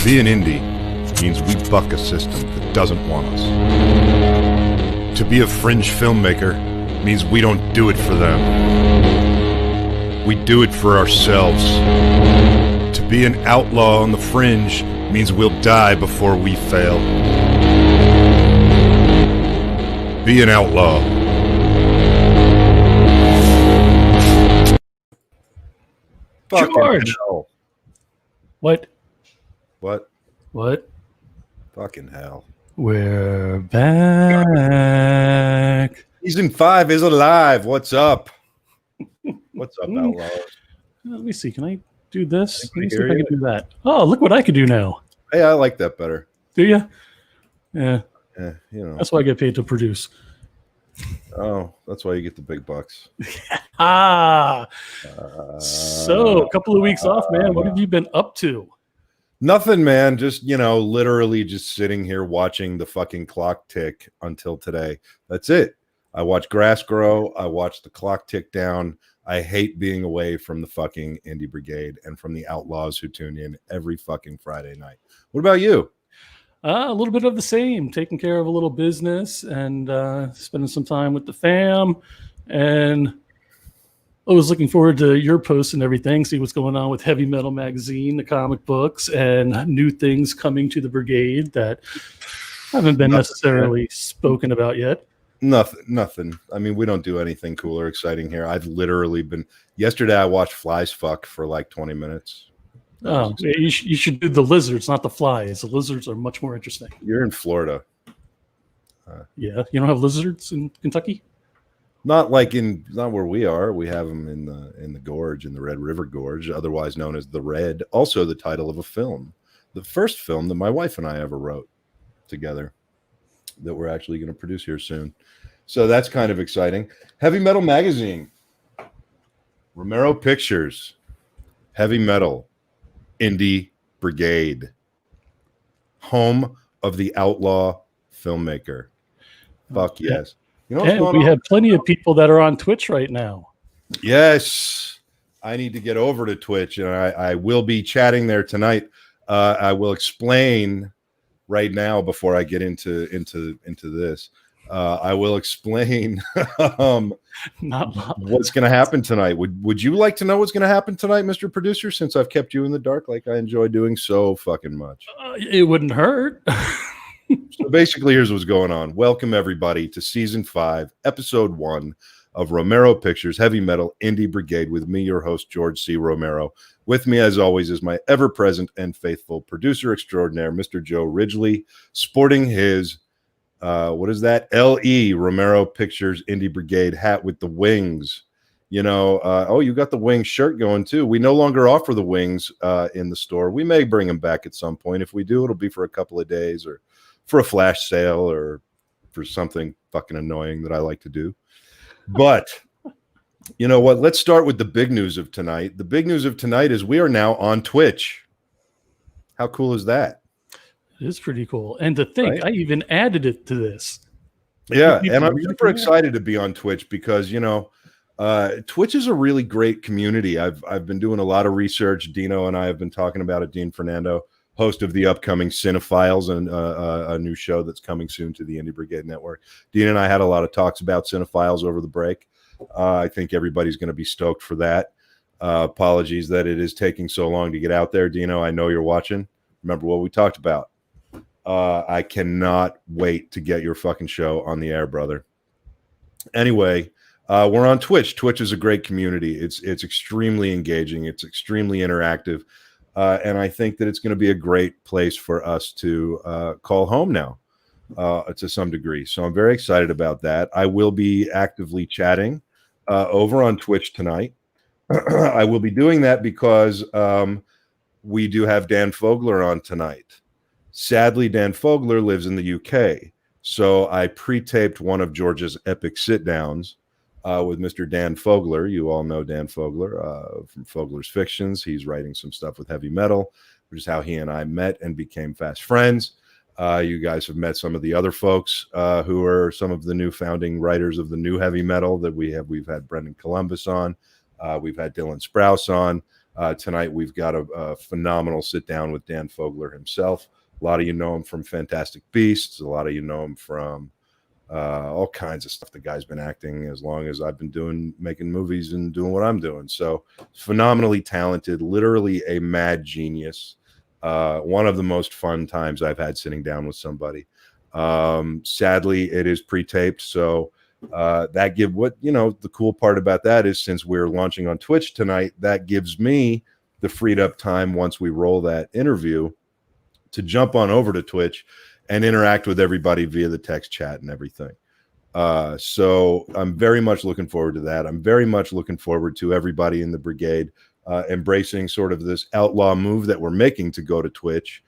be an indie means we buck a system that doesn't want us. To be a fringe filmmaker means we don't do it for them. We do it for ourselves. To be an outlaw on the fringe means we'll die before we fail. Be an outlaw. George! What? Fucking hell. We're back. Season 5 is alive. What's up? What's up, outlaws? Let me see. Can I do this? Let me see if I can do that. Oh, look what I can do now. Hey, I like that better. Do you? Yeah. Yeah, you know. That's why I get paid to produce. Oh, that's why you get the big bucks. So, a couple of weeks off, man. What have you been up to? Nothing, man. Just, literally just sitting here watching the fucking clock tick until today. That's it. I watch grass grow. I watch the clock tick down. I hate being away from the fucking Indie Brigade and from the outlaws who tune in every fucking Friday night. What about you? A little bit of the same. Taking care of a little business and spending some time with the fam. And I was looking forward to your posts and everything, see what's going on with Heavy Metal Magazine, the comic books, and new things coming to the Brigade that haven't been necessarily spoken about yet. Nothing. I mean, we don't do anything cool or exciting here. I've literally been... Yesterday, I watched Flies Fuck for like 20 minutes. Oh, you should do the lizards, not the flies. The lizards are much more interesting. You're in Florida. Yeah, you don't have lizards in Kentucky? Not where we are. We have them in the gorge, in the Red River Gorge, otherwise known as the Red. Also, the title of a film, the first film that my wife and I ever wrote together, that we're actually going to produce here soon. So that's kind of exciting. Heavy Metal Magazine, Romero Pictures, Heavy Metal, Indie Brigade, home of the outlaw filmmaker. Fuck yes. You know and we have plenty of people that are on Twitch right now. Yes. I need to get over to Twitch, and I will be chatting there tonight. I will explain right now before I get into this. I will explain what's going to happen tonight. Would you like to know what's going to happen tonight, Mr. Producer, since I've kept you in the dark like I enjoy doing so fucking much? It wouldn't hurt. So basically, here's what's going on. Welcome, everybody, to Season 5, Episode 1 of Romero Pictures, Heavy Metal, Indie Brigade, with me, your host, George C. Romero. With me, as always, is my ever-present and faithful producer extraordinaire, Mr. Joe Ridgely, sporting his, what is that? L.E. Romero Pictures, Indie Brigade hat with the wings. You got the wings shirt going, too. We no longer offer the wings in the store. We may bring them back at some point. If we do, it'll be for a couple of days or for a flash sale or for something fucking annoying that I like to do. But you know what? Let's start with the big news of tonight. The big news of tonight is we are now on Twitch. How cool is that? It is pretty cool. And to think, right? I even added it to this. Yeah, and I'm super excited to be on Twitch because, Twitch is a really great community. I've been doing a lot of research. Dino and I have been talking about it. Dean Fernando, host of the upcoming Cinephiles, and a new show that's coming soon to the Indie Brigade Network. Dean and I had a lot of talks about Cinephiles over the break. I think everybody's going to be stoked for that. Apologies that it is taking so long to get out there. Dino, I know you're watching. Remember what we talked about. I cannot wait to get your fucking show on the air, brother. Anyway, we're on Twitch. Twitch is a great community. It's extremely engaging. It's extremely interactive. And I think that it's going to be a great place for us to call home now to some degree. So I'm very excited about that. I will be actively chatting over on Twitch tonight. I will be doing that because we do have Dan Fogler on tonight. Sadly, Dan Fogler lives in the UK. So I pre-taped one of George's epic sit-downs with Mr. Dan Fogler. You all know Dan Fogler from Fogler's Fictions. He's writing some stuff with Heavy Metal, which is how he and I met and became fast friends. You guys have met some of the other folks who are some of the new founding writers of the new Heavy Metal that we have. We've had Brendan Columbus on. We've had Dylan Sprouse on. Tonight, we've got a phenomenal sit down with Dan Fogler himself. A lot of you know him from Fantastic Beasts. A lot of you know him from all kinds of stuff. The guy's been acting as long as I've been making movies and doing what I'm doing. So phenomenally talented, literally a mad genius. One of the most fun times I've had sitting down with somebody. Sadly, it is pre-taped. So the cool part about that is, since we're launching on Twitch tonight, that gives me the freed up time once we roll that interview to jump on over to Twitch and interact with everybody via the text chat and everything. So I'm very much looking forward to that. I'm very much looking forward to everybody in the brigade embracing sort of this outlaw move that we're making to go to Twitch.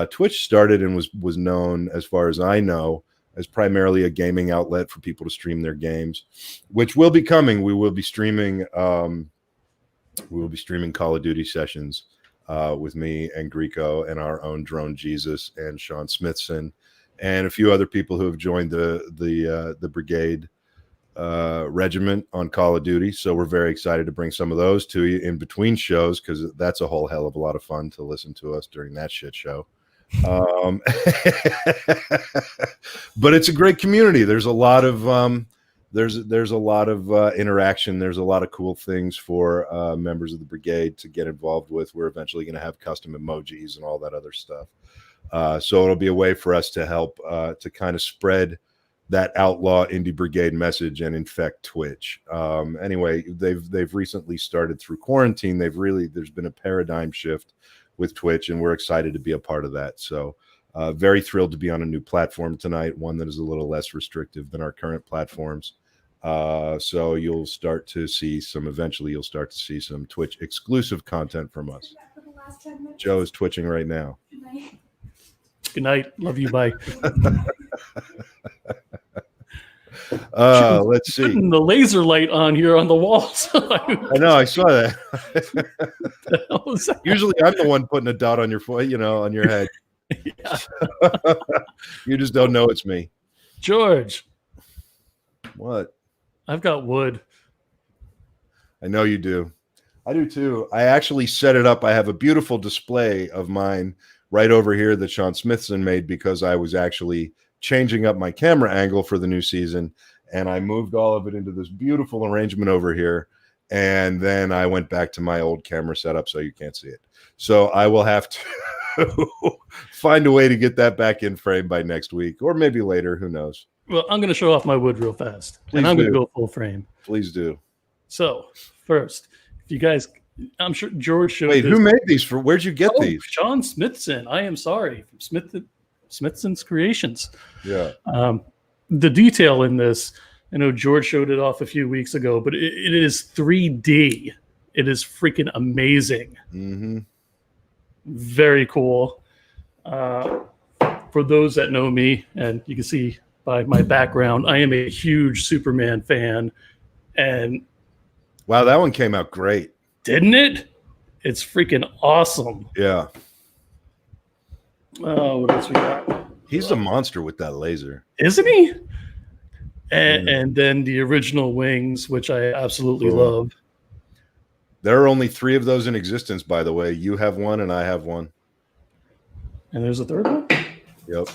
Twitch started and was known, as far as I know, as primarily a gaming outlet for people to stream their games, which will be coming. We will be streaming Call of Duty sessions with me and Grieco and our own Drone Jesus and Sean Smithson and a few other people who have joined the brigade regiment on Call of Duty. So we're very excited to bring some of those to you in between shows, because that's a whole hell of a lot of fun to listen to us during that shit show. But it's a great community. There's a lot of there's a lot of interaction. There's a lot of cool things for members of the brigade to get involved with. We're eventually going to have custom emojis and all that other stuff. So it'll be a way for us to help to kind of spread that outlaw indie brigade message and infect Twitch. Anyway, they've recently started through quarantine. There's been a paradigm shift with Twitch, and we're excited to be a part of that. So very thrilled to be on a new platform tonight, one that is a little less restrictive than our current platforms. So you'll start to see some Twitch exclusive content from us. Joe is twitching right now. Good night. Love you. Bye. Let's see. Putting the laser light on here on the walls. I know. I saw that. Usually, I'm the one putting a dot on your foot, on your head. Yeah. You just don't know it's me, George. What? I've got wood. I know you do. I do too. I actually set it up. I have a beautiful display of mine right over here that Sean Smithson made, because I was actually changing up my camera angle for the new season, and I moved all of it into this beautiful arrangement over here, and then I went back to my old camera setup, so you can't see it. So I will have to find a way to get that back in frame by next week, or maybe later, who knows. Well, I'm going to show off my wood real fast. Please and I'm going to do. go full frame. Please do. So first, if you guys, I'm sure George showed. Wait, who made these? Where'd you get these? Sean Smithson. I am sorry, from Smithson's Creations. Yeah. The detail in this, I know George showed it off a few weeks ago, but it is 3D. It is freaking amazing. Mm-hmm. Very cool. For those that know me, and you can see by my background, I am a huge Superman fan. And wow, that one came out great. Didn't it? It's freaking awesome. Yeah. Oh, what else we got? He's a monster with that laser. Isn't he? And then the original wings, which I absolutely love. There are only 3 of those in existence, by the way. You have one and I have one. And there's a third one? Yep.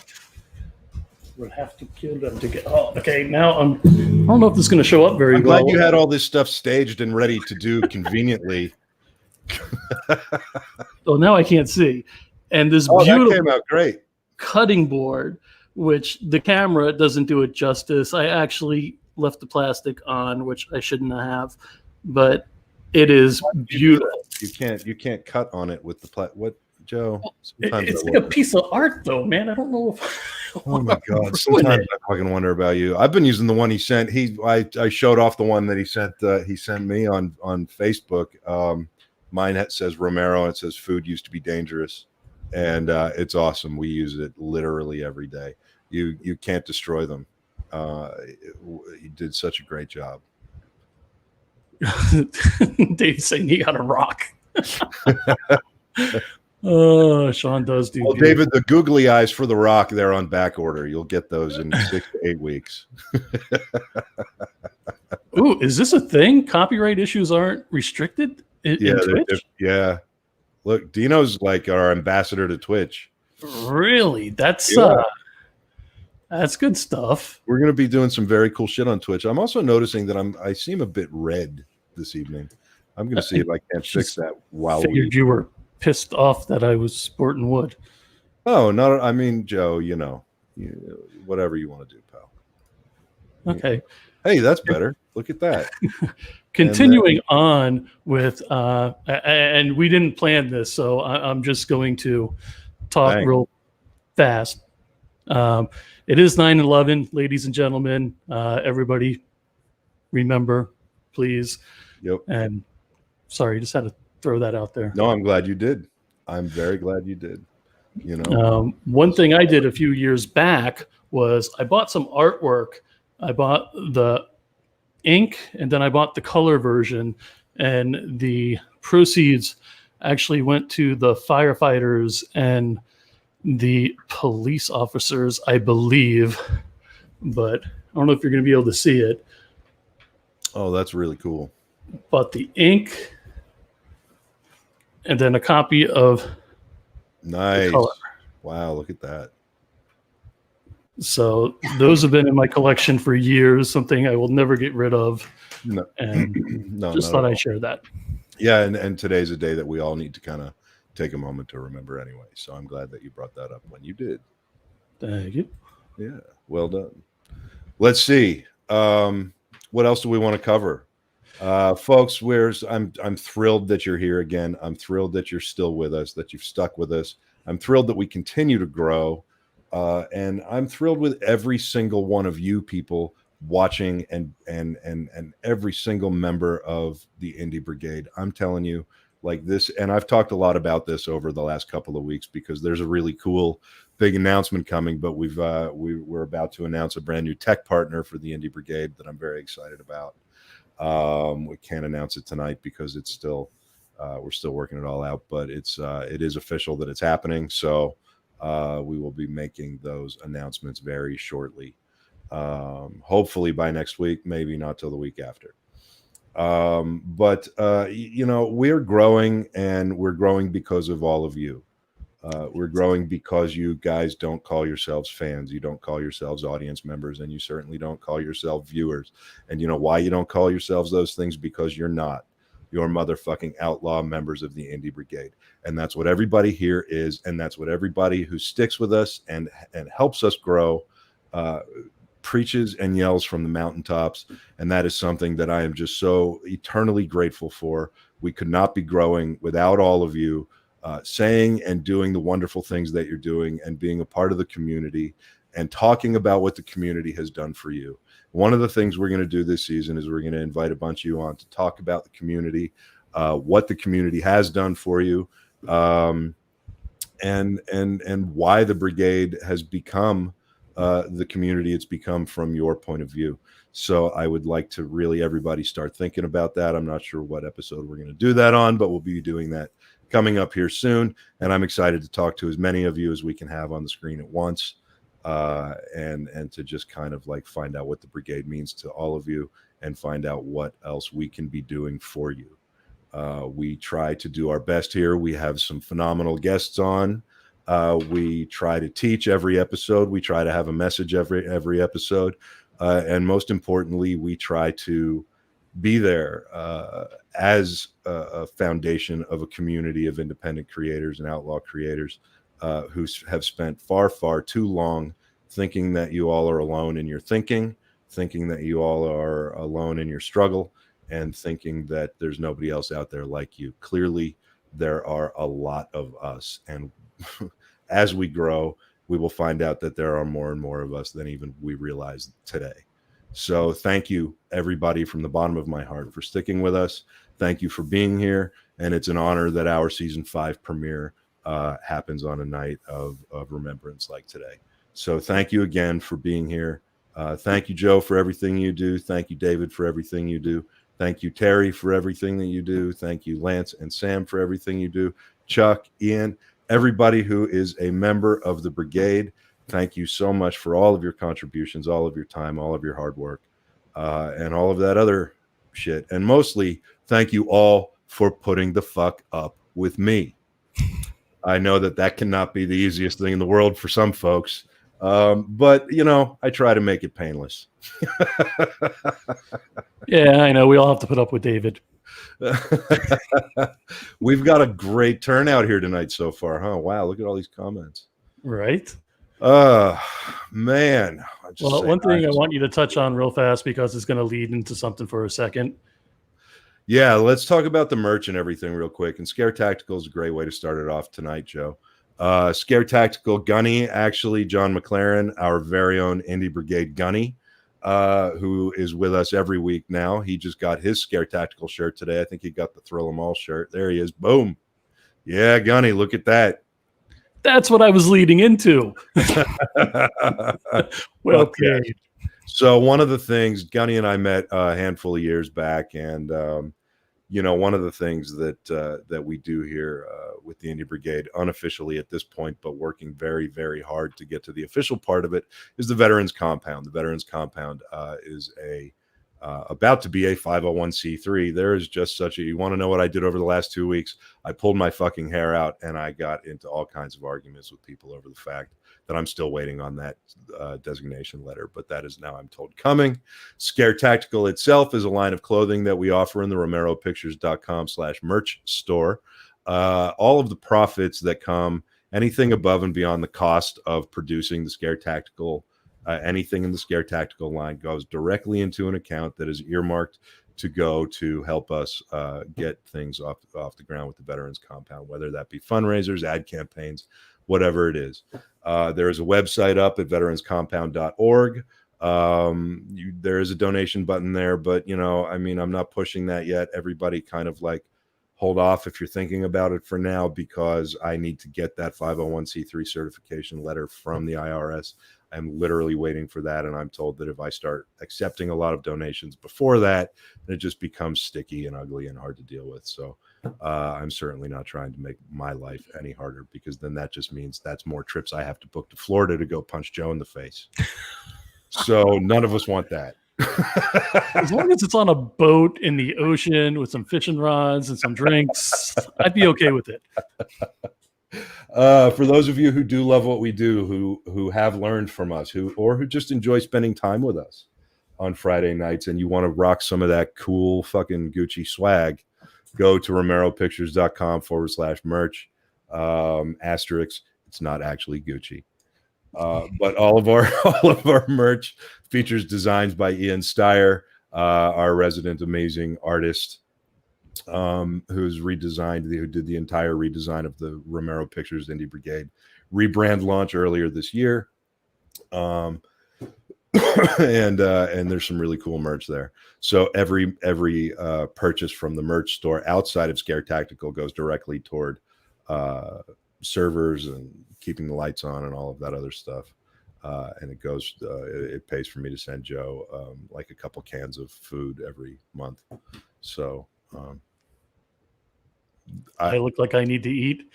Would have to kill them to get. Oh, okay. Now I don't know if this is going to show up very well. I'm glad you had all this stuff staged and ready to do conveniently. Oh, now I can't see. And this that beautiful came out great cutting board, which the camera doesn't do it justice. I actually left the plastic on, which I shouldn't have, but it is beautiful. You can't cut on it with the what, Joe? It's like a piece of art, though, man. I don't know if. Oh my God! Sometimes I fucking wonder about you. I've been using the one he sent. I showed off the one that he sent me on Facebook. Mine says Romero, and it says "Food used to be dangerous," and it's awesome. We use it literally every day. You can't destroy them. He did such a great job. Dave's saying he got a rock. Oh, Sean does do. Well, David, the googly eyes for the rock, they're on back order. You'll get those in 6 to 8 weeks. Ooh, is this a thing? Copyright issues aren't restricted? in Twitch? Yeah. Look, Dino's like our ambassador to Twitch. Really? That's good stuff. We're going to be doing some very cool shit on Twitch. I'm also noticing that I seem a bit red this evening. I'm going to see if I can't fix that while you were pissed off that I was sporting wood. Oh, no, I mean, Joe, whatever you want to do, pal. Okay. Hey, that's better. Look at that. Continuing on with, and we didn't plan this, so I'm just going to talk real fast. It is 9/11, ladies and gentlemen. Everybody, remember, please. Yep. And sorry, just had to throw that out there. No, I'm glad you did. I'm very glad you did. One thing I did a few years back was I bought some artwork. I bought the ink, and then I bought the color version, and the proceeds actually went to the firefighters and the police officers, I believe, but I don't know if you're going to be able to see it. Oh, that's really cool. Bought the ink and then a copy of nice. The color. Wow, look at that. So those have been in my collection for years, something I will never get rid of. No. And just thought I'd share that. Yeah, and today's a day that we all need to kind of take a moment to remember anyway. So I'm glad that you brought that up when you did. Thank you. Yeah, well done. Let's see. What else do we want to cover? Folks, I'm thrilled that you're here again. I'm thrilled that you're still with us, that you've stuck with us. I'm thrilled that we continue to grow. And I'm thrilled with every single one of you people watching and every single member of the Indie Brigade. I'm telling you, like this, and I've talked a lot about this over the last couple of weeks because there's a really cool big announcement coming, but we're about to announce a brand new tech partner for the Indie Brigade that I'm very excited about. We can't announce it tonight because it's still we're still working it all out, but it is official that it's happening. So we will be making those announcements very shortly. Hopefully by next week, maybe not till the week after. But we're growing, and we're growing because of all of you. We're growing because you guys don't call yourselves fans. You don't call yourselves audience members, and you certainly don't call yourself viewers. And you know why you don't call yourselves those things? Because you're not. You're motherfucking outlaw members of the Indie Brigade. And that's what everybody here is. And that's what everybody who sticks with us and helps us grow preaches and yells from the mountaintops. And that is something that I am just so eternally grateful for. We could not be growing without all of you saying and doing the wonderful things that you're doing and being a part of the community and talking about what the community has done for you. One of the things we're going to do this season is we're going to invite a bunch of you on to talk about the community, what the community has done for you, and why the Brigade has become the community it's become from your point of view. So I would like to really everybody start thinking about that. I'm not sure what episode we're going to do that on, but we'll be doing that coming up here soon. And I'm excited to talk to as many of you as we can have on the screen at once. And to just kind of like find out what the Brigade means to all of you and find out what else we can be doing for you. We try to do our best here. We have some phenomenal guests on. We try to teach every episode. We try to have a message every episode. And most importantly, we try to be there as a foundation of a community of independent creators and outlaw creators who have spent far, far too long thinking that you all are alone in your thinking that you all are alone in your struggle, and thinking that there's nobody else out there like you. Clearly, there are a lot of us. And as we grow, we will find out that there are more and more of us than even we realize today. So thank you, everybody, from the bottom of my heart for sticking with us. Thank you for being here. And it's an honor that our season 5 premiere happens on a night of remembrance like today. So thank you again for being here. Thank you, Joe, for everything you do. Thank you, David, for everything you do. Thank you, Terry, for everything that you do. Thank you, Lance and Sam, for everything you do. Chuck, Ian, everybody who is a member of the Brigade, thank you so much for all of your contributions, all of your time, all of your hard work, and all of that other shit. And mostly, thank you all for putting the fuck up with me. I know that cannot be the easiest thing in the world for some folks. But, I try to make it painless. Yeah, I know. We all have to put up with David. We've got a great turnout here tonight so far, huh? Wow, look at all these comments. Right. Man. Well, one thing I want you to touch on real fast because it's going to lead into something for a second. Yeah, let's talk about the merch and everything real quick. And Scare Tactical is a great way to start it off tonight, Joe. Scare Tactical Gunny, actually, John McLaren, our very own Indie Brigade Gunny, who is with us every week now. He just got his Scare Tactical shirt today. I think he got the Thrill 'em All shirt. There he is. Boom. Yeah, Gunny, look at that. That's what I was leading into. Well played. Yeah. So one of the things, Gunny and I met a handful of years back, and one of the things that we do here with the Indie Brigade, unofficially at this point, but working very, very hard to get to the official part of it, is the Veterans Compound. The Veterans Compound is about to be a 501c3. There is just you want to know what I did over the last 2 weeks? I pulled my fucking hair out, and I got into all kinds of arguments with people over the fact that I'm still waiting on that designation letter, but that is now, I'm told, coming. Scare Tactical itself is a line of clothing that we offer in the romeropictures.com/merch store. All of the profits that come, anything above and beyond the cost of producing the Scare Tactical, anything in the Scare Tactical line goes directly into an account that is earmarked to go to help us get things off the ground with the Veterans Compound, whether that be fundraisers, ad campaigns, whatever it is. There is a website up at veteranscompound.org. There is a donation button there, but I'm not pushing that yet. Everybody kind of hold off if you're thinking about it for now, because I need to get that 501c3 certification letter from the IRS. I'm literally waiting for that, and I'm told that if I start accepting a lot of donations before that, then it just becomes sticky and ugly and hard to deal with. So I'm certainly not trying to make my life any harder, because then that just means that's more trips I have to book to Florida to go punch Joe in the face. So none of us want that. As long as it's on a boat in the ocean with some fishing rods and some drinks, I'd be okay with it. For those of you who do love what we do, who have learned from us, who just enjoy spending time with us on Friday nights, and you want to rock some of that cool fucking Gucci swag, go to romeropictures.com/merch. Asterisk, it's not actually Gucci. But all of our merch features designs by Ian Steyer, our resident amazing artist, who did the entire redesign of the Romero Pictures Indie Brigade rebrand launch earlier this year. And there's some really cool merch there. So every purchase from the merch store outside of Scare Tactical goes directly toward servers and keeping the lights on and all of that other stuff. And it pays for me to send Joe a couple cans of food every month. So I look like I need to eat.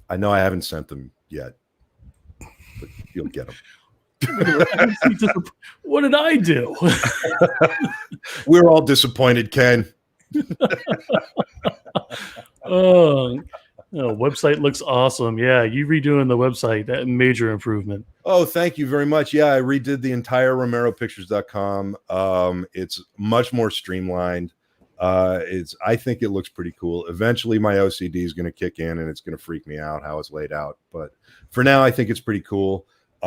I know I haven't sent them yet, but you'll get them. What did I do? We're all disappointed, Ken. Website looks awesome. Yeah, you redoing the website, that major improvement. Oh, thank you very much. Yeah, I redid the entire romeropictures.com. It's much more streamlined. I think it looks pretty cool. Eventually my OCD is going to kick in and it's going to freak me out how it's laid out. But for now, I think it's pretty cool.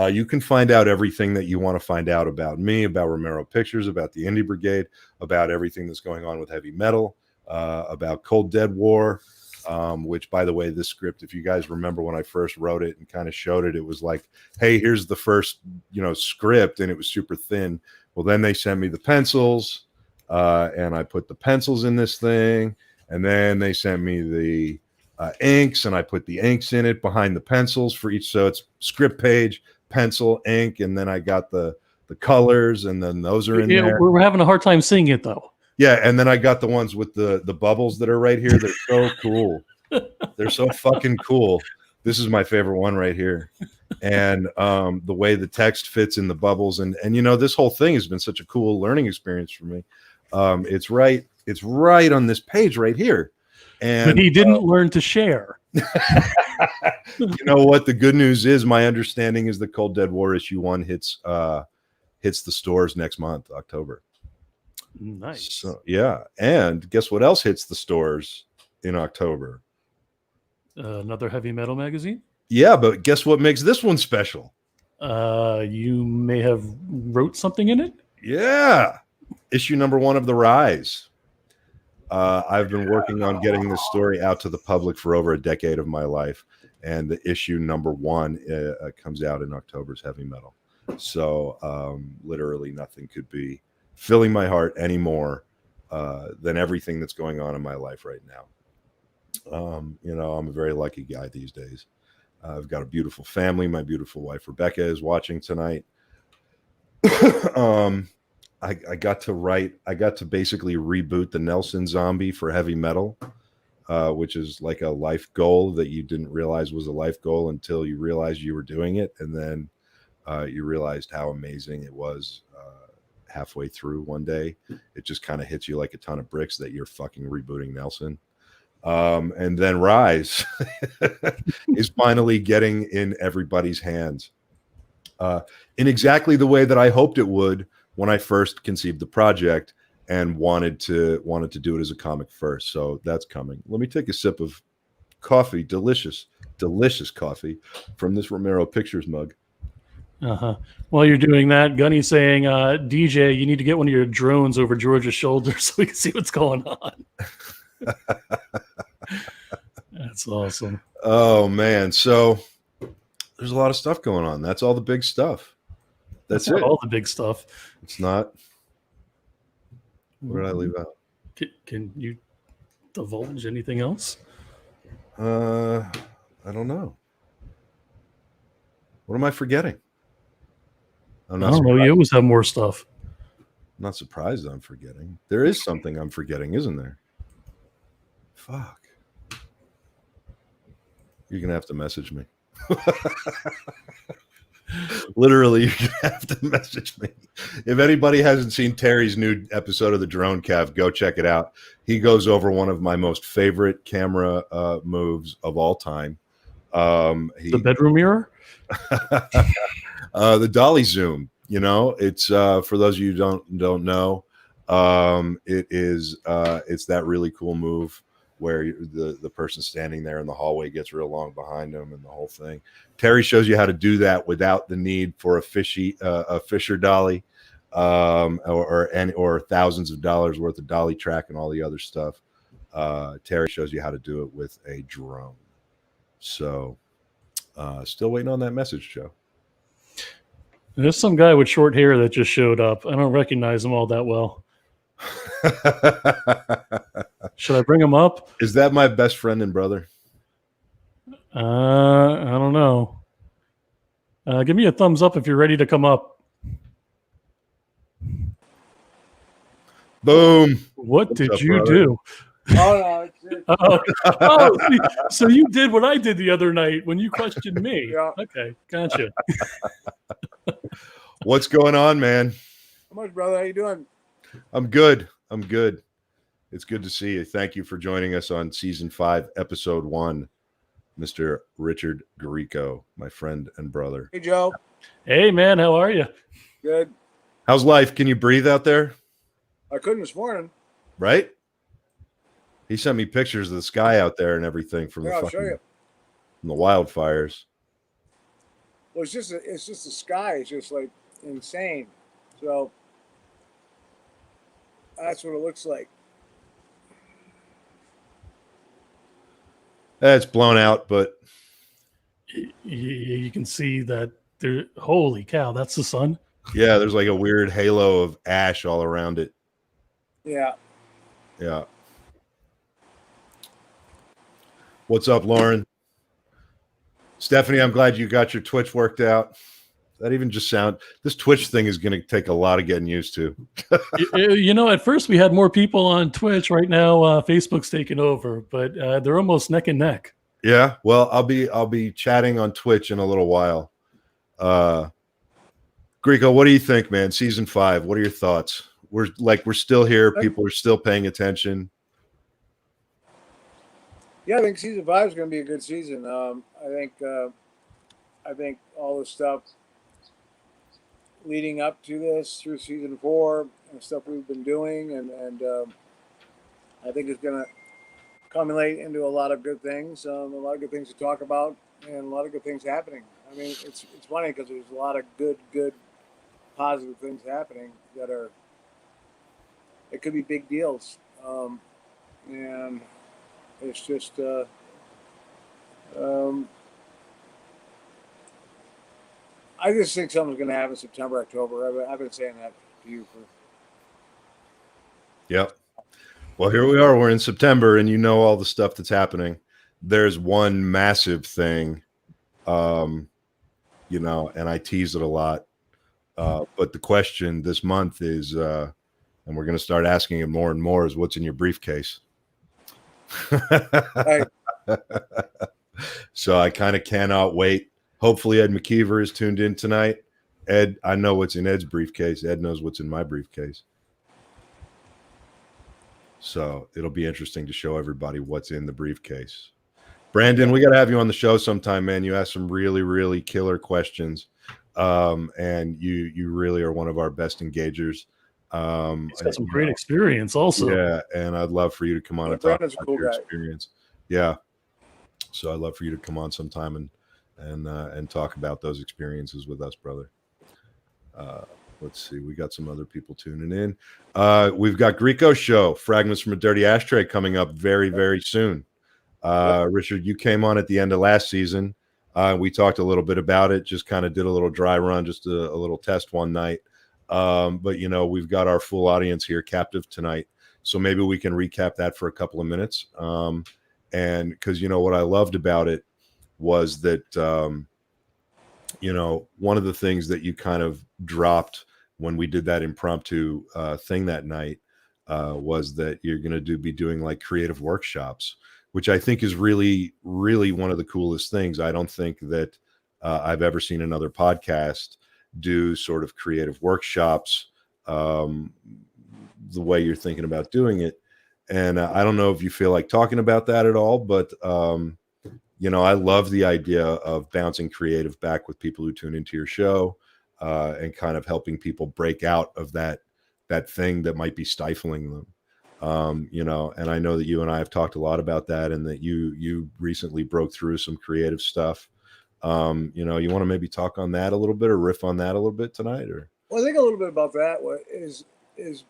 You can find out everything that you want to find out about me, about Romero Pictures, about the Indie Brigade, about everything that's going on with heavy metal, about Cold Dead War, which, by the way, this script, if you guys remember when I first wrote it and kind of showed it, it was like, hey, here's the first, script, and it was super thin. Well, then they sent me the pencils. And I put the pencils in this thing, and then they sent me the inks, and I put the inks in it behind the pencils for each. So it's script page, pencil, ink, and then I got the colors, and then those are in there. We're having a hard time seeing it though. Yeah, and then I got the ones with the bubbles that are right here. They're so cool. They're so fucking cool. This is my favorite one right here. And the way the text fits in the bubbles, and this whole thing has been such a cool learning experience for me. It's right on this page right here. But he didn't learn to share. You know what? The good news is, my understanding is the Cold Dead War issue 1 hits the stores next month, October. Nice. So yeah, and guess what else hits the stores in October? Another heavy metal magazine. Yeah, but guess what makes this one special? You may have wrote something in it. Yeah, issue number 1 of The Rise. I've been working on getting this story out to the public for over a decade of my life, and the issue number 1 comes out in October's Heavy Metal. So literally nothing could be filling my heart any more than everything that's going on in my life right now. You know, I'm a very lucky guy these days. I've got a beautiful family. My beautiful wife Rebecca is watching tonight. I got to basically reboot the Nelson Zombie for heavy metal, which is like a life goal that you didn't realize was a life goal until you realized you were doing it. And then you realized how amazing it was halfway through one day. It just kind of hits you like a ton of bricks that you're fucking rebooting Nelson. And then Rise is finally getting in everybody's hands in exactly the way that I hoped it would when I first conceived the project and wanted to do it as a comic first. So that's coming. Let me take a sip of coffee, delicious coffee from this Romero Pictures mug. While you're doing that, Gunny's saying, DJ, you need to get one of your drones over George's shoulder so we can see what's going on. That's awesome. Oh man, so there's a lot of stuff going on. That's all the big stuff. That's it. All the big stuff. It's not. What did I leave out? Can you divulge anything else? I don't know. What am I forgetting? I don't know. You always have more stuff. I'm not surprised I'm forgetting. There is something I'm forgetting, isn't there? Fuck. You're going to have to message me. Literally, you're going to have to message me. If anybody hasn't seen Terry's new episode of The Drone Cav, go check it out. He goes over one of my most favorite camera moves of all time. The bedroom mirror? The dolly zoom. You know, it's for those of you who don't know, it's that really cool move where the person standing there in the hallway gets real long behind them and the whole thing. Terry shows you how to do that without the need for a Fisher dolly, or thousands of dollars worth of dolly track and all the other stuff. Terry shows you how to do it with a drone. So, still waiting on that message, Joe. There's some guy with short hair that just showed up. I don't recognize him all that well. Should I bring him up? Is that my best friend and brother? I don't know. Give me a thumbs up if you're ready to come up. Boom. What did you do? Oh, no. So you did what I did the other night when you questioned me. Yeah. Okay, gotcha. What's going on, man? How much, brother? How you doing? I'm good. It's good to see you. Thank you for joining us on season 5, episode 1, Mr. Richard Grieco, my friend and brother. Hey, Joe. Hey, man, how are you? Good. How's life? Can you breathe out there? I couldn't this morning. Right? He sent me pictures of the sky out there and everything from I'll show you. From the wildfires. Well, it's just the sky. It's just like insane. So that's what it looks like. It's blown out, but You can see that there. Holy cow, that's the sun. yeah, there's like a weird halo of ash all around it. Yeah. Yeah. What's up, Lauren? Stephanie, I'm glad you got your Twitch worked out. That even just sound. This Twitch thing is going to take a lot of getting used to. You know, at first we had more people on Twitch. Right now, Facebook's taken over, but they're almost neck and neck. Yeah. Well, I'll be chatting on Twitch in a little while. Grieco, what do you think, man? Season 5. What are your thoughts? We're still here. People are still paying attention. Yeah, I think season 5 is going to be a good season. I think all the stuff leading up to this through season 4 and stuff we've been doing, and I think it's going to culminate into a lot of good things, a lot of good things to talk about, and a lot of good things happening. I mean, it's funny because there's a lot of good, positive things happening it could be big deals, and it's just. I just think something's going to happen September, October. I've been saying that to you for. Yep. Well, here we are. We're in September, and you know all the stuff that's happening. There's one massive thing, and I tease it a lot. But the question this month is, and we're going to start asking it more and more, is what's in your briefcase? Right. So I kind of cannot wait. Hopefully Ed McKeever is tuned in tonight. Ed, I know what's in Ed's briefcase. Ed knows what's in my briefcase. So it'll be interesting to show everybody what's in the briefcase. Brandon, we got to have you on the show sometime, man. You asked some really, really killer questions. And you really are one of our best engagers. He's got some great experience also. Yeah, and I'd love for you to come on and talk about your experience. Yeah. So I'd love for you to come on sometime and talk about those experiences with us, brother. Let's see. We got some other people tuning in. We've got Grieco show, Fragments from a Dirty Ashtray, coming up very, very soon. Richard, you came on at the end of last season. We talked a little bit about it, just kind of did a little dry run, just a little test one night. But, we've got our full audience here captive tonight. So maybe we can recap that for a couple of minutes. And because, what I loved about it was that, one of the things that you kind of dropped when we did that impromptu thing that night was that you're going to be doing like creative workshops, which I think is really, really one of the coolest things. I don't think that I've ever seen another podcast do sort of creative workshops the way you're thinking about doing it. And I don't know if you feel like talking about that at all, but I love the idea of bouncing creative back with people who tune into your show and kind of helping people break out of that thing that might be stifling them. And I know that you and I have talked a lot about that, and that you recently broke through some creative stuff. You want to maybe talk on that a little bit or riff on that a little bit tonight, or? Well, I think a little bit about that is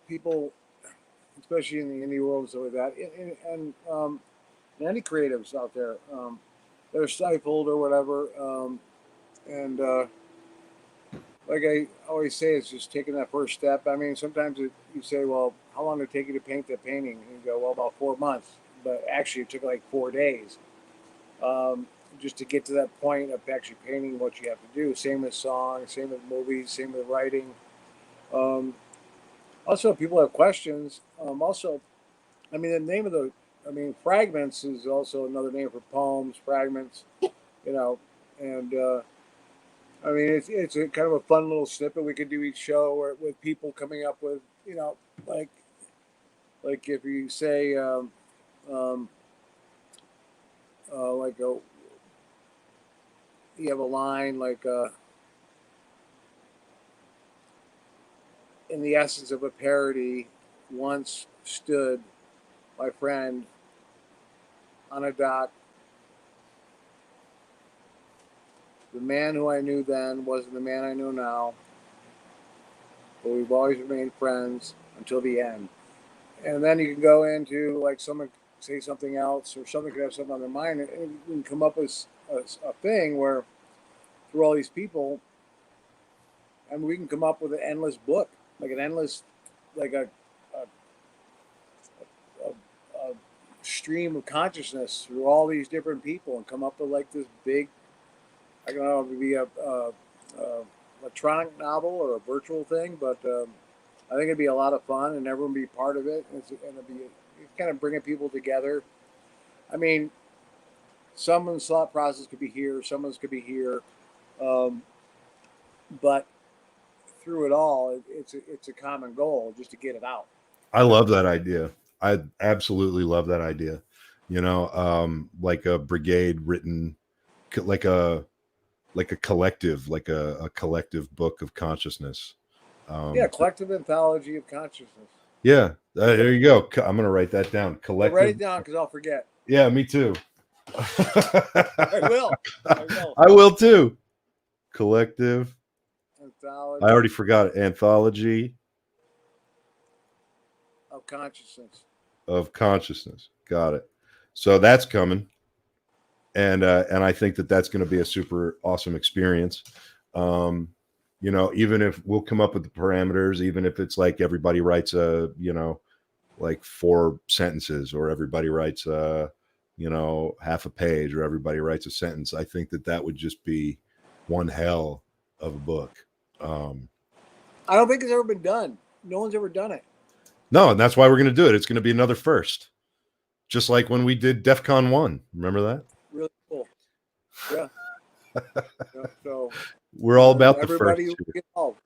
people, especially in the indie world and stuff like that, and any creatives out there, they're stifled or whatever, and like I always say, it's just taking that first step. I mean, sometimes you say, well, how long did it take you to paint that painting? And you go, well, about 4 months. But actually, it took like 4 days just to get to that point of actually painting what you have to do. Same with songs, same with movies, same with writing. Also, people have questions. The name of fragments is also another name for poems, fragments, and it's a kind of a fun little snippet we could do each show with people coming up with, like if you say, you have a line like, in the essence of a parody, once stood my friend on a dock. The man who I knew then wasn't the man I know now, but we've always remained friends until the end. And then you can go into, like, someone say something else, or someone could have something on their mind, and you can come up with a thing where, through all these people, we can come up with an endless book, like an endless, like a stream of consciousness through all these different people, and come up with like this big, I don't know if it'd be a electronic novel or a virtual thing, but I think it'd be a lot of fun, and everyone be part of it, and it'd be kind of bringing people together. I mean, someone's thought process could be here, someone's could be here, but through it all, it's a common goal, just to get it out. I love that idea. I absolutely love that idea. you know, like a Brigade written, like a collective, like a collective book of consciousness. Collective anthology of consciousness. Yeah, there you go. I'm gonna write that down. Collective. Write it down because I'll forget. Yeah, me too. I will. I will too. Collective anthology. I already forgot it. Anthology of consciousness. Of consciousness. Got it. So that's coming, and I think that that's going to be a super awesome experience. You know, even if we'll come up with the parameters, even if it's like everybody writes a, you know, like 4 sentences, or everybody writes a, you know, half a page, or everybody writes a sentence, I think that that would just be one hell of a book. I don't think it's ever been done. No one's ever done it. No, and that's why we're going to do it. It's going to be another first. Just like when we did DEF CON 1. Remember that? Really cool. Yeah. So we're all about the first. Everybody get involved.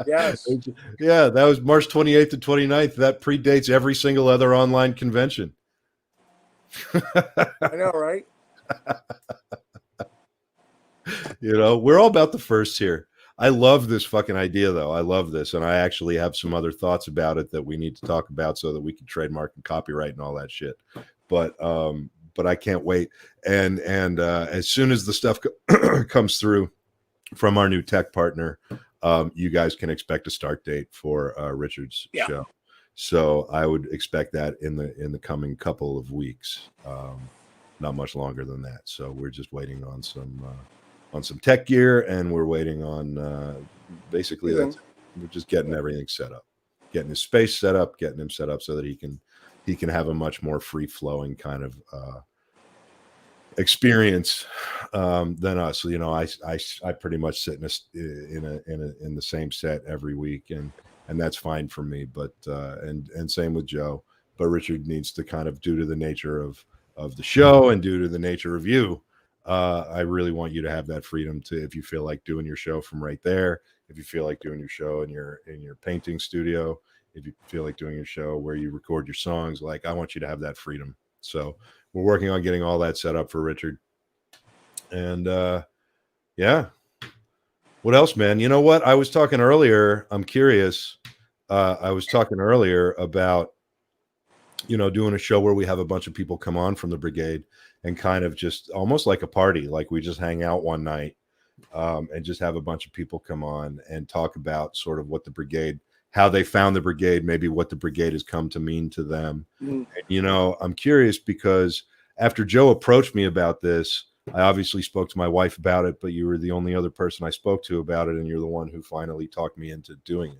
Yes. Yeah, that was March 28th to 29th. That predates every single other online convention. I know, right? You know, we're all about the first here. I love this fucking idea, though. I love this, and I actually have some other thoughts about it that we need to talk about so that we can trademark and copyright and all that shit. But I can't wait. And as soon as the stuff comes through from our new tech partner, you guys can expect a start date for Richard's show. So I would expect that in the coming couple of weeks, not much longer than that. So we're just waiting on some tech gear, and we're waiting on basically we're just getting everything set up, getting his space set up, getting him set up so that he can have a much more free flowing kind of experience than us. You know, I pretty much sit in the same set every week, and that's fine for me. But and same with Joe. But Richard needs to kind of, due to the nature of the show and due to the nature of you, I really want you to have that freedom to, if you feel like doing your show from right there, if you feel like doing your show in your painting studio, if you feel like doing your show where you record your songs, like, I want you to have that freedom. So we're working on getting all that set up for Richard. And yeah. What else, man? You know what? I was talking earlier. I'm curious. I was talking earlier about, you know, doing a show where we have a bunch of people come on from the Brigade and kind of just almost like a party, like we just hang out one night and just have a bunch of people come on and talk about sort of what the Brigade, how they found the Brigade, maybe what the Brigade has come to mean to them. And, you know, I'm curious because after Joe approached me about this, I obviously spoke to my wife about it, but you were the only other person I spoke to about it, and you're the one who finally talked me into doing it.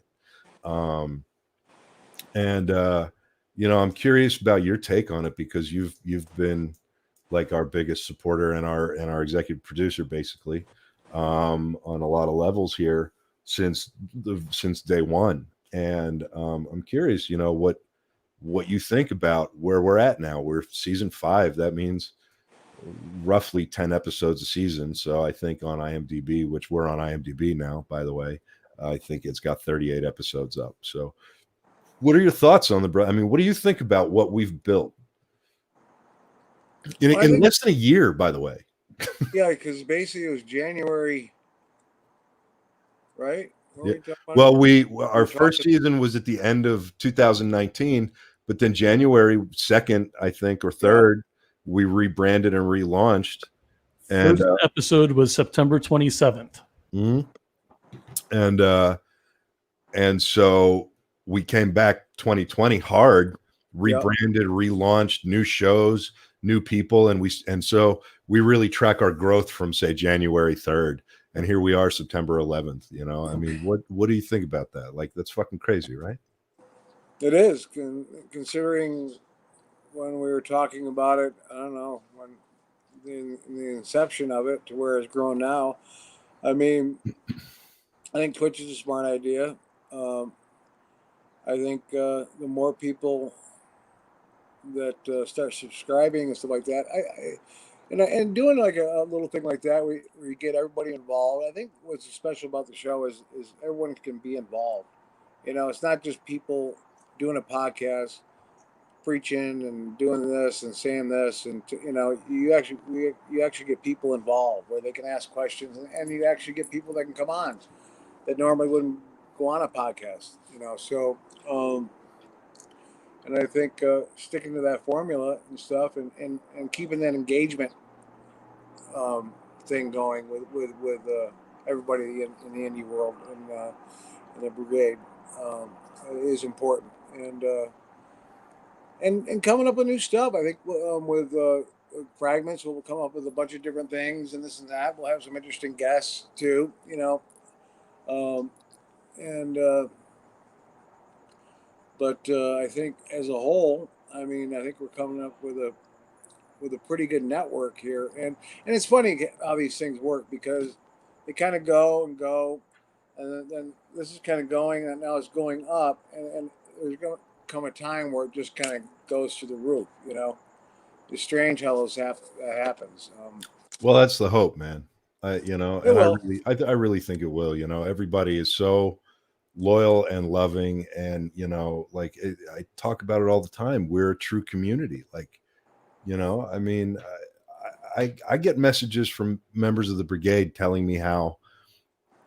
You know, I'm curious about your take on it, because you've been like our biggest supporter and our executive producer, basically, on a lot of levels here since day one. And I'm curious, you know, what you think about where we're at now. We're season 5. That means roughly 10 episodes a season. So I think on IMDb, which we're on IMDb now, by the way, I think it's got 38 episodes up. So what are your thoughts on I mean, what do you think about what we've built in less than a year, by the way? Yeah, because basically it was January, right? Yeah. Well, our first season was at the end of 2019, but then January 2nd, I think, or 3rd, we rebranded and relaunched. And first episode was September 27th. And so we came back 2020 hard, rebranded, relaunched, new shows, new people, and so we really track our growth from, say, January 3rd, and here we are, September 11th. You know, I mean, what do you think about that? Like, that's fucking crazy, right? It is, considering when we were talking about it. I don't know, when the inception of it to where it's grown now. I mean, I think Twitch is a smart idea. I think the more people that start subscribing and stuff like that, and doing like a little thing like that, where you get everybody involved. I think what's special about the show is everyone can be involved. You know, it's not just people doing a podcast preaching and doing this and saying this, and you actually get people involved where they can ask questions, and you actually get people that can come on that normally wouldn't go on a podcast. So and I think sticking to that formula and stuff, and keeping that engagement thing going with everybody in the indie world and the Brigade is important, and coming up with new stuff. I think with Fragments, we'll come up with a bunch of different things and this and that. We'll have some interesting guests too, but I think as a whole, I think we're coming up with a pretty good network here, and it's funny how these things work, because they kind of go and go, and then this is kind of going, and now it's going up, and there's going to come a time where it just kind of goes through the roof. It's strange how that happens. Well, that's the hope, man. I really think it will. Everybody is so loyal and loving, and I talk about it all the time. We're a true community. I get messages from members of the Brigade telling me how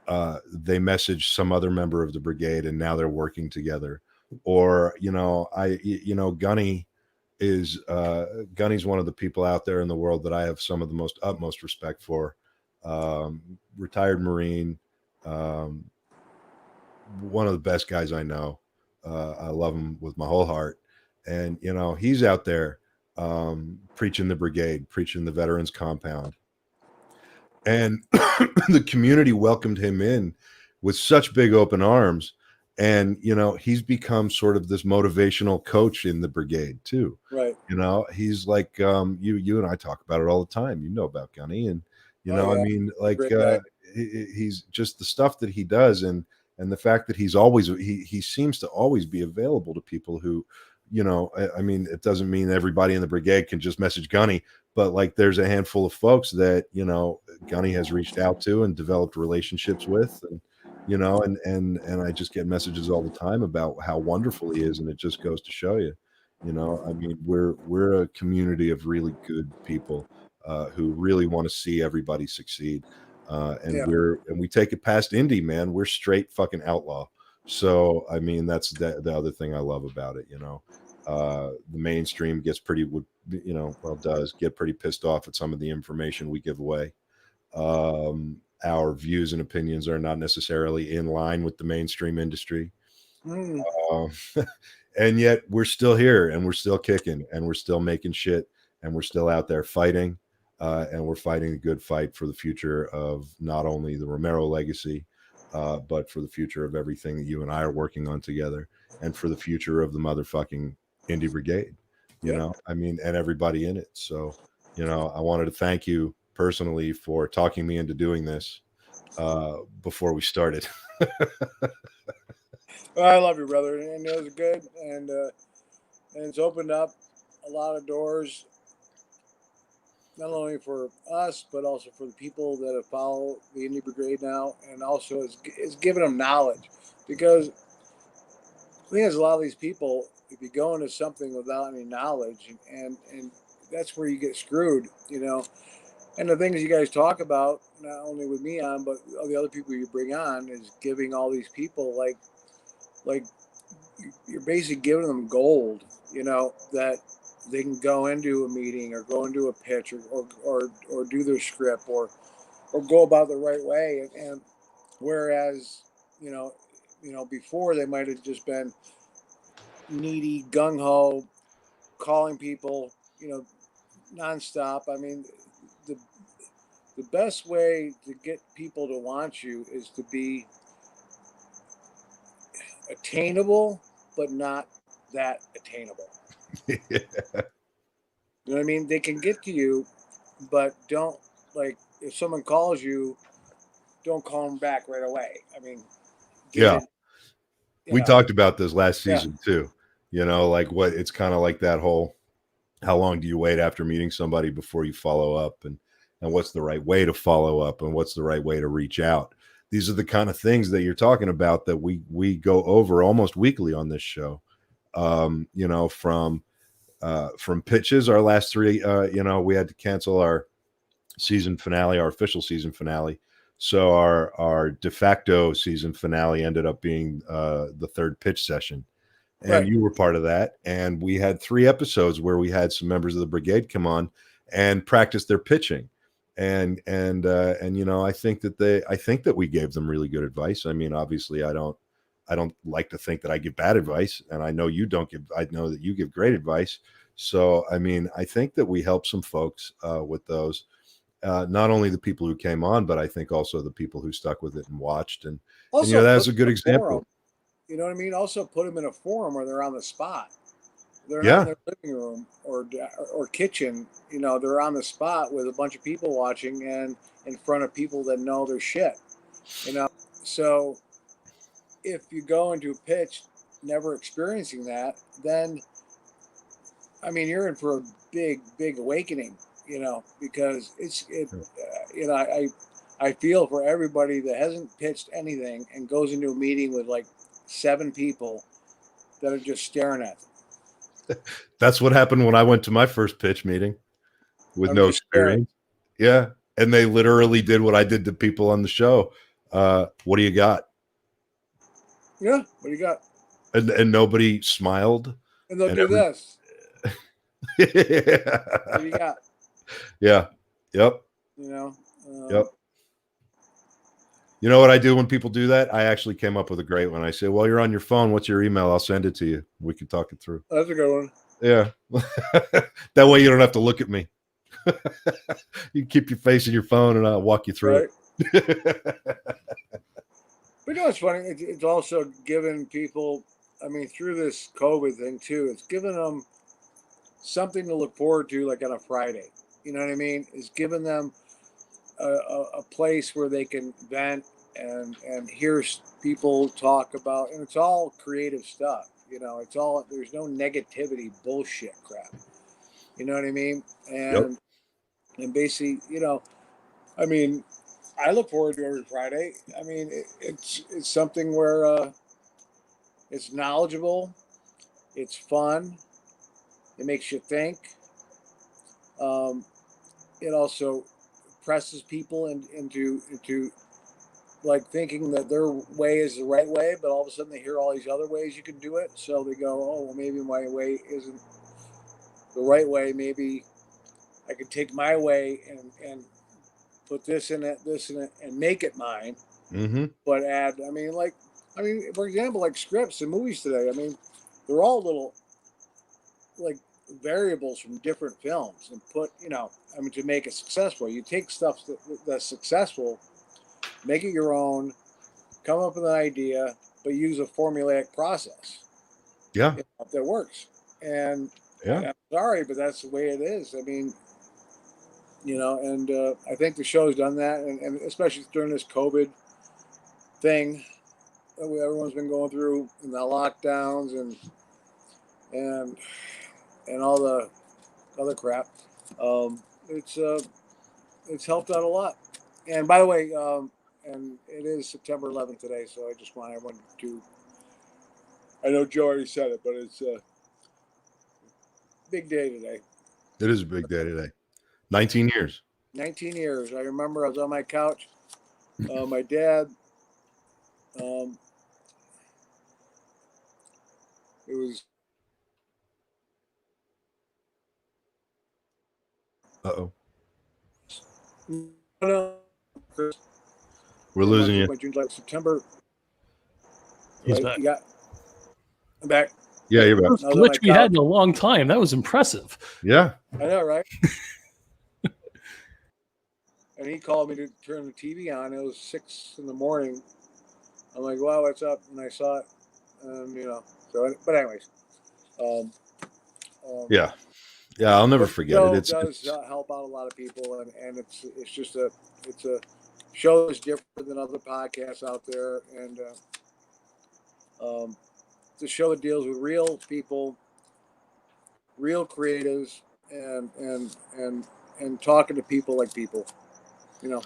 they messaged some other member of the Brigade and now they're working together. Or, Gunny is Gunny's one of the people out there in the world that I have some of the utmost respect for. Retired Marine, one of the best guys I know. I love him with my whole heart. And, he's out there preaching the Brigade, preaching the Veterans Compound. And the community welcomed him in with such big open arms. And, he's become sort of this motivational coach in the Brigade too. Right. He's like, you and I talk about it all the time. You know about Gunny, and, he's just the stuff that he does. And the fact that he seems to always be available to people who, it doesn't mean everybody in the Brigade can just message Gunny, but there's a handful of folks that, Gunny has reached out to and developed relationships with, and, and I just get messages all the time about how wonderful he is. And it just goes to show you, we're a community of really good people who really want to see everybody succeed. We take it past indie, man. We're straight fucking outlaw. So, that's the other thing I love about it. The mainstream does get pretty pissed off at some of the information we give away. Our views and opinions are not necessarily in line with the mainstream industry. And yet we're still here, and we're still kicking, and we're still making shit, and we're still out there fighting. And we're fighting a good fight for the future of not only the Romero legacy, but for the future of everything that you and I are working on together, and for the future of the motherfucking Indie Brigade, and everybody in it. So, I wanted to thank you personally for talking me into doing this before we started. Well, I love you, brother, and it was good, and it's opened up a lot of doors, not only for us, but also for the people that have followed the Indie Brigade now, and also it's giving them knowledge. Because I think there's a lot of these people, if you go into something without any knowledge, and that's where you get screwed, And the things you guys talk about, not only with me on, but all the other people you bring on, is giving all these people like you're basically giving them gold, that they can go into a meeting or go into a pitch or do their script or go about the right way. And whereas, before they might have just been needy, gung ho, calling people, nonstop. The best way to get people to want you is to be attainable, but not that attainable. Yeah. You know what I mean? They can get to you, but don't, if someone calls you, don't call them back right away. We talked about this last season too. What it's kind of like that whole, how long do you wait after meeting somebody before you follow up, and what's the right way to follow up, and what's the right way to reach out. These are the kind of things that you're talking about that we go over almost weekly on this show. From from pitches. Our last three, we had to cancel our season finale, our official season finale. So our de facto season finale ended up being the third pitch session. And Right. You were part of that. And we had 3 episodes where we had some members of the Brigade come on and practice their pitching. And I think that we gave them really good advice. I mean, obviously I don't like to think that I give bad advice, and I know you don't give. I know that you give great advice. So, I mean, I think that we helped some folks with those. Not only the people who came on, but I think also the people who stuck with it and watched. And that's a good example. Forum. You know what I mean? Also put them in a forum where they're on the spot. They're not in their living room or kitchen. You know, they're on the spot with a bunch of people watching and in front of people that know their shit. You know, so if you go into a pitch never experiencing that, then I mean you're in for a big awakening. You know, because I feel for everybody that hasn't pitched anything and goes into a meeting with like 7 people that are just staring at them. That's what happened when I went to my first pitch meeting with no experience. Yeah. And they literally did what I did to people on the show. What do you got? Yeah. What do you got? And nobody smiled. And they'll do this. Yeah. What do you got? Yeah. Yep. You know? Yep. You know what I do when people do that? I actually came up with a great one. I say, well, you're on your phone. What's your email? I'll send it to you. We can talk it through. That's a good one. Yeah. That way you don't have to look at me. You can keep your face in your phone and I'll walk you through it. But you know what's funny? It's also given people, I mean, through this COVID thing too, it's given them something to look forward to, like on a Friday. You know what I mean? It's given them a place where they can vent and hear people talk about, and it's all creative stuff. You know, it's all, there's no negativity bullshit crap. You know what I mean? And and basically, you know, I mean, I look forward to every Friday. I mean, it's something where it's knowledgeable, it's fun, it makes you think. It also presses people into like thinking that their way is the right way, but all of a sudden they hear all these other ways you can do it. So they go, oh, well, maybe my way isn't the right way. Maybe I could take my way and put this in it, and make it mine. Mm-hmm. But add, for example, like scripts and movies today. I mean, they're all little like variables from different films and put, you know, I mean, to make it successful. You take stuff that's successful, make it your own, come up with an idea, but use a formulaic process. Yeah. You know, that works. And yeah, I'm sorry, but that's the way it is. I mean, you know, and I think the show's done that, and especially during this COVID thing that everyone's been going through, and the lockdowns and all the other crap. It's helped out a lot. And by the way, and it is September 11th today, so I just want everyone to. I know Joe already said it, but it's a big day today. It is a big day today. 19 years. 19 years. I remember I was on my couch. My dad. It was. Uh-oh. No. We're losing you. June, July, September. He's back. I'm back. Yeah, you're back. Which we had in a long time. That was impressive. Yeah. I know, right? And he called me to turn the TV on. It was 6 a.m. I'm like, wow, what's up? And I saw it. You know, so, but anyways. Yeah. I'll never forget it. It does help out a lot of people, and it's just a show that's different than other podcasts out there, and it's a show that deals with real people, real creatives, and talking to people like people, you know.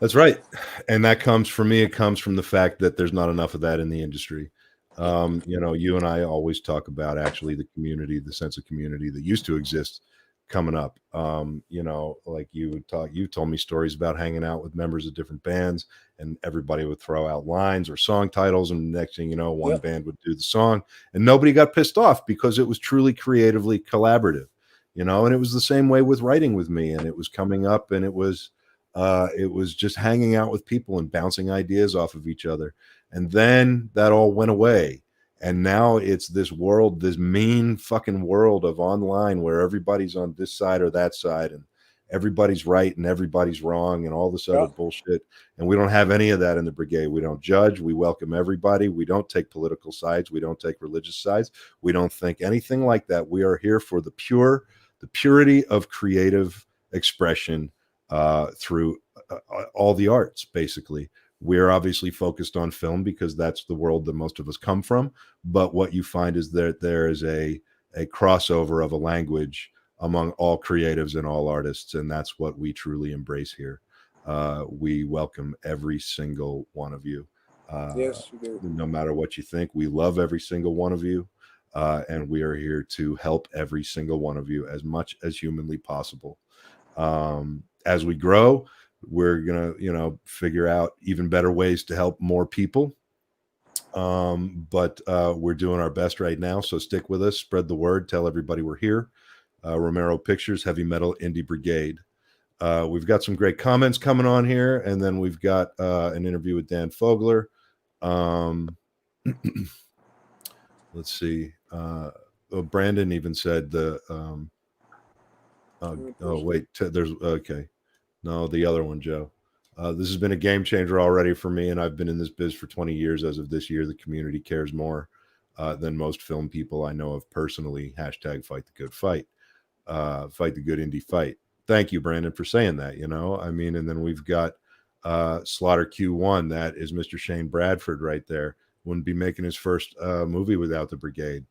That's right. And that comes from me. It comes from the fact that there's not enough of that in the industry. You and I always talk about actually the community, the sense of community that used to exist coming up. Like you told me stories about hanging out with members of different bands, and everybody would throw out lines or song titles, and the next thing you know, one band would do the song, and nobody got pissed off because it was truly creatively collaborative, and it was the same way with writing with me, and it was coming up, and it was just hanging out with people and bouncing ideas off of each other. And then that all went away. And now it's this world, this mean fucking world of online where everybody's on this side or that side, and everybody's right and everybody's wrong and all this other bullshit. And we don't have any of that in the Brigade. We don't judge. We welcome everybody. We don't take political sides. We don't take religious sides. We don't think anything like that. We are here for the purity of creative expression through all the arts, basically. We're obviously focused on film because that's the world that most of us come from. But what you find is that there is a crossover of a language among all creatives and all artists. And that's what we truly embrace here. We welcome every single one of you. Yes, we do. No matter what you think, we love every single one of you. And we are here to help every single one of you as much as humanly possible. As we grow, we're gonna figure out even better ways to help more people, but we're doing our best right now, so stick with us, spread the word, tell everybody we're here. Romero Pictures, Heavy Metal Indie Brigade. We've got some great comments coming on here, and then we've got an interview with Dan Fogler. Let's see. Brandon even said there's okay. No, the other one, Joe. This has been a game changer already for me, and I've been in this biz for 20 years. As of this year, the community cares more than most film people I know of personally. Hashtag fight the good fight. Fight the good indie fight. Thank you, Brandon, for saying that. And then we've got Slaughter Q1. That is Mr. Shane Bradford right there. Wouldn't be making his first movie without the Brigade.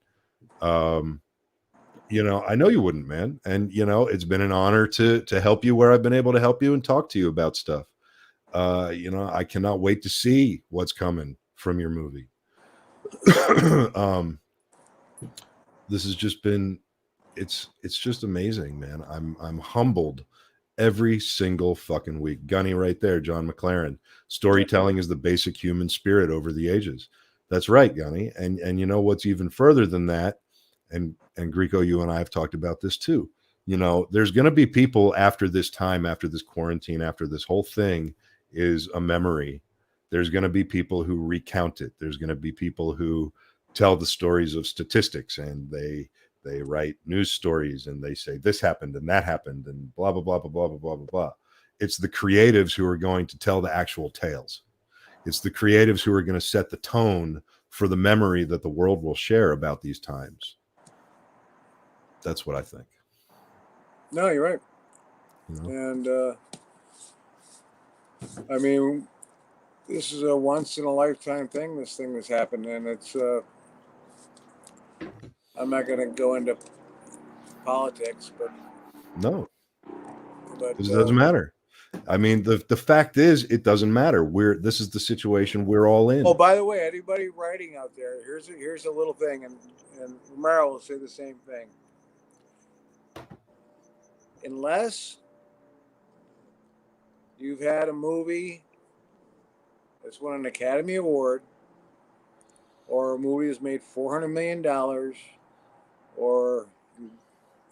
I know you wouldn't, man. And, it's been an honor to help you where I've been able to help you and talk to you about stuff. I cannot wait to see what's coming from your movie. This has just been, it's just amazing, man. I'm humbled every single fucking week. Gunny right there, John McLaren. Storytelling is the basic human spirit over the ages. That's right, Gunny. And what's even further than that, and Grieco, you and I have talked about this too. There's going to be people after this time, after this quarantine, after this whole thing is a memory. There's going to be people who recount it. There's going to be people who tell the stories of statistics, and they write news stories, and they say this happened and that happened and blah, blah, blah, blah, blah, blah, blah, blah, blah. It's the creatives who are going to tell the actual tales. It's the creatives who are going to set the tone for the memory that the world will share about these times. That's what I think. No, you're right. And this is a once in a lifetime thing. This thing that's happened, and it's. I'm not going to go into politics, but no, it doesn't matter. The fact is, it doesn't matter. This is the situation we're all in. Oh, by the way, anybody writing out there, here's a little thing, and Romero will say the same thing. Unless you've had a movie that's won an Academy Award, or a movie that's made $400 million, or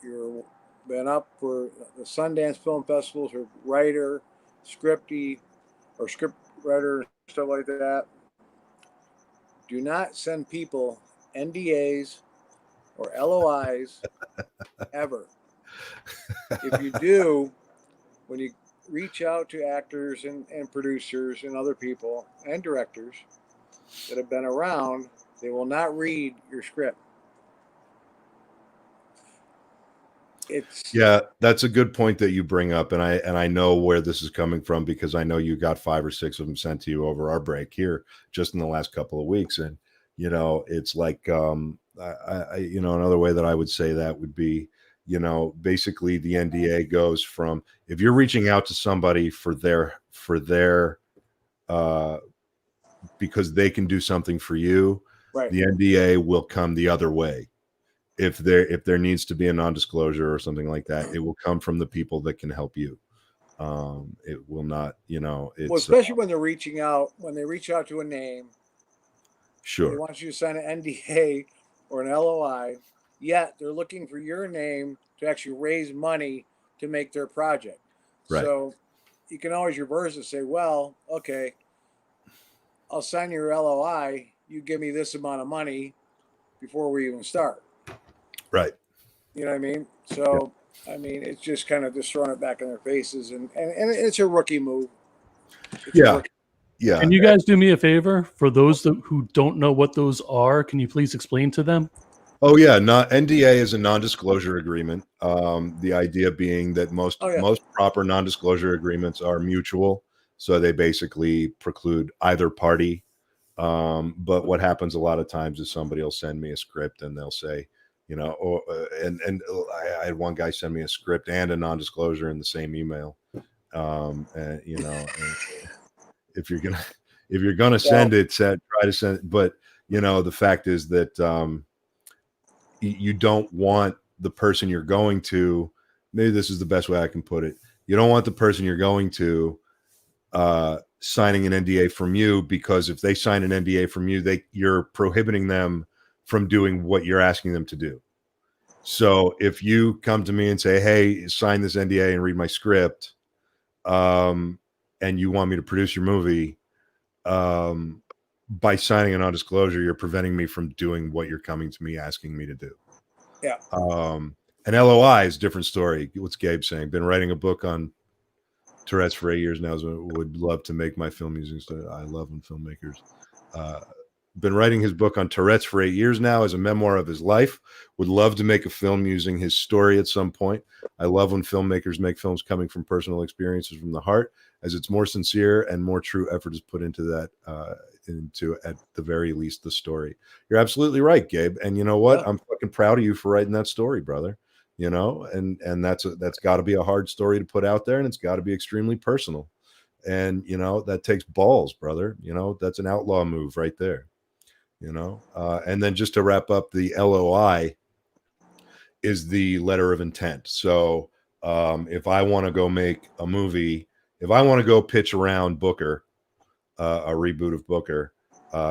you've been up for the Sundance Film Festivals, or writer, scripty, or script writer, stuff like that, do not send people NDAs or LOIs ever. If you do, when you reach out to actors and producers and other people and directors that have been around, they will not read your script. Yeah, that's a good point that you bring up, and I know where this is coming from, because I know you got 5 or 6 of them sent to you over our break here just in the last couple of weeks. And it's like another way that I would say that would be, basically the NDA goes from, if you're reaching out to somebody for their because they can do something for you, Right. The NDA will come the other way. If there needs to be a non-disclosure or something like that, it will come from the people that can help you. It will not, it's especially when they're reaching out, when they reach out to a name, sure. They want you to sign an NDA or an LOI, yet they're looking for your name to actually raise money to make their project. Right. So you can always reverse it and say, well, okay, I'll sign your LOI. You give me this amount of money before we even start. Right. You know what I mean? So, yeah. I mean, it's just kind of just throwing it back in their faces. And it's a rookie move. Yeah. Can you guys do me a favor? For those who don't know what those are, can you please explain to them? Oh, yeah. NDA is a non-disclosure agreement. The idea being that most proper non-disclosure agreements are mutual. So they basically preclude either party. But what happens a lot of times is somebody will send me a script and they'll say, and I had one guy send me a script and a non-disclosure in the same email. And if you're gonna send it, try to send it. But the fact is that you don't want the person you're going to. Maybe this is the best way I can put it. You don't want the person you're going to signing an NDA from you, because if they sign an NDA from you, you're prohibiting them from doing what you're asking them to do. So if you come to me and say, hey, sign this NDA and read my script, and you want me to produce your movie, by signing a non-disclosure, you're preventing me from doing what you're coming to me asking me to do. Yeah. An LOI is a different story. What's Gabe saying? Been writing a book on Tourette's for 8 years now. Would love to make my film using stuff. I love when filmmakers. Been writing his book on Tourette's for 8 years now as a memoir of his life. Would love to make a film using his story at some point. I love when filmmakers make films coming from personal experiences from the heart, as it's more sincere and more true effort is put into that, into at the very least the story. You're absolutely right, Gabe. And you know what? I'm fucking proud of you for writing that story, brother. And that's got to be a hard story to put out there, and it's got to be extremely personal. And that takes balls, brother. That's an outlaw move right there. And then just to wrap up, the LOI is the letter of intent. So if I want to go make a movie, if I want to go pitch around Booker, a reboot of Booker,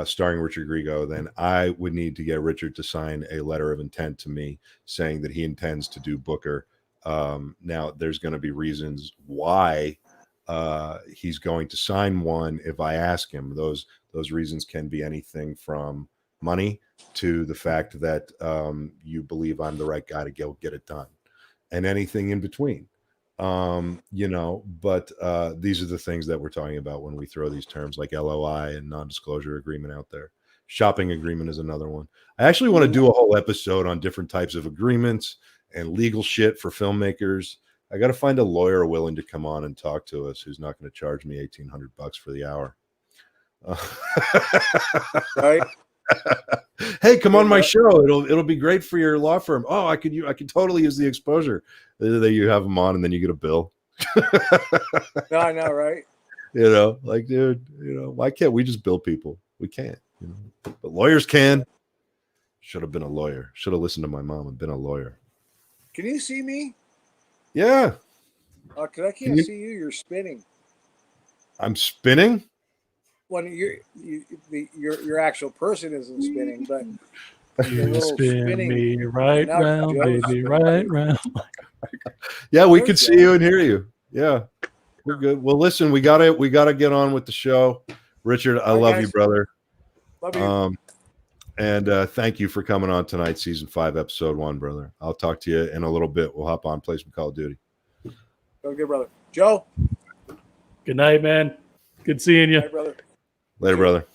starring Richard Grieco, then I would need to get Richard to sign a letter of intent to me saying that he intends to do Booker. Now, there's going to be reasons why he's going to sign one if I ask him. Those reasons can be anything from money to the fact that you believe I'm the right guy to go get it done, and anything in between. But these are the things that we're talking about when we throw these terms like LOI and non-disclosure agreement out there. Shopping agreement is another one. I actually want to do a whole episode on different types of agreements and legal shit for filmmakers. I got to find a lawyer willing to come on and talk to us who's not going to charge me $1,800 for the hour. Right. Hey, come on my show. It'll be great for your law firm. Oh, I could totally use the exposure. That you have them on and then you get a bill. No, I know, right? Like, dude, why can't we just bill people? We can't, but lawyers can. Should have been a lawyer. Should have listened to my mom and been a lawyer. Can you see me? Yeah. Because I can't see you. You're spinning. I'm spinning? When your actual person isn't spinning, but you spin me right round, baby, right round. Yeah, we could see you and hear you. Yeah, we're good. Well, listen, we gotta get on with the show. Richard, I love you, brother. Love you. And thank you for coming on tonight, season 5, episode 1, brother. I'll talk to you in a little bit. We'll hop on, play some Call of Duty. Sounds good, brother. Joe. Good night, man. Good seeing you. Good night, brother. Later, brother.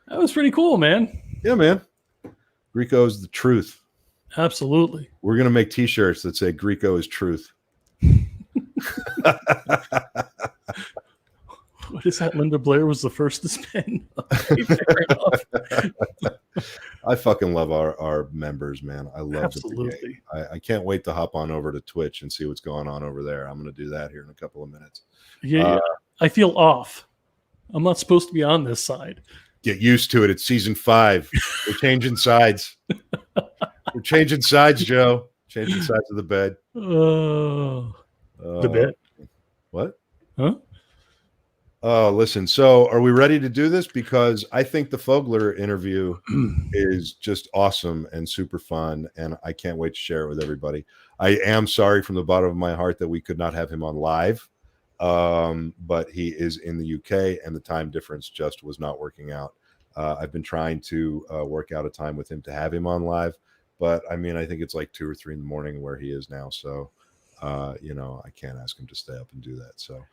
That was pretty cool, man. Yeah, man. Grieco is the truth. Absolutely. We're going to make t-shirts that say Grieco is truth. What is that? Linda Blair was the first to spin. Okay, fair enough. I fucking love our members, man. I love Absolutely. the Brigade. I can't wait to hop on over to Twitch and see what's going on over there. I'm going to do that here in a couple of minutes. Yeah, I feel off. I'm not supposed to be on this side. Get used to it. It's season 5. We're changing sides. We're changing sides, Joe. Changing sides of the bed. The bed. What? Huh? Oh, listen. So, are we ready to do this? Because I think the Fogler interview is just awesome and super fun, and I can't wait to share it with everybody. I am sorry from the bottom of my heart that we could not have him on live, but he is in the UK, and the time difference just was not working out. I've been trying to work out a time with him to have him on live, but I mean, I think it's like 2 or 3 in the morning where he is now, so I can't ask him to stay up and do that. So,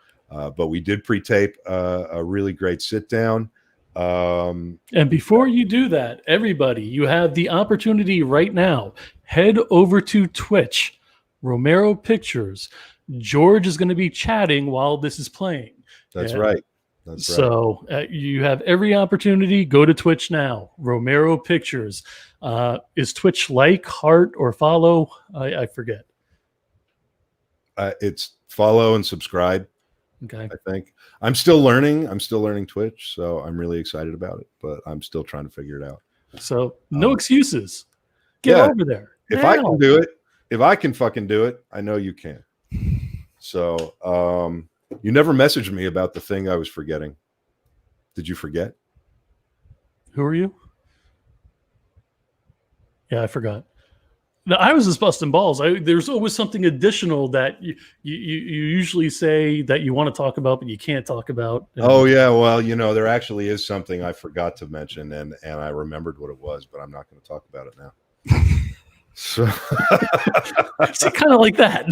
but we did pre-tape a really great sit down. And before you do that, everybody, you have the opportunity right now. Head over to Twitch, Romero Pictures. George is going to be chatting while this is playing. That's right. That's right. So you have every opportunity. Go to Twitch now. Romero Pictures. Is Twitch like, heart, or follow? I forget. It's follow and subscribe. Okay. I think I'm still learning. I'm still learning Twitch, so I'm really excited about it. But I'm still trying to figure it out. So no excuses. Get over there. If I can do it, if I can fucking do it, I know you can. So you never messaged me about the thing I was forgetting. Did you forget? Who are you? Yeah, I forgot. No, I was just busting balls. There's always something additional that you usually say that you want to talk about, but you can't talk about. Oh yeah, well, there actually is something I forgot to mention, and I remembered what it was, but I'm not going to talk about it now. So see, kind of like that.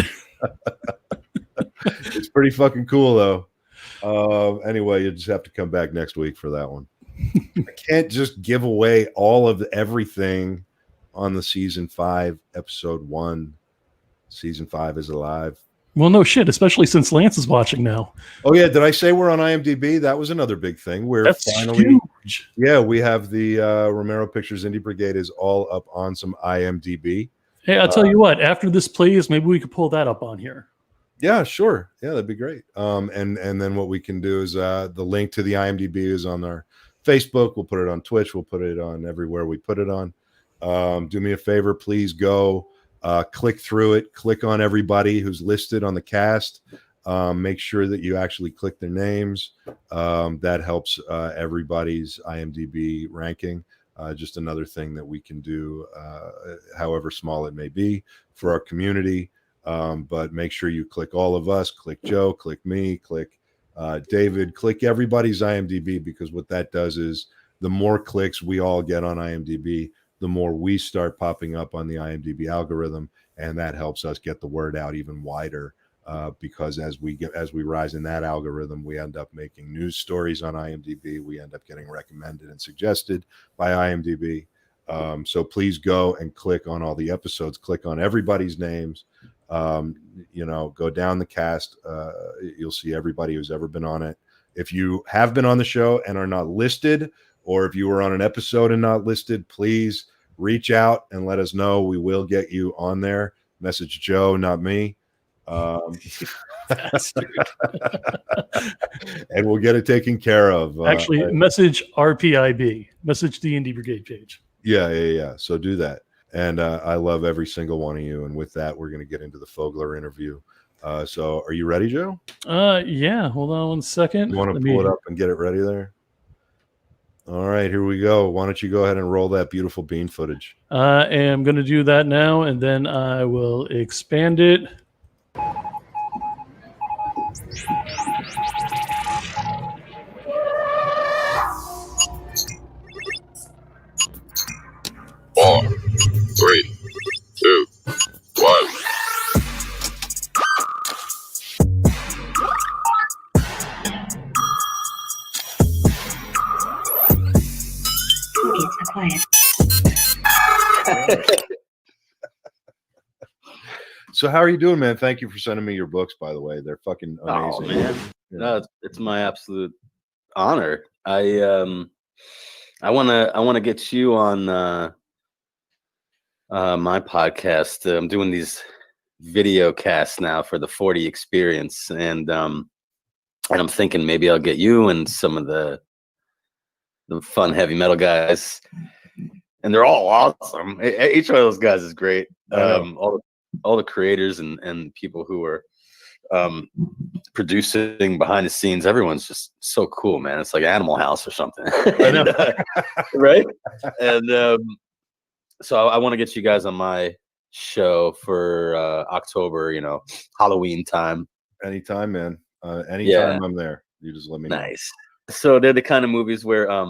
It's pretty fucking cool, though. Anyway, you just have to come back next week for that one. I can't just give away all of everything on the season 5, episode 1. Season 5 is alive. Well, no shit, especially since Lance is watching now. Oh yeah, did I say we're on IMDb? That was another big thing. That's finally huge. Yeah, we have the Romero Pictures Indie Brigade is all up on some IMDb. Hey, I'll tell you what. After this plays, maybe we could pull that up on here. Yeah, sure. Yeah, that'd be great. And then what we can do is the link to the IMDb is on our Facebook. We'll put it on Twitch. We'll put it on everywhere we put it on. Do me a favor, please go click through it. Click on everybody who's listed on the cast. Make sure that you actually click their names. That helps everybody's IMDb ranking. Just another thing that we can do, however small it may be, for our community. But make sure you click all of us. Click Joe. Click me. Click David. Click everybody's IMDb, because what that does is the more clicks we all get on IMDb, the more we start popping up on the IMDb algorithm, and that helps us get the word out even wider. Because as we rise in that algorithm, we end up making news stories on IMDb. We end up getting recommended and suggested by IMDb. So please go and click on all the episodes. Click on everybody's names. Go down the cast. You'll see everybody who's ever been on it. If you have been on the show and are not listed, or if you were on an episode and not listed, please reach out and let us know. We will get you on there. Message Joe, not me. And we'll get it taken care of. Actually, message RPIB, message the Indie Brigade page. Yeah. So do that. And I love every single one of you. And with that, we're going to get into the Fogler interview. So are you ready, Joe? Yeah. Hold on one second. You want to pull it up and get it ready there? All right, here we go. Why don't you go ahead and roll that beautiful bean footage? I am going to do that now, and then I will expand it. Four, 3, 2, 1. So how are you doing, man? Thank you for sending me your books, by the way. They're fucking amazing. Oh, man. No, it's my absolute honor. I want to get you on my podcast. I'm doing these video casts now for the 40 experience, and I'm thinking maybe I'll get you and some of the the fun heavy metal guys, and they're all awesome. Each one of those guys is great. All the creators and people who are producing behind the scenes, everyone's just so cool, man. It's like Animal House or something. And, right? And so I want to get you guys on my show for October, Halloween time. Anytime, man. Anytime I'm there. You just let me know. Nice. So they're the kind of movies where I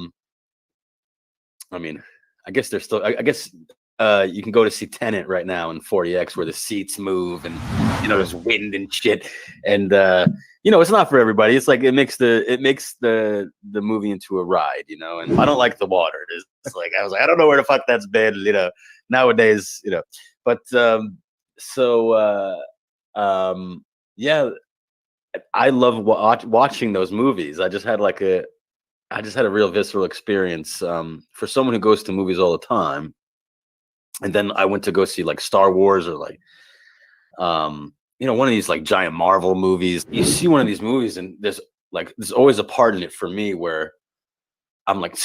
mean, I guess they're still I guess you can go to see Tenet right now in 40X where the seats move and there's wind and shit. And it's not for everybody. It's like it makes the movie into a ride, and I don't like the water. It's like I was like, I don't know where the fuck that's been, nowadays, But yeah, I love watching those movies. I just had a real visceral experience for someone who goes to movies all the time. And then I went to go see like Star Wars or like, one of these like giant Marvel movies. You see one of these movies and there's always a part in it for me where I'm like,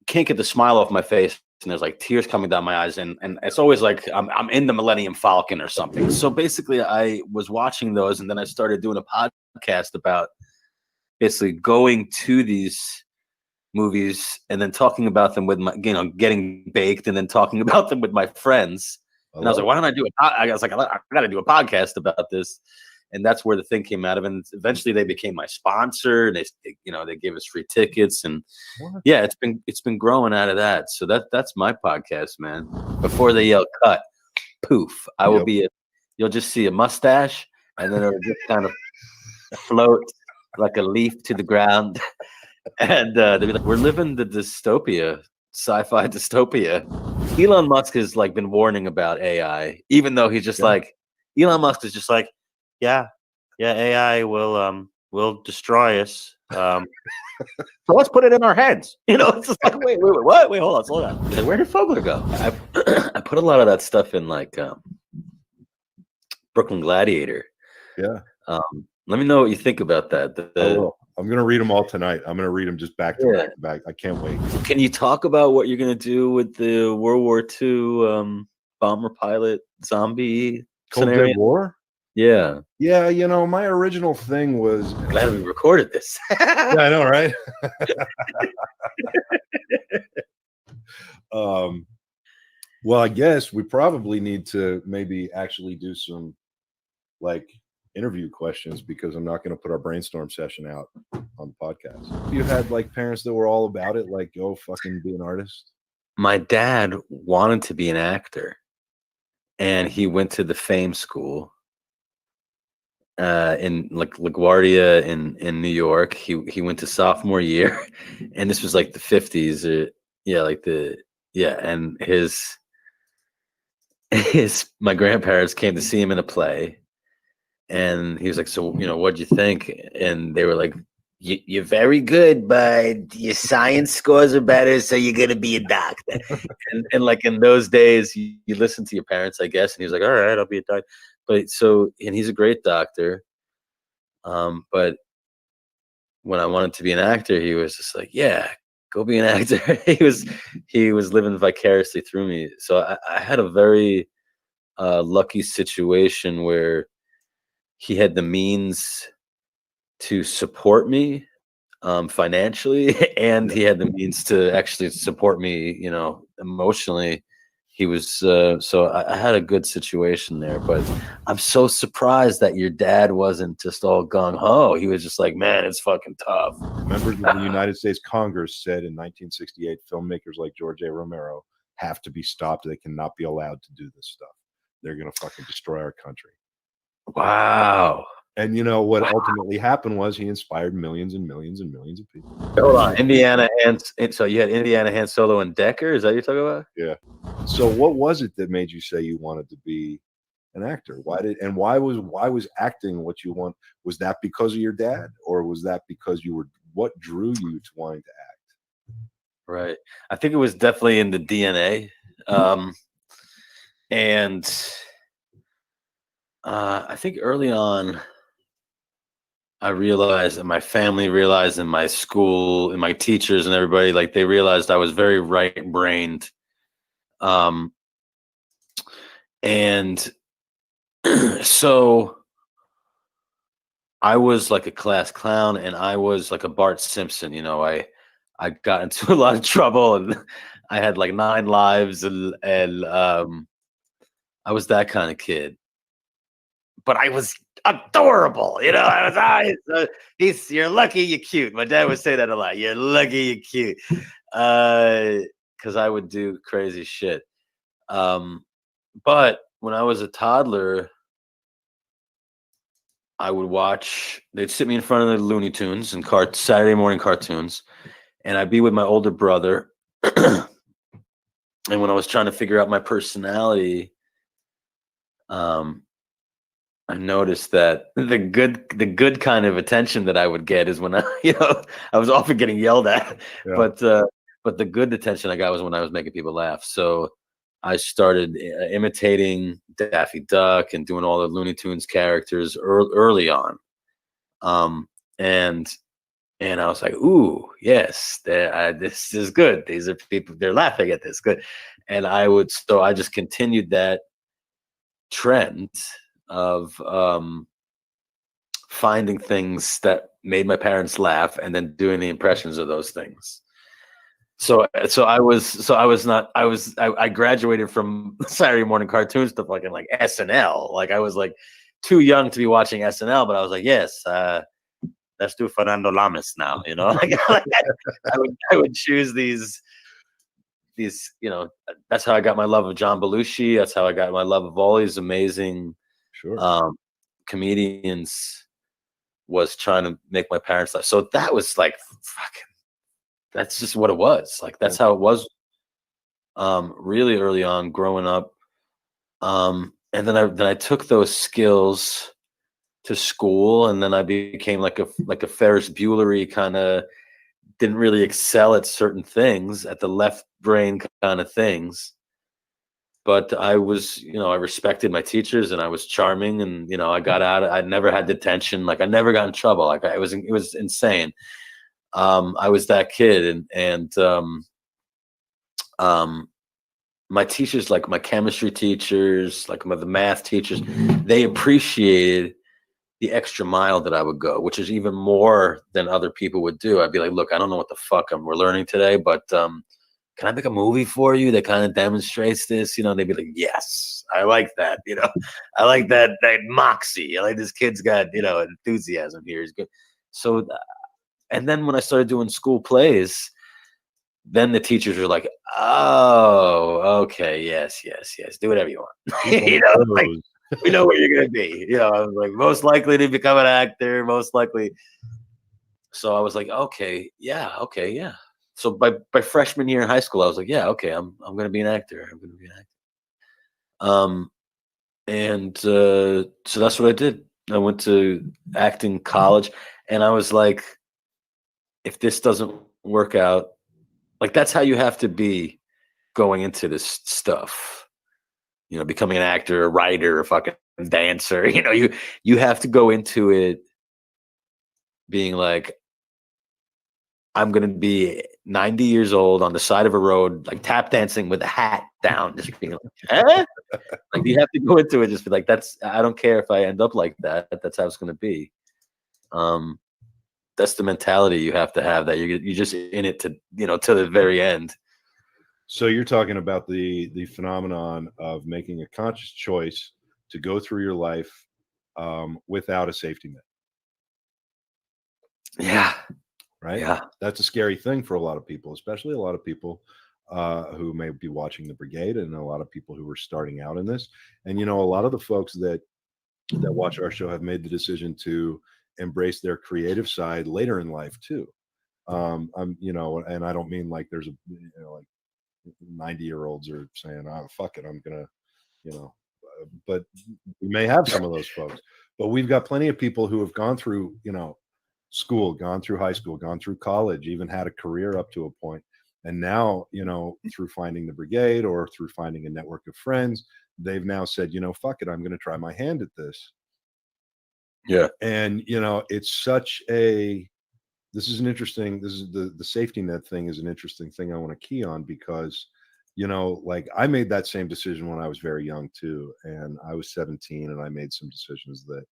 can't get the smile off my face. And there's like tears coming down my eyes. And it's always like, I'm in the Millennium Falcon or something. So basically I was watching those and then I started doing a podcast about basically going to these movies and then talking about them with my, getting baked and then talking about them with my friends. And I was like, why don't I do it? I was like, I got to do a podcast about this. And that's where the thing came out of. And eventually they became my sponsor. And they gave us free tickets. And yeah, it's been growing out of that. So that's my podcast, man. Before they yell cut, poof, I will be you'll just see a mustache and then it'll just kind of float like a leaf to the ground. And they'd be like, we're living the dystopia, sci-fi dystopia. Elon Musk has like been warning about AI, even though he's just like, Elon Musk is just like, yeah, AI will destroy us. So let's put it in our heads. It's just like, wait, what? Wait, hold on, slow down. Like, where did Fogler go? I put a lot of that stuff in like Brooklyn Gladiator. Yeah. Let me know what you think about that. I'm going to read them all tonight. I'm going to read them just back to back. I can't wait. Can you talk about what you're going to do with the World War II bomber pilot zombie Cold scenario? Dead War? Yeah. Yeah, my original thing was... Glad we recorded this. Yeah, I know, right? Well, I guess we probably need to maybe actually do some, like, interview questions because I'm not going to put our brainstorm session out on the podcast. You had like parents that were all about it, like go fucking be an artist. My dad wanted to be an actor and he went to the Fame School in like LaGuardia in New York. He went to sophomore year and this was like the 50s and my grandparents came to see him in a play. And he was like, so, what'd you think? And they were like, you're very good, but your science scores are better, so you're going to be a doctor. and like in those days, you listen to your parents, I guess. And he was like, all right, I'll be a doctor. And he's a great doctor. But when I wanted to be an actor, he was just like, yeah, go be an actor. he was living vicariously through me. So I had a very lucky situation where he had the means to support me financially, and he had the means to actually support me, emotionally. He was so I had a good situation there. But I'm so surprised that your dad wasn't just all gung ho. He was just like, man, it's fucking tough. Members of the United States Congress said in 1968, filmmakers like George A. Romero have to be stopped. They cannot be allowed to do this stuff. They're going to fucking destroy our country. Wow. And what ultimately happened was he inspired millions and millions and millions of people. Hold on. So you had Indiana, Han Solo, and Decker? Is that what you're talking about? Yeah. So what was it that made you say you wanted to be an actor? Why was acting what you want? Was that because of your dad, or was that because what drew you to wanting to act? Right. I think it was definitely in the DNA. And. I think early on, I think it was definitely in the DNA. And. I think early on, I think I realized, and my family realized, and my school, and my teachers, and everybody, like they realized I was very right-brained, and so I was like a class clown, and I was like a Bart Simpson. I got into a lot of trouble, and I had like 9 lives, and I was that kind of kid. But I was adorable, I was always, you're lucky you're cute. My dad would say that a lot. You're lucky you're cute, because I would do crazy shit. But when I was a toddler, I would watch. They'd sit me in front of the Looney Tunes and Saturday morning cartoons, and I'd be with my older brother. And when I was trying to figure out my personality, I noticed that the good kind of attention that I would get is when I was often getting yelled at, Yeah. but the good attention I got was when I was making people laugh. So I started imitating Daffy Duck and doing all the Looney Tunes characters early on, and I was like, "Ooh, yes, this is good. These are people. They're laughing at this. Good." And I just continued that trend of finding things that made my parents laugh and then doing the impressions of those things. So I graduated from Saturday morning cartoons to fucking like SNL. Like I was like too young to be watching SNL, but I was like, yes, let's do Fernando Lamas now. Like, I would choose these. That's how I got my love of John Belushi. That's how I got my love of all these amazing comedians. Was trying to make my parents laugh. So that was like fucking. That's just what it was. Like that's how it was. Really early on, growing up, and then I took those skills to school, and then I became like a Ferris Bueller-y kind of. Didn't really excel at certain things, at the left brain kind of things. But I was, I respected my teachers, and I was charming, and I got out. I never had detention. Like I never got in trouble. Like it was insane. I was that kid, and my teachers, like my chemistry teachers, like the math teachers, they appreciated the extra mile that I would go, which is even more than other people would do. I'd be like, look, I don't know what the fuck we're learning today, but can I make a movie for you that kind of demonstrates this? They'd be like, yes, I like that. I like that moxie. I like this kid's got, enthusiasm here. He's good. So, and then when I started doing school plays, then the teachers were like, oh, okay, yes, do whatever you want. Like, we know where you're gonna be. I was like, most likely to become an actor, most likely. So I was like, okay, yeah. So by freshman year in high school, I was like, yeah, okay, I'm gonna be an actor. I'm gonna be an actor. And so that's what I did. I went to acting college, and I was like, if this doesn't work out, like that's how you have to be going into this stuff. Becoming an actor, a writer, a fucking dancer. You have to go into it being like, I'm gonna be 90 years old on the side of a road, like tap dancing with a hat down, just being like, eh? Like you have to go into it, just be like, I don't care if I end up like that. That's how it's gonna be. That's the mentality you have to have. That you're just in it to to the very end. So you're talking about the phenomenon of making a conscious choice to go through your life without a safety net. Yeah. Right. Yeah. That's a scary thing for a lot of people, especially a lot of people who may be watching the Brigade, and a lot of people who are starting out in this. And a lot of the folks that watch our show have made the decision to embrace their creative side later in life too. And I don't mean like there's like 90-year-olds are saying, oh, fuck it, I'm gonna, but we may have some of those folks, but we've got plenty of people who have gone through, school, gone through high school, gone through college, even had a career up to a point. And now, through finding the Brigade or through finding a network of friends, they've now said, fuck it, I'm going to try my hand at this. Yeah. And, you know, it's such a, this is the safety net thing is an interesting thing I want to key on because, you know, like I made that same decision when I was very young too. And I was 17 and I made some decisions that,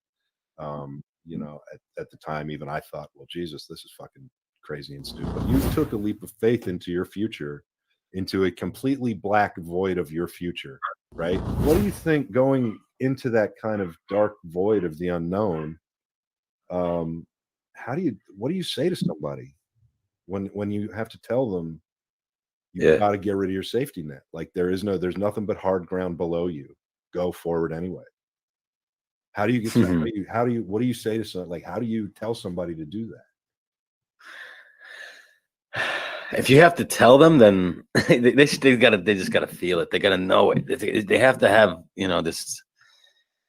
you know, at the time, even I thought, well, Jesus, this is fucking crazy and stupid. You took a leap of faith into your future, into a completely black void of your future, right? What do you think going into that kind of dark void of the unknown? What do you say to somebody when you have to tell them you've got to get rid of your safety net? Like there's nothing but hard ground below you. Go forward anyway. How do you get what do you say to someone? Like, how do you tell somebody to do that? If you have to tell them, then they just gotta feel it. They gotta know it. They have to have, you know, this.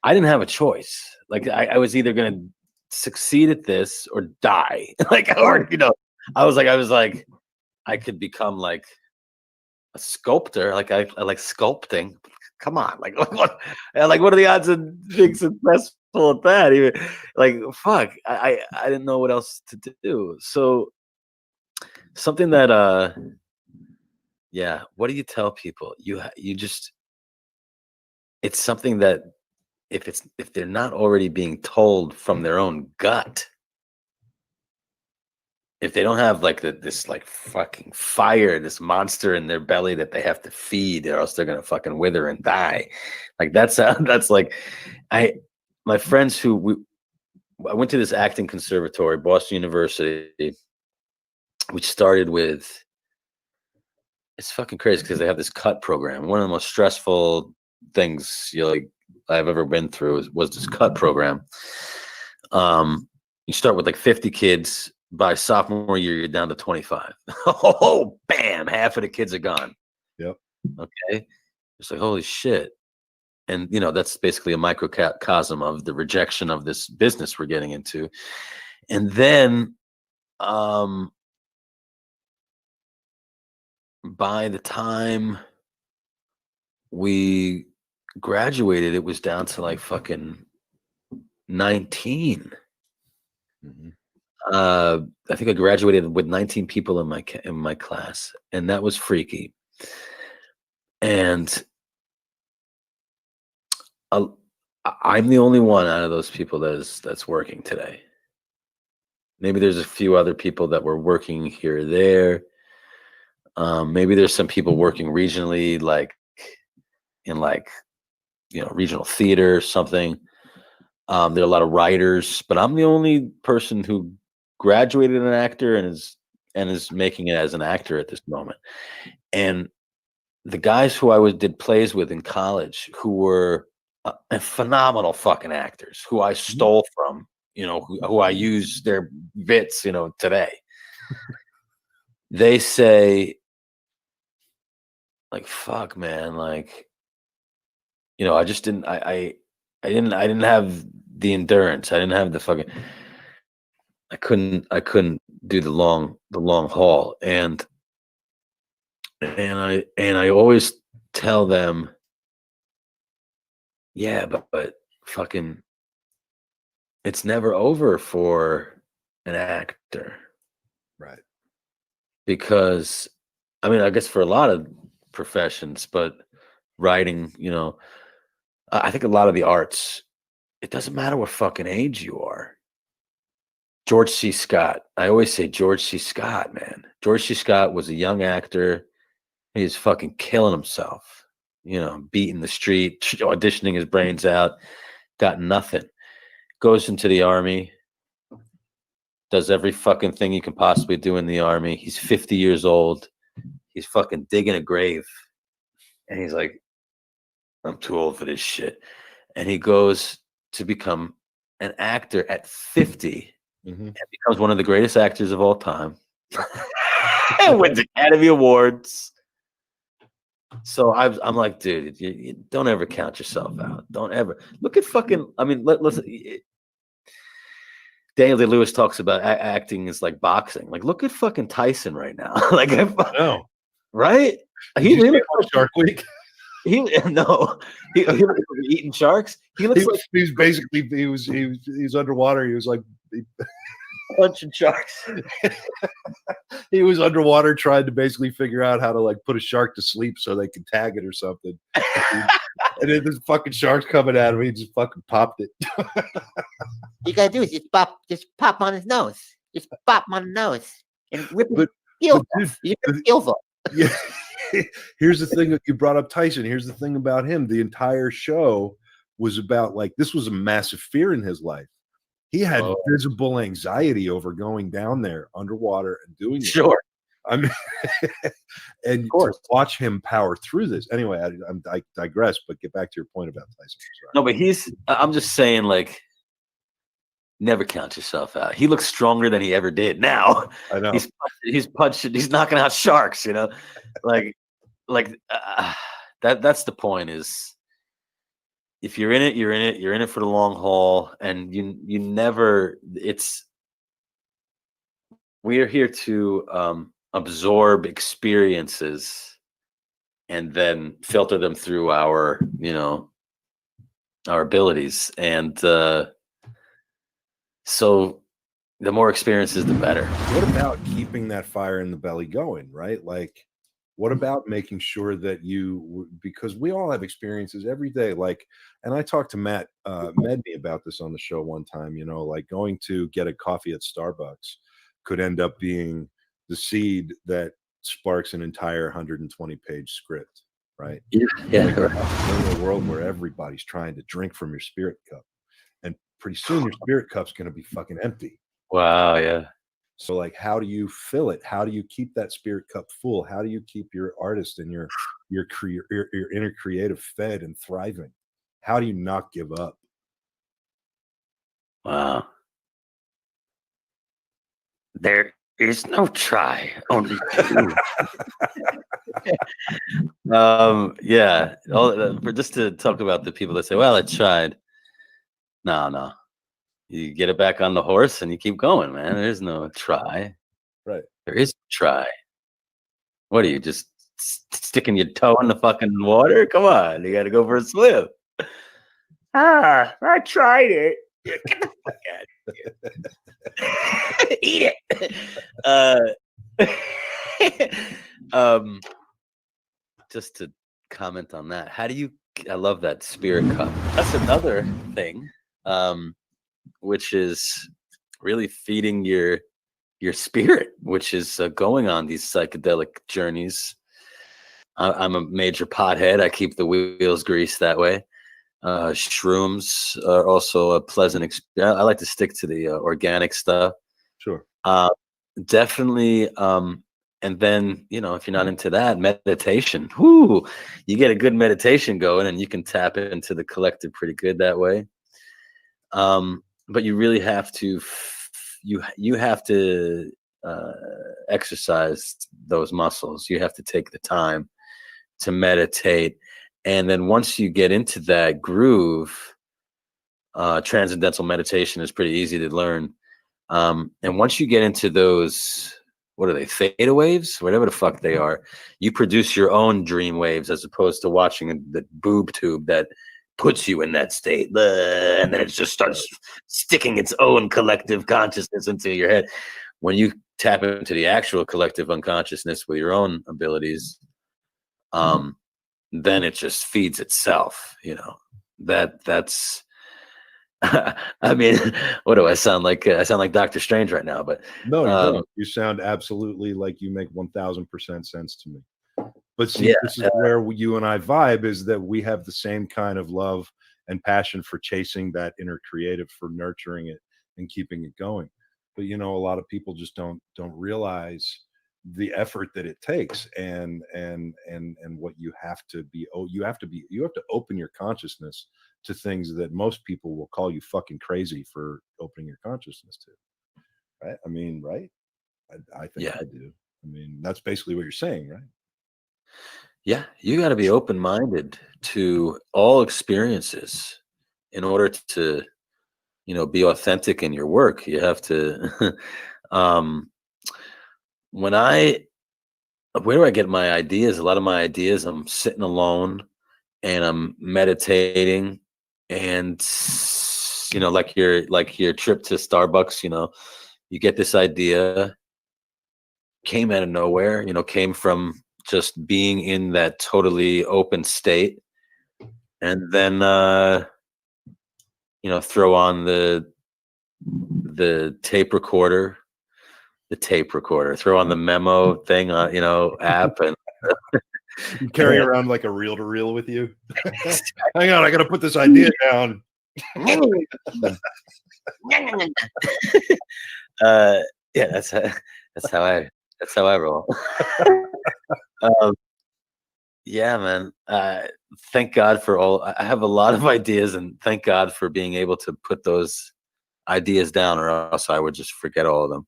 I didn't have a choice. Like I was either gonna succeed at this or die. Like, or you know, I was like, I could become like a sculptor. Like I like sculpting. Come on, like what are the odds of being successful at that? Even like fuck, I didn't know what else to do. So something that what do you tell people? You just, it's something that if they're not already being told from their own gut, if they don't have like this like fucking fire, this monster in their belly that they have to feed, or else they're gonna fucking wither and die. Like that's like my friends I went to this acting conservatory, Boston University, which started with, it's fucking crazy because they have this cut program. One of the most stressful things I've ever been through was this cut program. You start with like 50 kids. By sophomore year, you're down to 25. Oh, bam! Half of the kids are gone. Yep. Okay. It's like, holy shit. And, you know, that's basically a microcosm of the rejection of this business we're getting into. And then by the time we graduated, it was down to like fucking 19. Mm-hmm. I think I graduated with 19 people in my class, and that was freaky. And I'm the only one out of those people that's working today. Maybe there's a few other people that were working here or there. Maybe there's some people working regionally, like in like, you know, regional theater or something. There are a lot of writers, but I'm the only person who graduated an actor and is making it as an actor at this moment. And the guys who I did plays with in college, who were phenomenal fucking actors, who I stole from, you know, who I use their bits, you know, today. They say, like, fuck, man, like, you know, I just didn't, I didn't have the endurance. I didn't have the fucking, I couldn't do the long haul. And I always tell them, yeah, but fucking, it's never over for an actor. Right. Because, I mean, I guess for a lot of professions, but writing, you know, I think a lot of the arts, it doesn't matter what fucking age you are. George C. Scott. I always say George C. Scott, man. George C. Scott was a young actor. He's fucking killing himself, you know, beating the street, auditioning his brains out, got nothing. Goes into the army, does every fucking thing you can possibly do in the army. He's 50 years old. He's fucking digging a grave. And he's like, I'm too old for this shit. And he goes to become an actor at 50 and becomes one of the greatest actors of all time. And wins Academy Awards. So I'm like, dude, you don't ever count yourself out. Don't ever look at fucking. I mean, let's. Daniel Day-Lewis talks about acting is like boxing. Like, look at fucking Tyson right now. Like, no, right? He really Shark Week. no, he looks like he's eating sharks. He looks like he's basically he was underwater. He was like punching sharks. He was underwater trying to basically figure out how to like put a shark to sleep so they could tag it or something. And then this fucking shark's coming at him. He just fucking popped it. You gotta do is just pop on his nose. Just pop him on the nose and rip his gills off. You rip his gills off. Yeah. Here's the thing that you brought up, Tyson. Here's the thing about him. The entire show was about like this was a massive fear in his life. He had visible anxiety over going down there underwater and doing it. Sure. I mean, and to watch him power through this. Anyway, I digress, but get back to your point about Tyson. No, but I'm just saying, like, never count yourself out. He looks stronger than he ever did. Now I know he's punching, he's knocking out sharks. You know, that's the point. Is if you're in it, you're in it. You're in it for the long haul, and you never. We're here to absorb experiences and then filter them through our abilities, and so the more experiences, the better. What about keeping that fire in the belly going, right? Like, what about making sure that because we all have experiences every day. Like, and I talked to Matt Medney about this on the show one time, like going to get a coffee at Starbucks could end up being the seed that sparks an entire 120-page script, right? Yeah. We're in a world where everybody's trying to drink from your spirit cup, and pretty soon your spirit cup's going to be fucking empty. Wow. Yeah. So, like, how do you fill it? How do you keep that spirit cup full? How do you keep your artist and your inner creative fed and thriving? How do you not give up? Wow. There is no try, only do. Yeah. Just to talk about the people that say, "Well, I tried." No. You get it back on the horse and you keep going, man. There's no try. Right. There is try. What are you, just sticking your toe in the fucking water? Come on, you got to go for a swim. I tried it. Get the fuck out of here. Eat it. Just to comment on that, I love that spirit cup. That's another thing. Which is really feeding your spirit, which is going on these psychedelic journeys. I'm a major pothead. I keep the wheels greased that way. Shrooms are also a pleasant experience. I like to stick to the organic stuff. Sure. Definitely. And then, if you're not into that, meditation. Whoo, you get a good meditation going and you can tap into the collective pretty good that way. But you really have to you have to exercise those muscles. You have to take the time to meditate, and then once you get into that groove, transcendental meditation is pretty easy to learn. And once you get into those, what are they, theta waves, whatever the fuck they are, you produce your own dream waves as opposed to watching the boob tube that puts you in that state, and then it just starts sticking its own collective consciousness into your head. When you tap into the actual collective unconsciousness with your own abilities, then it just feeds itself. That's I mean, what do I sound like? I sound like Dr. Strange right now, but no, you don't. You sound absolutely like you make 1,000% sense to me. But see, this is where you and I vibe, is that we have the same kind of love and passion for chasing that inner creative, for nurturing it and keeping it going. But a lot of people just don't realize the effort that it takes, and what you have to be. You have to open your consciousness to things that most people will call you fucking crazy for opening your consciousness to. Right? I mean, right? I think I do. I mean, that's basically what you're saying, right? Yeah, you got to be open-minded to all experiences in order to, be authentic in your work. You have to. Where do I get my ideas? A lot of my ideas, I'm sitting alone and I'm meditating, and like your trip to Starbucks, you get this idea, came out of nowhere, came from just being in that totally open state, and then throw on the tape recorder, throw on the memo thing, app, and You carry around like a reel-to-reel with you. Hang on, I got to put this idea down. Yeah, that's how I roll. Yeah, man. Thank God for all. I have a lot of ideas, and thank God for being able to put those ideas down, or else I would just forget all of them.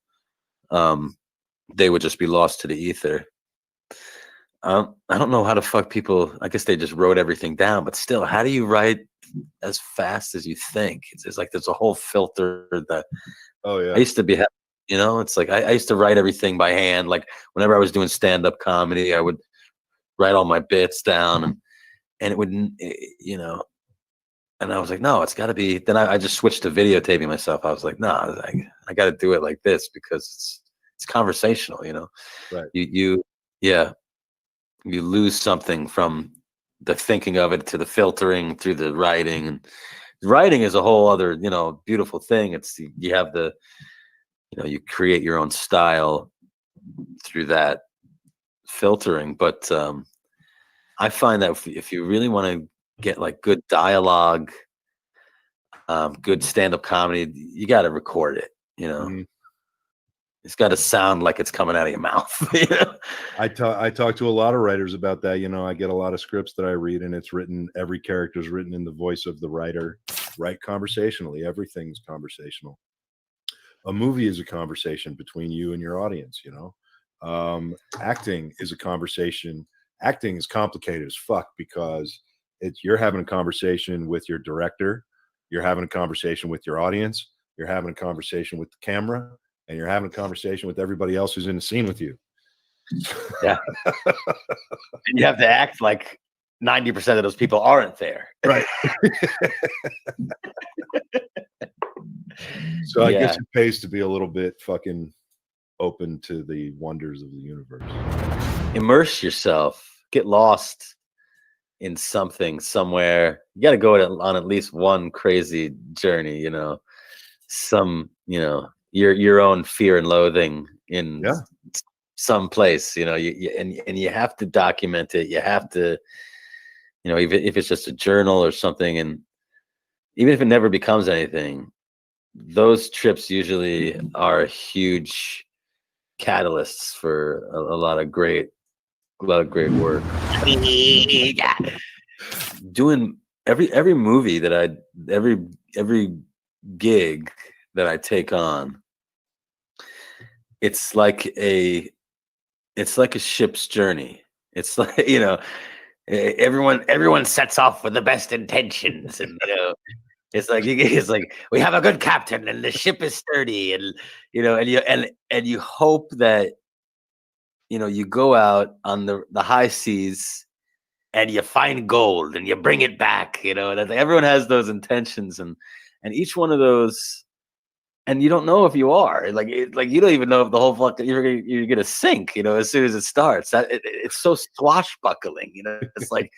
They would just be lost to the ether. I don't know how the fuck people. I guess they just wrote everything down, but still, how do you write as fast as you think? It's like there's a whole filter that. Oh yeah. I used to be. It's like I used to write everything by hand. Like whenever I was doing stand-up comedy, I would write all my bits down, and it wouldn't, and I was like, no, it's got to be. Then I just switched to videotaping myself. I was like, no, I got to do it like this because it's conversational, Right. You lose something from the thinking of it to the filtering through the writing, and writing is a whole other, beautiful thing. It's you have the, you create your own style through that filtering. But I find that if you really want to get like good dialogue, good stand-up comedy, you got to record it. Mm-hmm. It's got to sound like it's coming out of your mouth. I talk to a lot of writers about that. I get a lot of scripts that I read, and it's written. Every character is written in the voice of the writer. Write conversationally. Everything's conversational. A movie is a conversation between you and your audience. Acting is a conversation. Acting is complicated as fuck because you're having a conversation with your director, you're having a conversation with your audience, you're having a conversation with the camera, and you're having a conversation with everybody else who's in the scene with you. Yeah. And you have to act like 90% of those people aren't there. Right. So I guess it pays to be a little bit fucking open to the wonders of the universe. Immerse yourself. Get lost in something somewhere. You got to go on at least one crazy journey, some, your own fear and loathing in some place, and you have to document it. You have to, even if it's just a journal or something, and even if it never becomes anything, those trips usually are huge catalysts for a lot of great work. Doing every movie that every gig that I take on, it's like a ship's journey. It's like, everyone sets off with the best intentions, and it's like we have a good captain and the ship is sturdy, and you hope that you go out on the high seas and you find gold and you bring it back, and everyone has those intentions, and each one of those, and you don't know if you are like you don't even know if the whole fucking you're gonna sink, as soon as it starts. It's so swashbuckling, it's like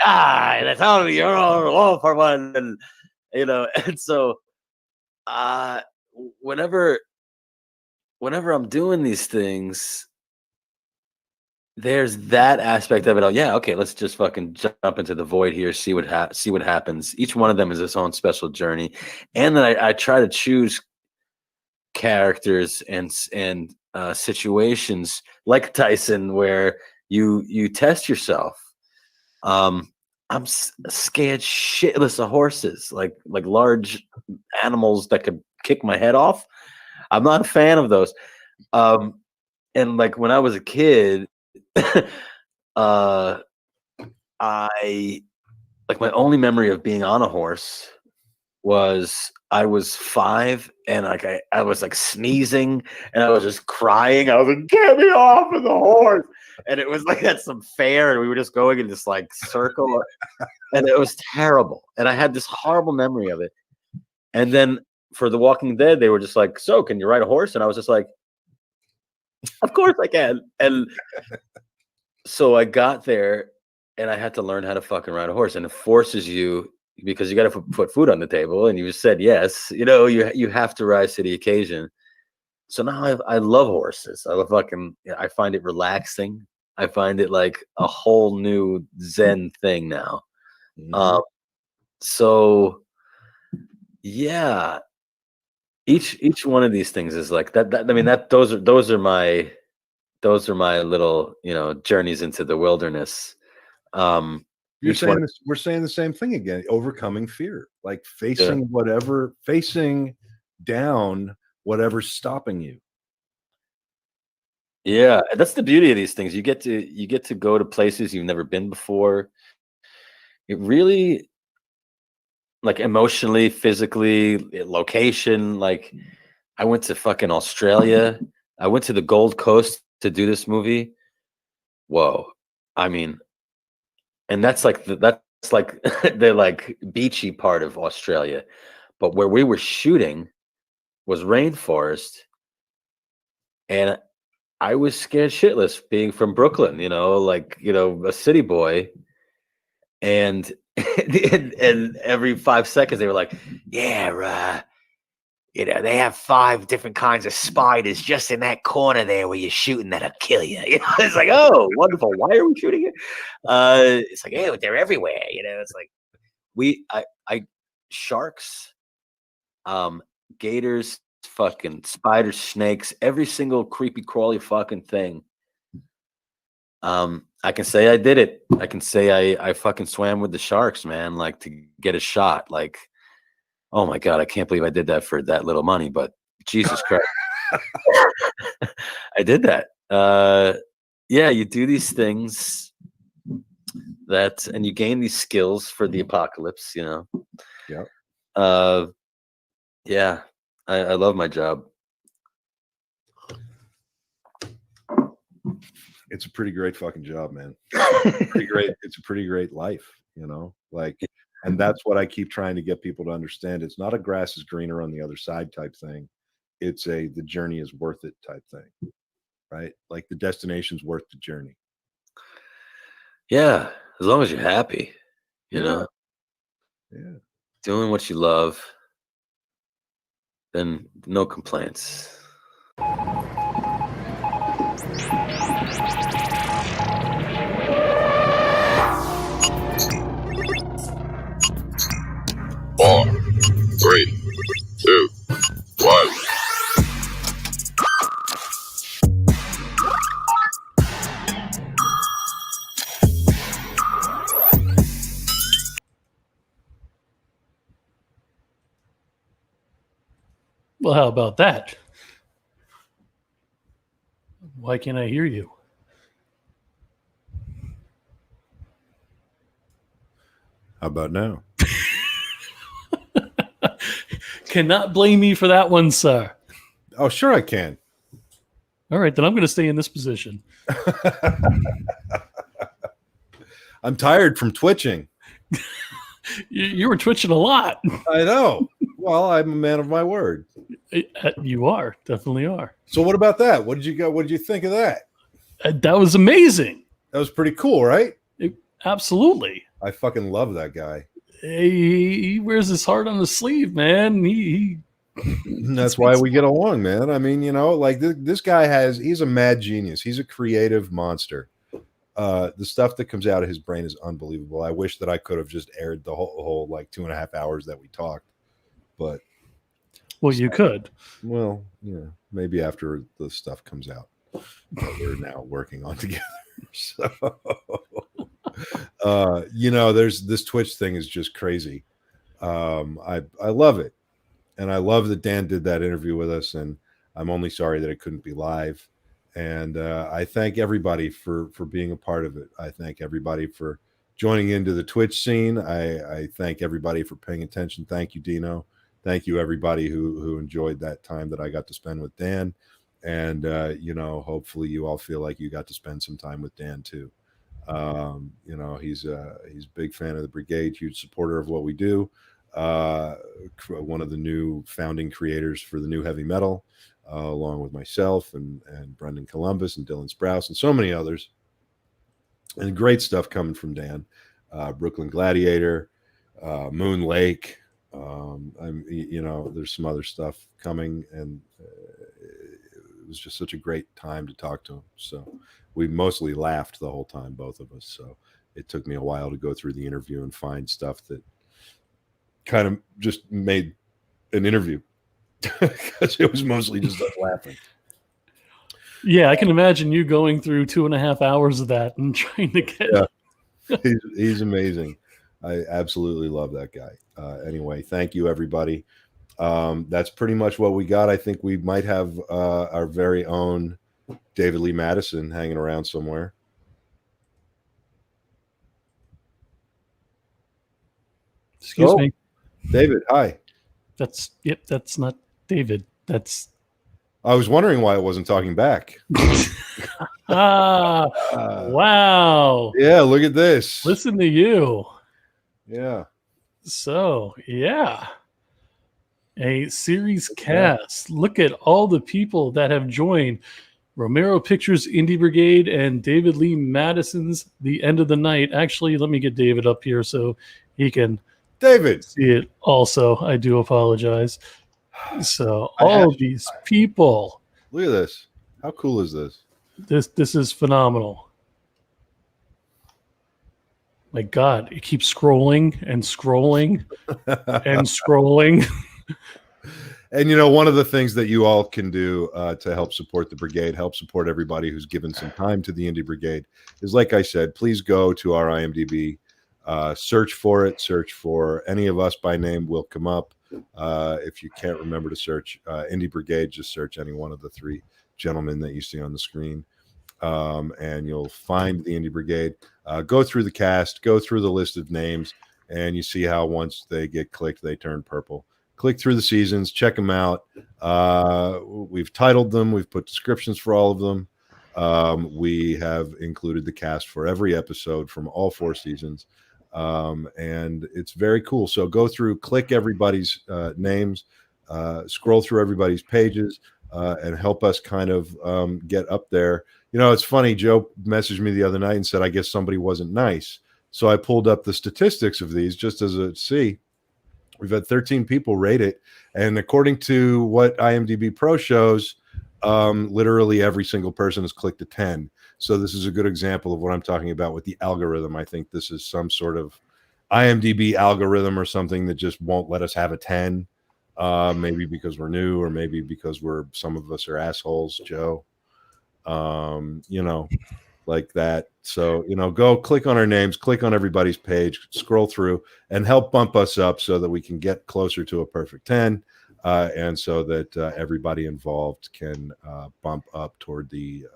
that's all you're all for one, and and so whenever I'm doing these things, there's that aspect of it. Oh yeah, okay, let's just fucking jump into the void here, see what happens. Each one of them is its own special journey, and then I try to choose characters and situations like Tyson, where you test yourself. I'm scared shitless of horses, like large animals that could kick my head off. I'm not a fan of those. And like when I was a kid, I like my only memory of being on a horse was I was 5, and like I was like sneezing, and I was just crying. I was like, "Get me off of the horse!" and it was like at some fair, and we were just going in this like circle, and it was terrible. And I had this horrible memory of it. And then for The Walking Dead, they were just like, "So, can you ride a horse?" And I was just like, "Of course I can." And so I got there, and I had to learn how to fucking ride a horse, and it forces you, because you got to put food on the table, and you said yes. You have to rise to the occasion. So now I love horses. I find it relaxing. I find it like a whole new Zen thing now. Mhm. So yeah, each one of these things is like that. I mean, those are my little, journeys into the wilderness. You're Each saying one, this, we're saying the same thing again. Overcoming fear, like Yeah. facing down whatever's stopping you. Yeah, that's the beauty of these things. You get to go to places you've never been before. It really, like, emotionally, physically, location. Like, I went to fucking Australia. I went to the Gold Coast to do this movie. Whoa. I mean, and that's like the like beachy part of Australia. But where we were shooting was rainforest, and I was scared shitless being from Brooklyn, a city boy. And and every 5 seconds they were like, "Yeah, they have 5 different kinds of spiders just in that corner there where you're shooting that'll kill you." It's like, "Oh, wonderful. Why are we shooting it?" It's like, "Hey, they're everywhere." It's like I sharks, gators, fucking spiders, snakes, every single creepy crawly fucking thing. I can say I did it. I can say I fucking swam with the sharks, man, like, to get a shot. Like, oh my God, I can't believe I did that for that little money, but Jesus Christ. I did that. Yeah, you do these things and you gain these skills for the apocalypse, Yeah. Yeah, I love my job. It's a pretty great fucking job, man. Pretty great. It's a pretty great life, like, and that's what I keep trying to get people to understand. It's not a grass is greener on the other side type thing. It's the journey is worth it type thing, right? Like, the destination's worth the journey. Yeah, as long as you're happy, Yeah. doing what you love, then no complaints. Four, three, two, one. Well, how about that? Why can't I hear you? How about now? Cannot blame me for that one, sir. Oh, sure I can. All right, then I'm going to stay in this position. I'm tired from twitching. You were twitching a lot. I know. Well, I'm a man of my word. You are, definitely are. So what about that? What did you think of that? That was amazing. That was pretty cool, right? Absolutely. I fucking love that guy. He wears his heart on his sleeve, man. That's why we get along, man. I mean, like, this guy he's a mad genius. He's a creative monster. The stuff that comes out of his brain is unbelievable. I wish that I could have just aired the whole like 2.5 hours that we talked, but you could. Well, maybe after the stuff comes out that we're now working on together. So, there's this Twitch thing is just crazy. I love it, and I love that Dan did that interview with us, and I'm only sorry that it couldn't be live. And I thank everybody for being a part of it. I thank everybody for joining into the Twitch scene. I thank everybody for paying attention. Thank you, Dino. Thank you, everybody who enjoyed that time that I got to spend with Dan. And hopefully you all feel like you got to spend some time with Dan too. He's a big fan of the Brigade, huge supporter of what we do. One of the new founding creators for the new heavy metal, along with myself and Brendan Columbus and Dylan Sprouse and so many others. And great stuff coming from Dan. Brooklyn Gladiator, Moon Lake. There's some other stuff coming, and it was just such a great time to talk to him. So we mostly laughed the whole time, both of us. So it took me a while to go through the interview and find stuff that kind of just made an interview, because it was mostly just us laughing. Yeah, I can imagine you going through 2.5 hours of that and trying to get. Yeah. He's amazing. I absolutely love that guy. Anyway, thank you, everybody. That's pretty much what we got. I think we might have our very own David Lee Madison hanging around somewhere. Excuse me. David, hi. That's not David. That's. I was wondering why it wasn't talking back. Wow. Yeah, look at this. Listen to you. Yeah. So, yeah. A series cast. Look at all the people that have joined. Romero Pictures Indie Brigade and David Lee Madison's The End of the Night. Actually, let me get David up here so he can see it also. I do apologize. So all of these people. Look at this. How cool is this? This is phenomenal. My God, it keeps scrolling and scrolling and scrolling. And one of the things that you all can do to help support the Brigade, help support everybody who's given some time to the Indie Brigade, is, like I said, please go to our IMDb, search for it, search for any of us by name, will come up. If you can't remember to search Indie Brigade, just search any one of the three gentlemen that you see on the screen, and you'll find the Indie Brigade. Go through the cast, go through the list of names, and you see how once they get clicked, they turn purple. Click through the seasons, check them out. We've titled them, we've put descriptions for all of them. We have included the cast for every episode from all 4 seasons. And it's very cool. So go through, click everybody's names, scroll through everybody's pages, and help us kind of get up there. It's funny. Joe messaged me the other night and said, I guess somebody wasn't nice. So I pulled up the statistics of these just as a see. We've had 13 people rate it. And according to what IMDb Pro shows, literally every single person has clicked a 10. So this is a good example of what I'm talking about with the algorithm. I think this is some sort of IMDb algorithm or something that just won't let us have a 10. Maybe because we're new, or maybe because some of us are assholes, Joe. Like that. So, go click on our names, click on everybody's page, scroll through, and help bump us up so that we can get closer to a perfect 10. And so that everybody involved can bump up toward the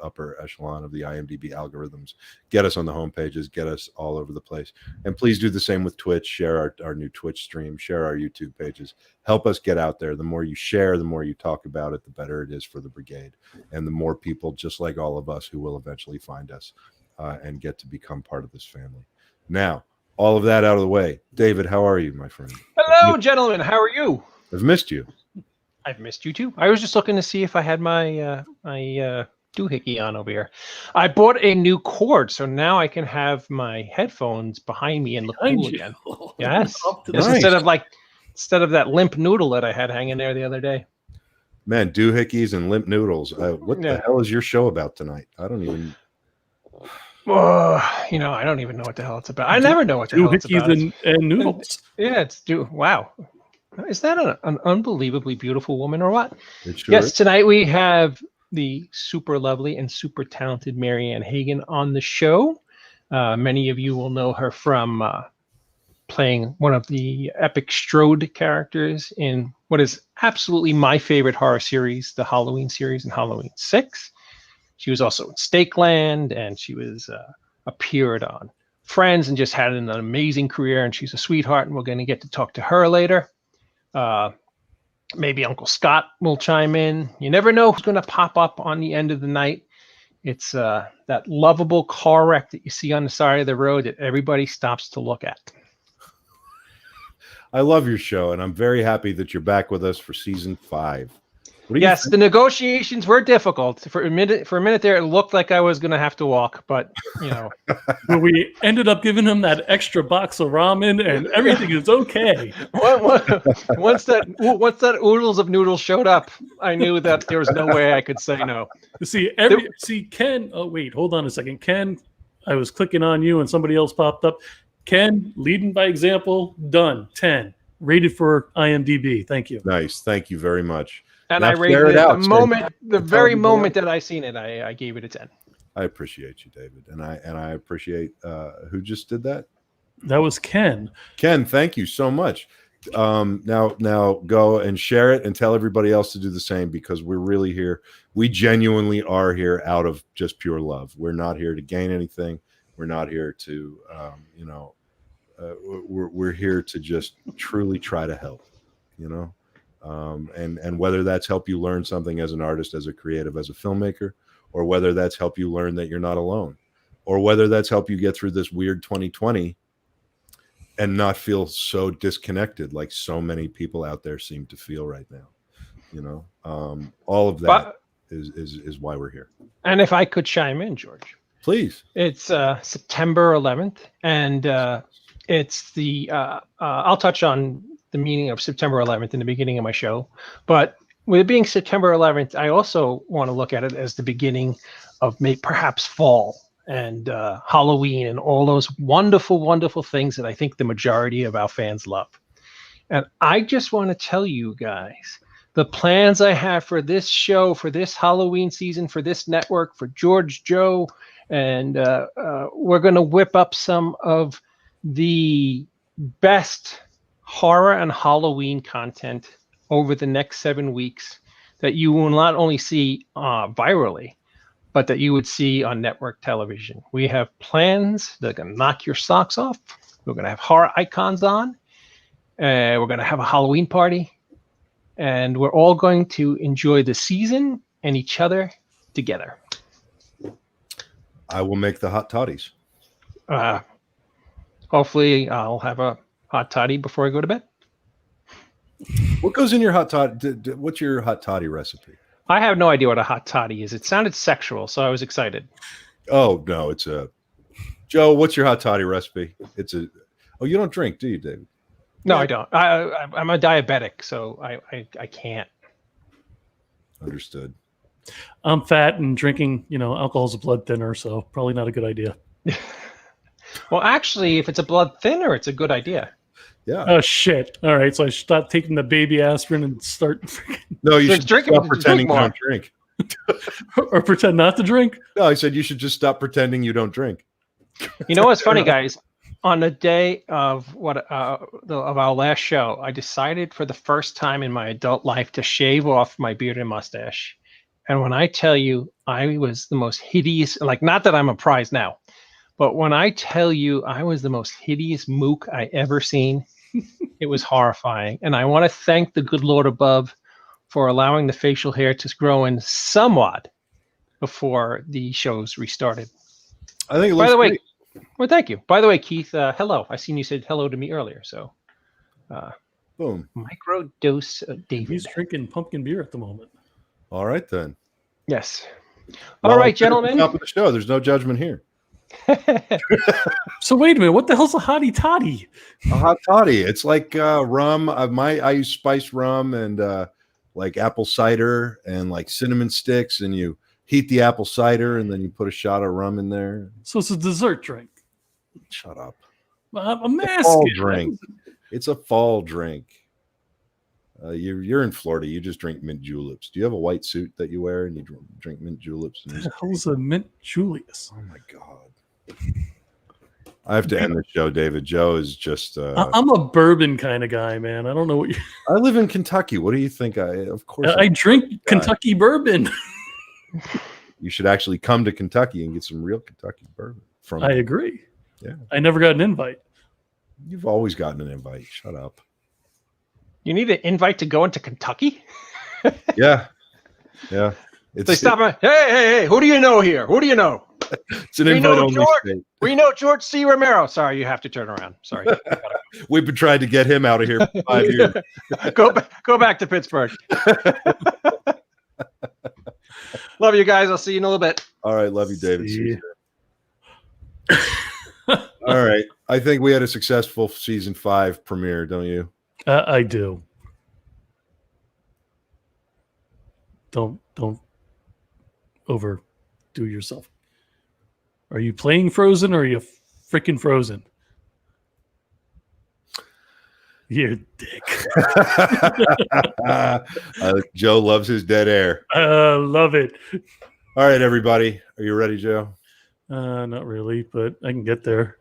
upper echelon of the IMDb algorithms, get us on the home pages, get us all over the place. And please do the same with Twitch. Share our new Twitch stream, share our YouTube pages. Help us get out there. The more you share, the more you talk about it, the better it is for the Brigade. And the more people, just like all of us, who will eventually find us and get to become part of this family. Now, all of that out of the way. David, how are you, my friend? Hello, gentlemen. How are you? I've missed you. I've missed you too. I was just looking to see if I had my doohickey on over here. I bought a new cord, so now I can have my headphones behind me and look cool again. Yes. Nice. Instead of that limp noodle that I had hanging there the other day. Man, doohickeys and limp noodles. What the hell is your show about tonight? I don't even. I don't even know what the hell it's about. I never know what the hell it's about. Doohickeys and noodles. Wow. Is that an unbelievably beautiful woman or what? Sure Yes, is. tonight we have the super lovely and super talented Marianne Hagan on the show. Many of you will know her from playing one of the epic Strode characters in what is absolutely my favorite horror series, the Halloween series and Halloween 6. She was also in Stakeland, and she was appeared on Friends and just had an amazing career, and she's a sweetheart, and we're going to get to talk to her later. Maybe Uncle Scott will chime in. You never know who's going to pop up on the end of the night. It's that lovable car wreck that you see on the side of the road that everybody stops to look at. I love your show, and I'm very happy that you're back with us for season 5. Yes, the negotiations were difficult. For a minute there, it looked like I was going to have to walk, but you know, but we ended up giving him that extra box of ramen, and everything is okay. Once that oodles of noodles showed up, I knew that there was no way I could say no. See Ken. Oh wait, hold on a second, Ken. I was clicking on you, and somebody else popped up. Ken, leading by example. Done. 10. Rated for IMDb. Thank you. Nice. Thank you very much. And now I rated it the very moment that I seen it, I gave it a 10. I appreciate you, David, and I appreciate who just did that. That was Ken. Ken, thank you so much. Now go and share it and tell everybody else to do the same, because we're really here. We genuinely are here out of just pure love. We're not here to gain anything. We're not here to, we're here to just truly try to help, and whether that's help you learn something as an artist, as a creative, as a filmmaker, or whether that's help you learn that you're not alone, or whether that's help you get through this weird 2020 and not feel so disconnected like so many people out there seem to feel right now. All of that is why we're here. And if I could chime in, George, please. It's September 11th, and it's the I'll touch on the meaning of September 11th in the beginning of my show, but with it being September 11th, I also want to look at it as the beginning of perhaps fall and Halloween and all those wonderful, wonderful things that I think the majority of our fans love. And I just want to tell you guys the plans I have for this show, for this Halloween season, for this network, for George Joe, and we're going to whip up some of the best horror and Halloween content over the next 7 weeks that you will not only see virally, but that you would see on network television. We have plans that are going to knock your socks off. We're going to have horror icons on. We're going to have a Halloween party. And we're all going to enjoy the season and each other together. I will make the hot toddies. Hopefully I'll have a hot toddy before I go to bed. What goes in your hot toddy? What's your hot toddy recipe? I have no idea what a hot toddy is. It sounded sexual, so I was excited. Oh, no, it's a... Joe, what's your hot toddy recipe? Oh, you don't drink, do you, David? No, I don't. I'm a diabetic, so I can't. Understood. I'm fat and drinking, alcohol's a blood thinner, so probably not a good idea. Well, actually, if it's a blood thinner, it's a good idea. Yeah. Oh, shit. All right, so I should stop taking the baby aspirin and start... No, you should stop pretending you don't drink. Or pretend not to drink? No, I said you should just stop pretending you don't drink. You know what's funny, guys? On the day of our last show, I decided for the first time in my adult life to shave off my beard and mustache. And when I tell you I was the most hideous, not that I'm a prize now, but when I tell you I was the most hideous mook I ever seen, it was horrifying. And I want to thank the good Lord above for allowing the facial hair to grow in somewhat before the shows restarted. I think it looks great. Well, thank you. By the way, Keith, hello. I seen you said hello to me earlier. So, boom. Micro dose of David. He's drinking pumpkin beer at the moment. All right, then. Yes. All right, gentlemen. Top of the show. There's no judgment here. So wait a minute. What the hell's a hottie toddy? A hot toddy. It's like rum. I use spiced rum and like apple cider and like cinnamon sticks, and you heat the apple cider and then you put a shot of rum in there. So it's a dessert drink. Shut up. I'm asking. Fall drink. It's a fall drink. You're in Florida. You just drink mint juleps. Do you have a white suit that you wear and you drink mint juleps? What the hell's a mint Julius? Oh my God. I have to end the show, David. Joe is just. I'm a bourbon kind of guy, man. I don't know what you. I live in Kentucky. What do you think? Of course. I drink Kentucky bourbon. You should actually come to Kentucky and get some real Kentucky bourbon. I agree. Yeah. I never got an invite. You've always gotten an invite. Shut up. You need an invite to go into Kentucky? Yeah. They stop me. Hey, who do you know here? Who do you know? It's an invite only state. We know George C. Romero. Sorry, you have to turn around. Sorry. We've been trying to get him out of here for 5 years. Go back to Pittsburgh. Love you guys. I'll see you in a little bit. All right. Love you, David. See you. All right. I think we had a successful season 5 premiere, don't you? I do. Don't overdo yourself. Are you playing Frozen or are you freaking frozen? You dick. Joe loves his dead air. Love it. All right, everybody. Are you ready, Joe? Not really, but I can get there.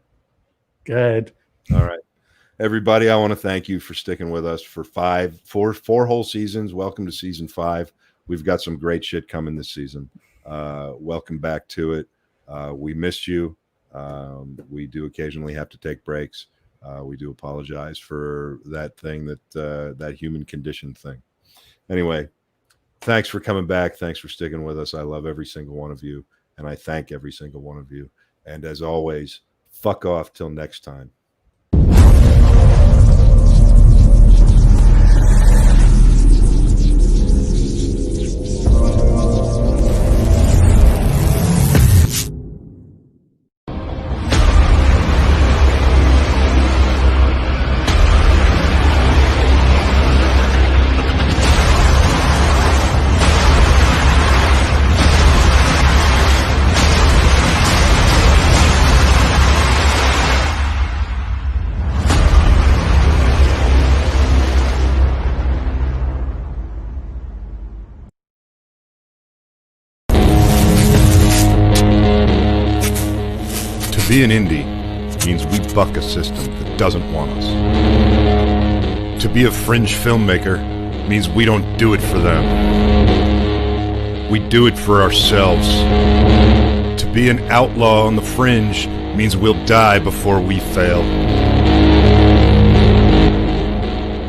Go ahead. All right. Everybody, I want to thank you for sticking with us for four whole seasons. Welcome to season 5. We've got some great shit coming this season. Welcome back to it. We missed you. We do occasionally have to take breaks. We do apologize for that thing, that human condition thing. Anyway, thanks for coming back. Thanks for sticking with us. I love every single one of you, and I thank every single one of you. And as always, fuck off till next time. To be an indie means we buck a system that doesn't want us. To be a fringe filmmaker means we don't do it for them. We do it for ourselves. To be an outlaw on the fringe means we'll die before we fail.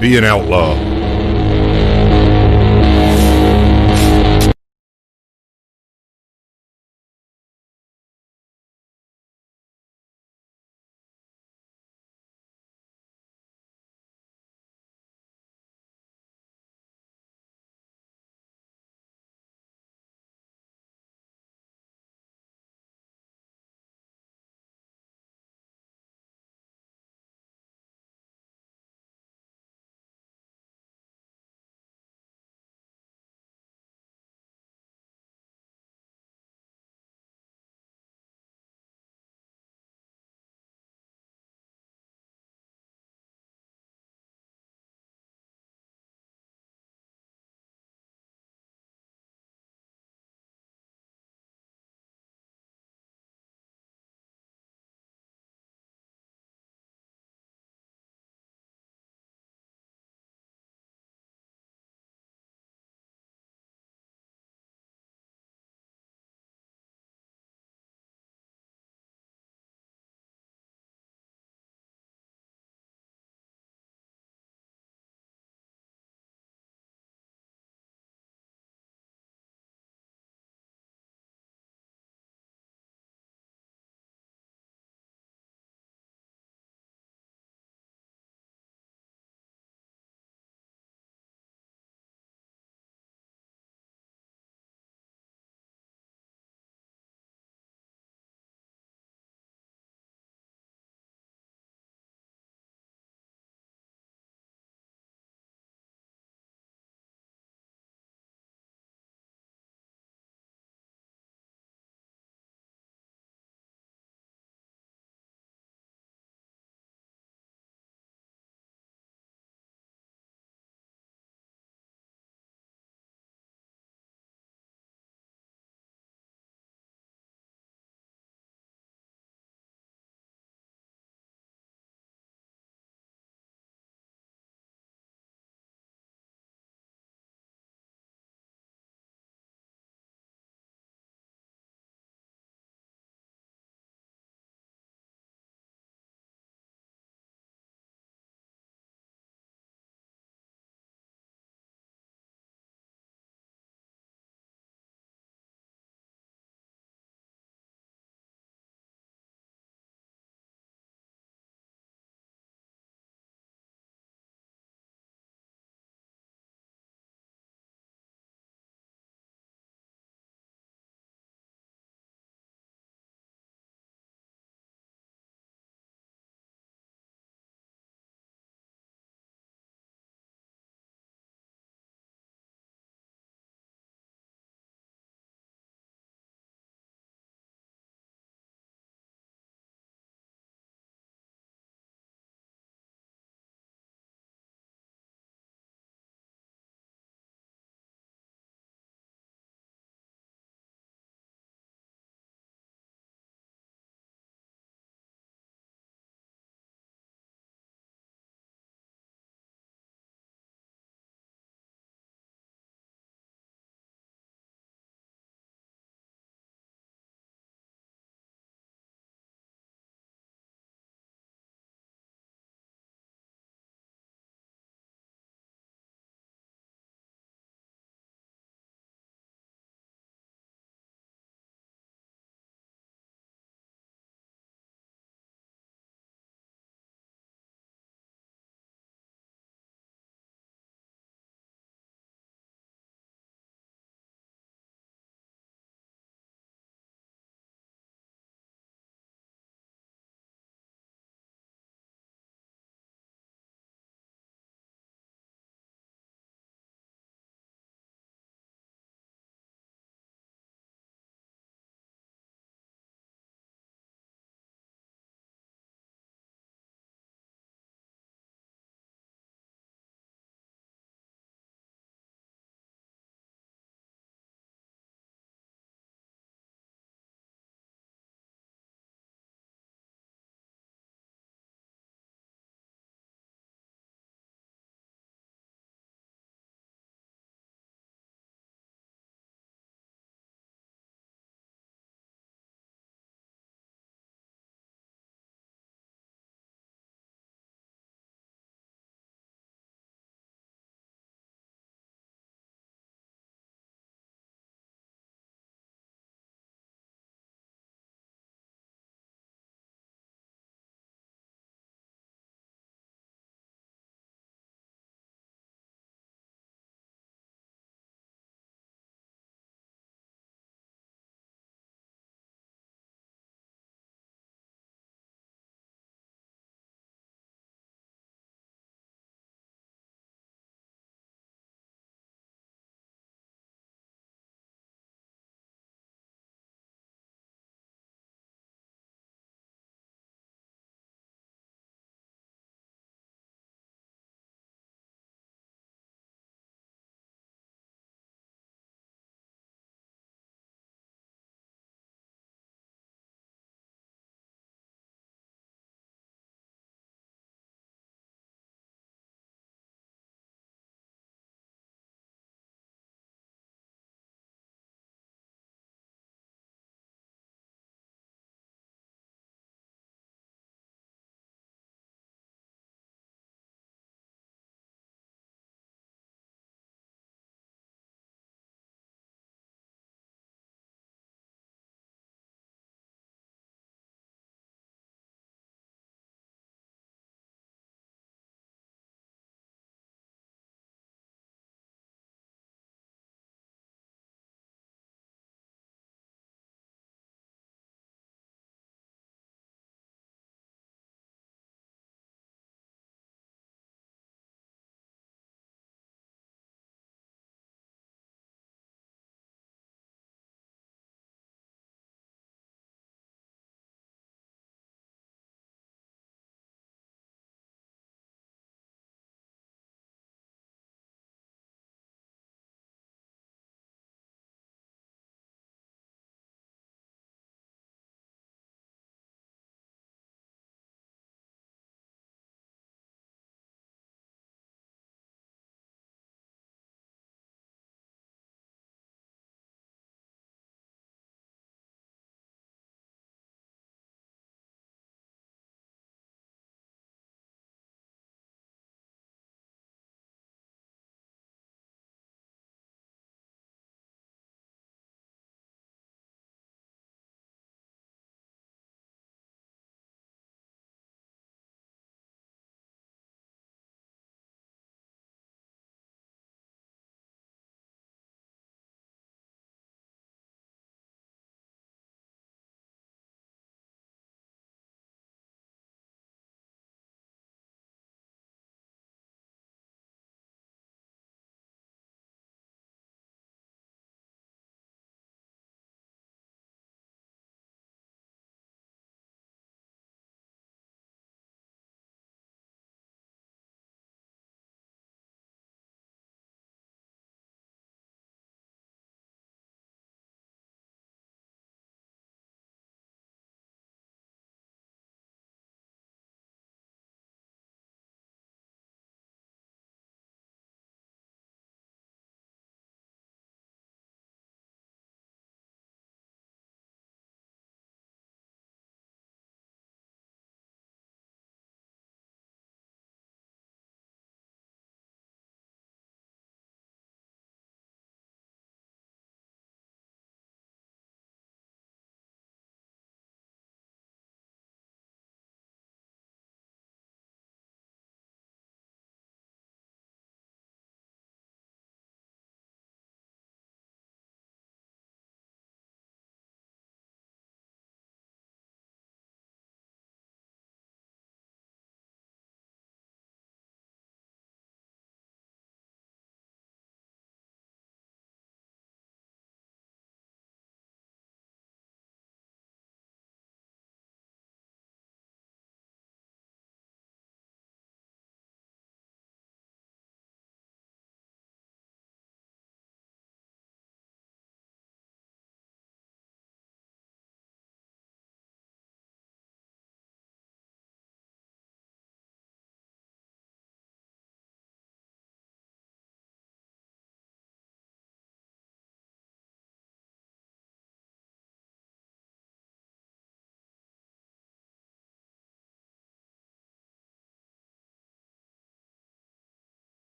Be an outlaw.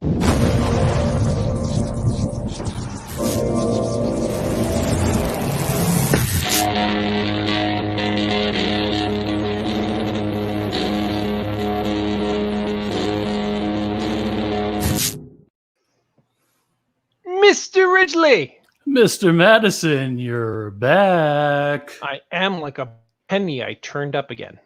Mr. Ridgely. Mr. Madison, you're back. I am like a penny. I turned up again.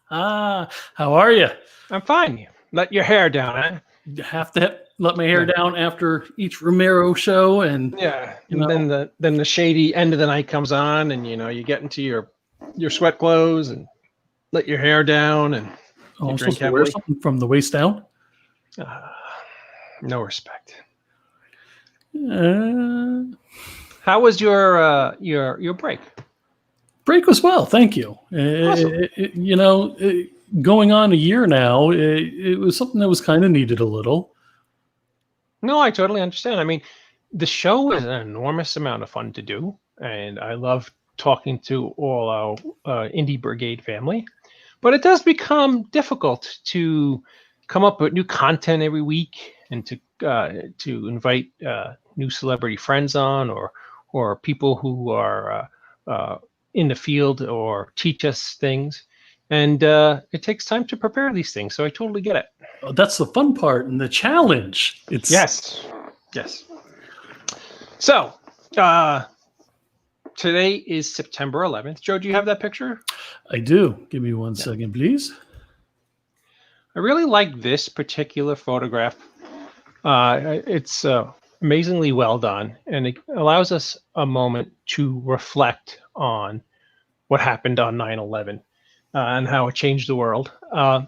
How are you? I'm fine. Let your hair down, huh? You have to let my hair down after each Romero show, and then the shady end of the night comes on, and you get into your sweat clothes and let your hair down, and I'm supposed to wear something from the waist down. No respect. How was your break? Break was well, thank you. Awesome. Going on a year now, it was something that was kind of needed a little. No, I totally understand. I mean, the show is an enormous amount of fun to do, and I love talking to all our Indie Brigade family. But it does become difficult to come up with new content every week and to invite new celebrity friends on, or people who are in the field or teach us things. And it takes time to prepare these things, so I totally get it. Oh, that's the fun part and the challenge. Yes. So today is September 11th. Joe, do you have that picture? I do. Give me one second, please. I really like this particular photograph. It's amazingly well done, and it allows us a moment to reflect on what happened on 9/11 and how it changed the world. On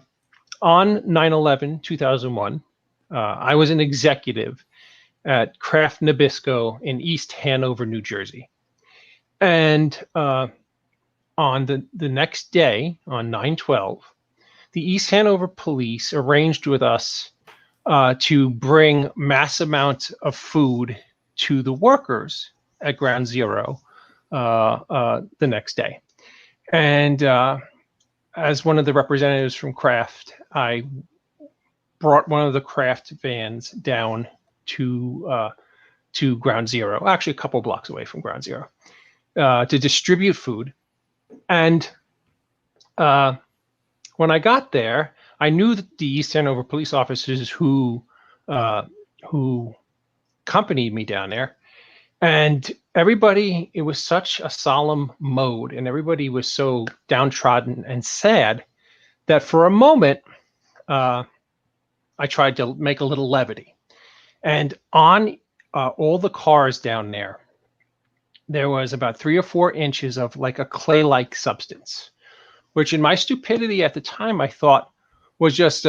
9/11, 2001, I was an executive at Kraft Nabisco in East Hanover, New Jersey. And on the next day, on 9/12, the East Hanover police arranged with us to bring mass amounts of food to the workers at Ground Zero the next day. And as one of the representatives from Kraft, I brought one of the Kraft vans down to Ground Zero, actually a couple blocks away from Ground Zero, to distribute food. And when I got there, I knew that the East Hanover police officers who accompanied me down there, and everybody, it was such a solemn mode, and everybody was so downtrodden and sad that for a moment, I tried to make a little levity. And on all the cars down there, there was about 3 or 4 inches of like a clay-like substance, which in my stupidity at the time, I thought was just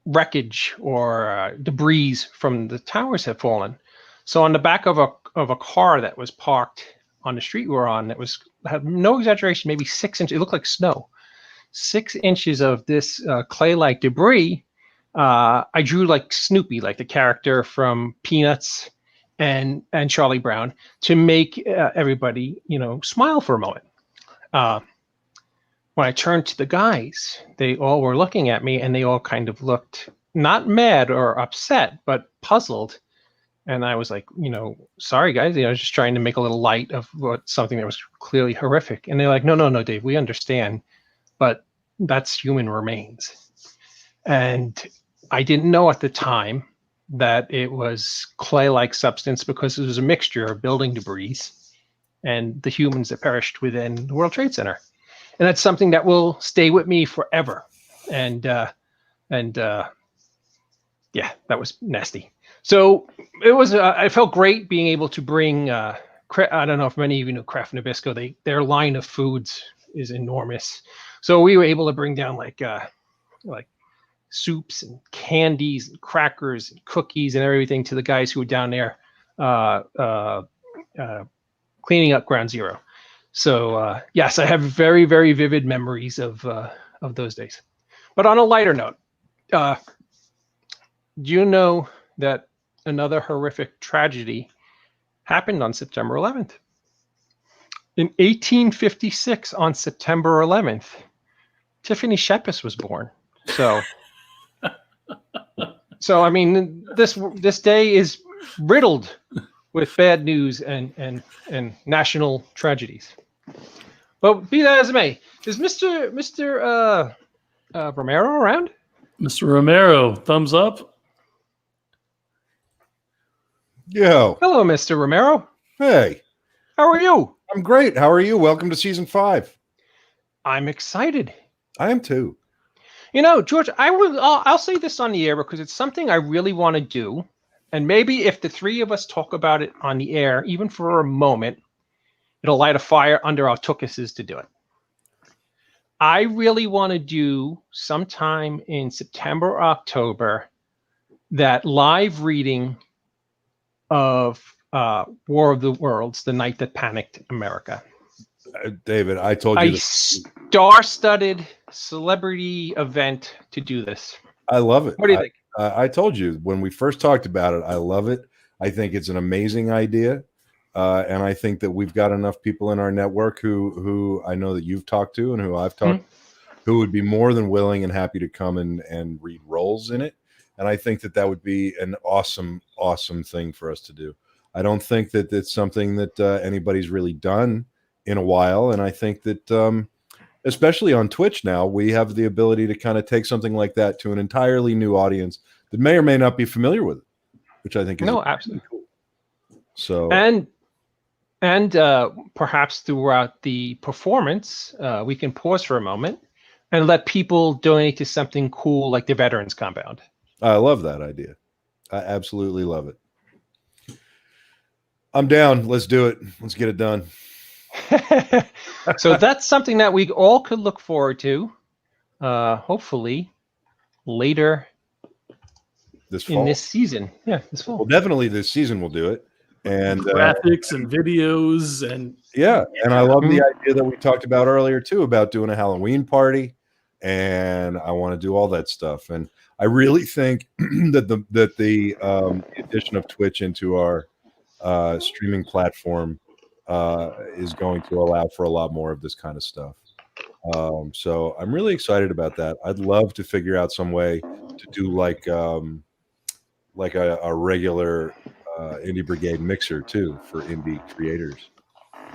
wreckage or debris from the towers had fallen. So on the back of a car that was parked on the street we were on, that had no exaggeration, maybe 6 inches. It looked like snow. 6 inches of this clay-like debris. I drew like Snoopy, like the character from Peanuts and Charlie Brown, to make everybody smile for a moment. When I turned to the guys, they all were looking at me, and they all kind of looked not mad or upset, but puzzled. And I was like, sorry guys, I was just trying to make a little light of something that was clearly horrific. And they're like, no, Dave, we understand, but that's human remains. And I didn't know at the time that it was clay-like substance, because it was a mixture of building debris and the humans that perished within the World Trade Center. And that's something that will stay with me forever. And yeah, that was nasty. So it was. I felt great being able to bring. I don't know if many of you know Kraft Nabisco. Their line of foods is enormous. So we were able to bring down like soups and candies and crackers and cookies and everything to the guys who were down there cleaning up Ground Zero. So yes, I have very, very vivid memories of those days. But on a lighter note, do you know that another horrific tragedy happened on September 11th? In 1856, on September 11th, Tiffany Shepis was born. So So I mean, this day is riddled with bad news and national tragedies. But be that as it may, is Mr. Romero around? Mr. Romero, thumbs up. Yo. Hello, Mr. Romero. Hey. How are you? I'm great. How are you? Welcome to season 5. I'm excited. I am too. You know, George, I'll say this on the air because it's something I really want to do. And maybe if the three of us talk about it on the air, even for a moment, it'll light a fire under our tuchuses to do it. I really want to do sometime in September or October that live reading of War of the Worlds, The Night That Panicked America. David, I told you. A star-studded celebrity event to do this. I love it. What do you think? I told you when we first talked about it, I love it. I think it's an amazing idea. And I think that we've got enough people in our network who I know that you've talked to and who I've talked to, who would be more than willing and happy to come and read roles in it. And I think that would be an awesome, awesome thing for us to do. I don't think that it's something that anybody's really done in a while. And I think that especially on Twitch now, we have the ability to kind of take something like that to an entirely new audience that may or may not be familiar with it, which I think is absolutely cool. So and perhaps throughout the performance, we can pause for a moment and let people donate to something cool like the Veterans Compound. I love that idea. I absolutely love it. I'm down. Let's do it. Let's get it done. So that's something that we all could look forward to, hopefully later this fall. In this season. Yeah, this fall. Well, definitely this season we'll do it. And graphics and videos and and I love the idea that we talked about earlier too about doing a Halloween party, and I want to do all that stuff. And I really think that the addition of Twitch into our streaming platform is going to allow for a lot more of this kind of stuff. So I'm really excited about that. I'd love to figure out some way to do like a regular Indie Brigade mixer too for indie creators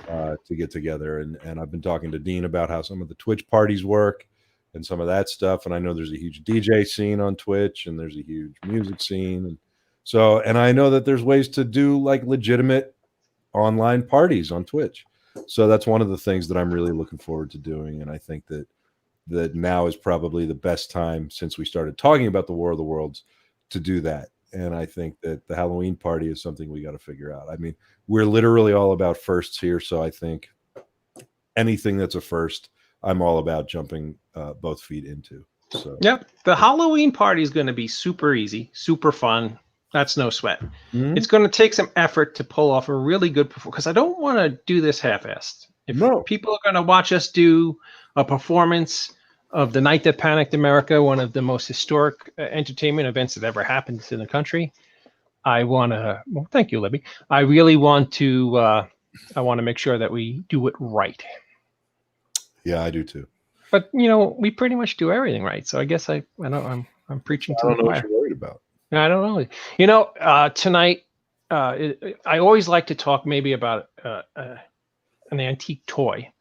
to get together. And I've been talking to Dean about how some of the Twitch parties work and some of that stuff. And I know there's a huge DJ scene on Twitch and there's a huge music scene. And I know that there's ways to do like legitimate online parties on Twitch. So that's one of the things that I'm really looking forward to doing. And I think that now is probably the best time since we started talking about the War of the Worlds to do that. And I think that the Halloween party is something we got to figure out. I mean, we're literally all about firsts here. So I think anything that's a first, I'm all about jumping both feet into. So yep. The Halloween party is going to be super easy, super fun. That's no sweat. Mm-hmm. It's going to take some effort to pull off a really good performance because I don't want to do this half-assed. If people are going to watch us do a performance of The Night That Panicked America, one of the most historic entertainment events that ever happened in the country, I want to, well, thank you, Libby. I really want to, I want to make sure that we do it right. Yeah, I do too. But, you know, we pretty much do everything right. So I guess I'm preaching to the choir. I don't know what you're worried about. I don't know. You know, tonight, I always like to talk maybe about an antique toy.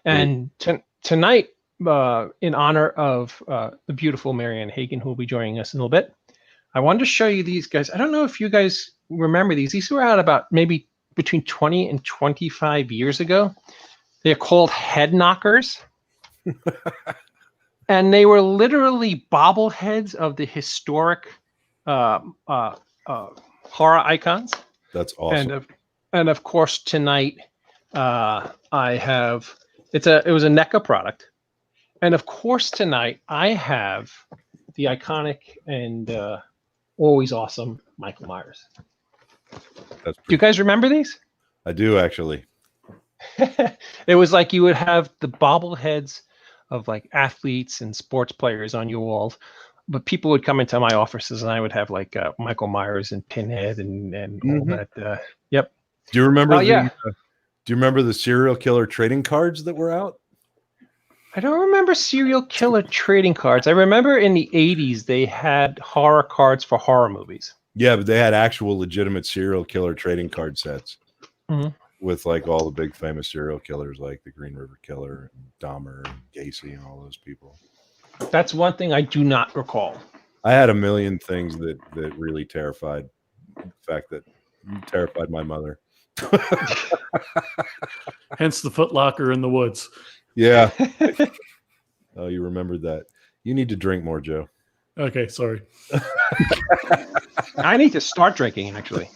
And tonight, in honor of the beautiful Marianne Hagan, who will be joining us in a little bit, I wanted to show you these guys. I don't know if you guys remember these. These were out about maybe between 20 and 25 years ago. They're called head knockers. And they were literally bobbleheads of the historic horror icons. That's awesome. And of course tonight I have it was a NECA product, and of course tonight I have the iconic and always awesome Michael Myers. Do you guys remember these? I do, actually. It was like you would have the bobbleheads of like athletes and sports players on your walls. But people would come into my offices and I would have like Michael Myers and Pinhead and all that. Yep. Do you remember? Do you remember the serial killer trading cards that were out? I don't remember serial killer trading cards. I remember in the 80s they had horror cards for horror movies. Yeah, but they had actual legitimate serial killer trading card sets Mhm. with like all the big famous serial killers like the Green River Killer and Dahmer and Gacy and all those people. That's one thing I do not recall. I had a million things that really terrified my mother. Hence the Foot Locker in the woods. Yeah. Oh, you remembered that. You need to drink more, Joe. Okay, sorry. I need to start drinking, actually.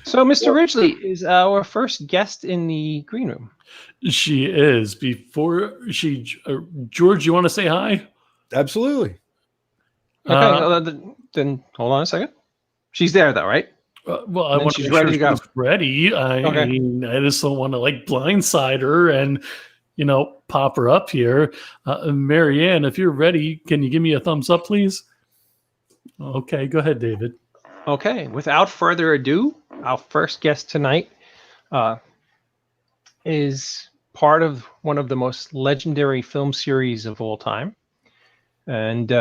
So, Mr. Ridgely is our first guest in the green room. She is. Before she, George, you want to say hi? Absolutely. Okay, then hold on a second. She's there, though, right? Well, I want to she's make ready sure to go. she's ready. I mean, I just don't want to like blindside her and, pop her up here. Marianne, if you're ready, can you give me a thumbs up, please? Okay, go ahead, David. Okay, without further ado, our first guest tonight is part of one of the most legendary film series of all time. And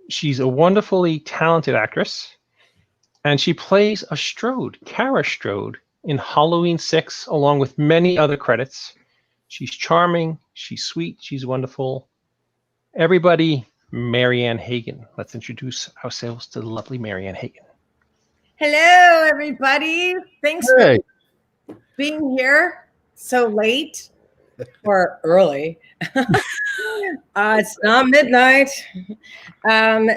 she's a wonderfully talented actress. And she plays a Strode, Kara Strode, in Halloween 6, along with many other credits. She's charming, she's sweet, she's wonderful. Everybody, Marianne Hagan. Let's introduce ourselves to the lovely Marianne Hagan. Hello, everybody. Thanks Hey. for being here so late or early. It's not midnight.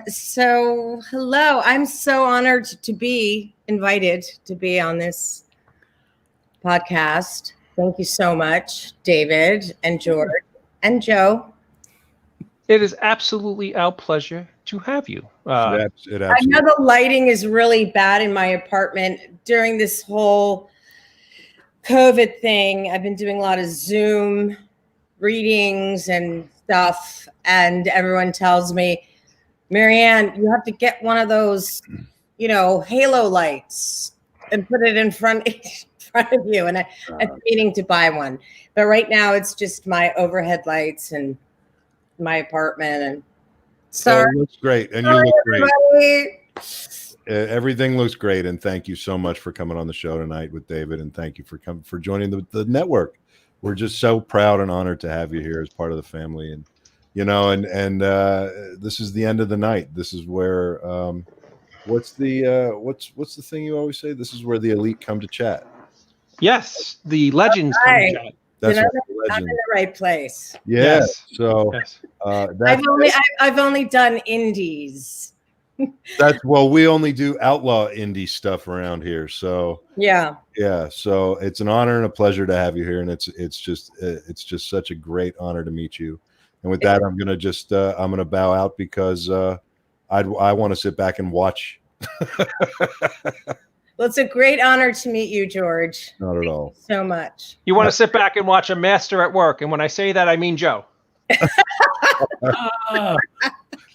So hello. I'm so honored to be invited to be on this podcast. Thank you so much, David and George and Joe. It is absolutely our pleasure to have you. I know the lighting is really bad in my apartment during this whole COVID thing. I've been doing a lot of Zoom readings and stuff, and everyone tells me, Marianne, you have to get one of those, halo lights and put it in front of you. And I'm meaning to buy one, but right now it's just my overhead lights and my apartment. And so it looks great, and you look great. Everything looks great, and thank you so much for coming on the show tonight with David, and thank you for joining the network. We're just so proud and honored to have you here as part of the family, and this is the end of the night. This is where what's the thing you always say? This is where the elite come to chat. Yes, the legends come to chat. That's I'm in the right place. Yeah. Yes. So yes. I've only done indies. We only do outlaw indie stuff around here. So yeah. So it's an honor and a pleasure to have you here, and it's just such a great honor to meet you. And with that, I'm gonna bow out because I want to sit back and watch. Well, it's a great honor to meet you, George. Not at all. Thank you so much. You want to sit back and watch a master at work, and when I say that, I mean Joe.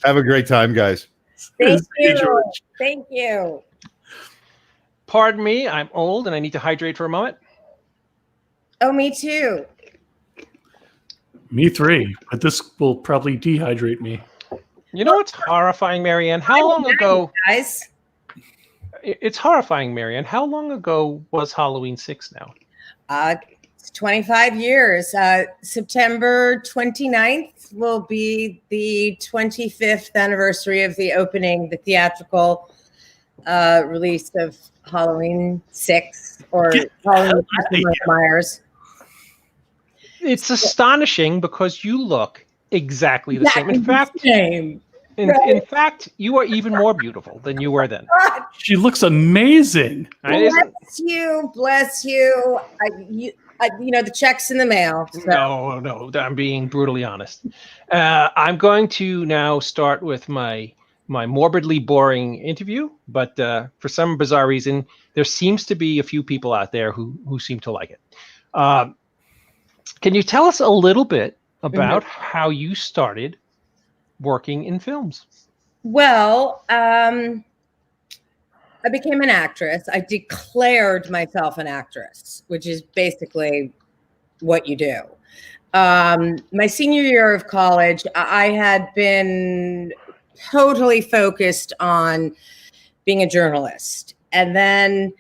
Have a great time, guys. Thank you, George. Thank you. Pardon me, I'm old and I need to hydrate for a moment. Oh, me too. Me three, but this will probably dehydrate me. You know what's horrifying, Marianne? How long ago, guys? It's horrifying, Marianne. How long ago was Halloween 6 now? It's 25 years. September 29th will be the 25th anniversary of the opening, the theatrical release of Halloween 6 or Halloween Myers. It's astonishing because you look exactly the same. In fact, you are even more beautiful than you were then. She looks amazing. Bless you. The check's in the mail. So. No, I'm being brutally honest. I'm going to now start with my morbidly boring interview, but for some bizarre reason, there seems to be a few people out there who seem to like it. Can you tell us a little bit about how you started working in films? Well, I became an actress. I declared myself an actress, which is basically what you do. My senior year of college, I had been totally focused on being a journalist. And then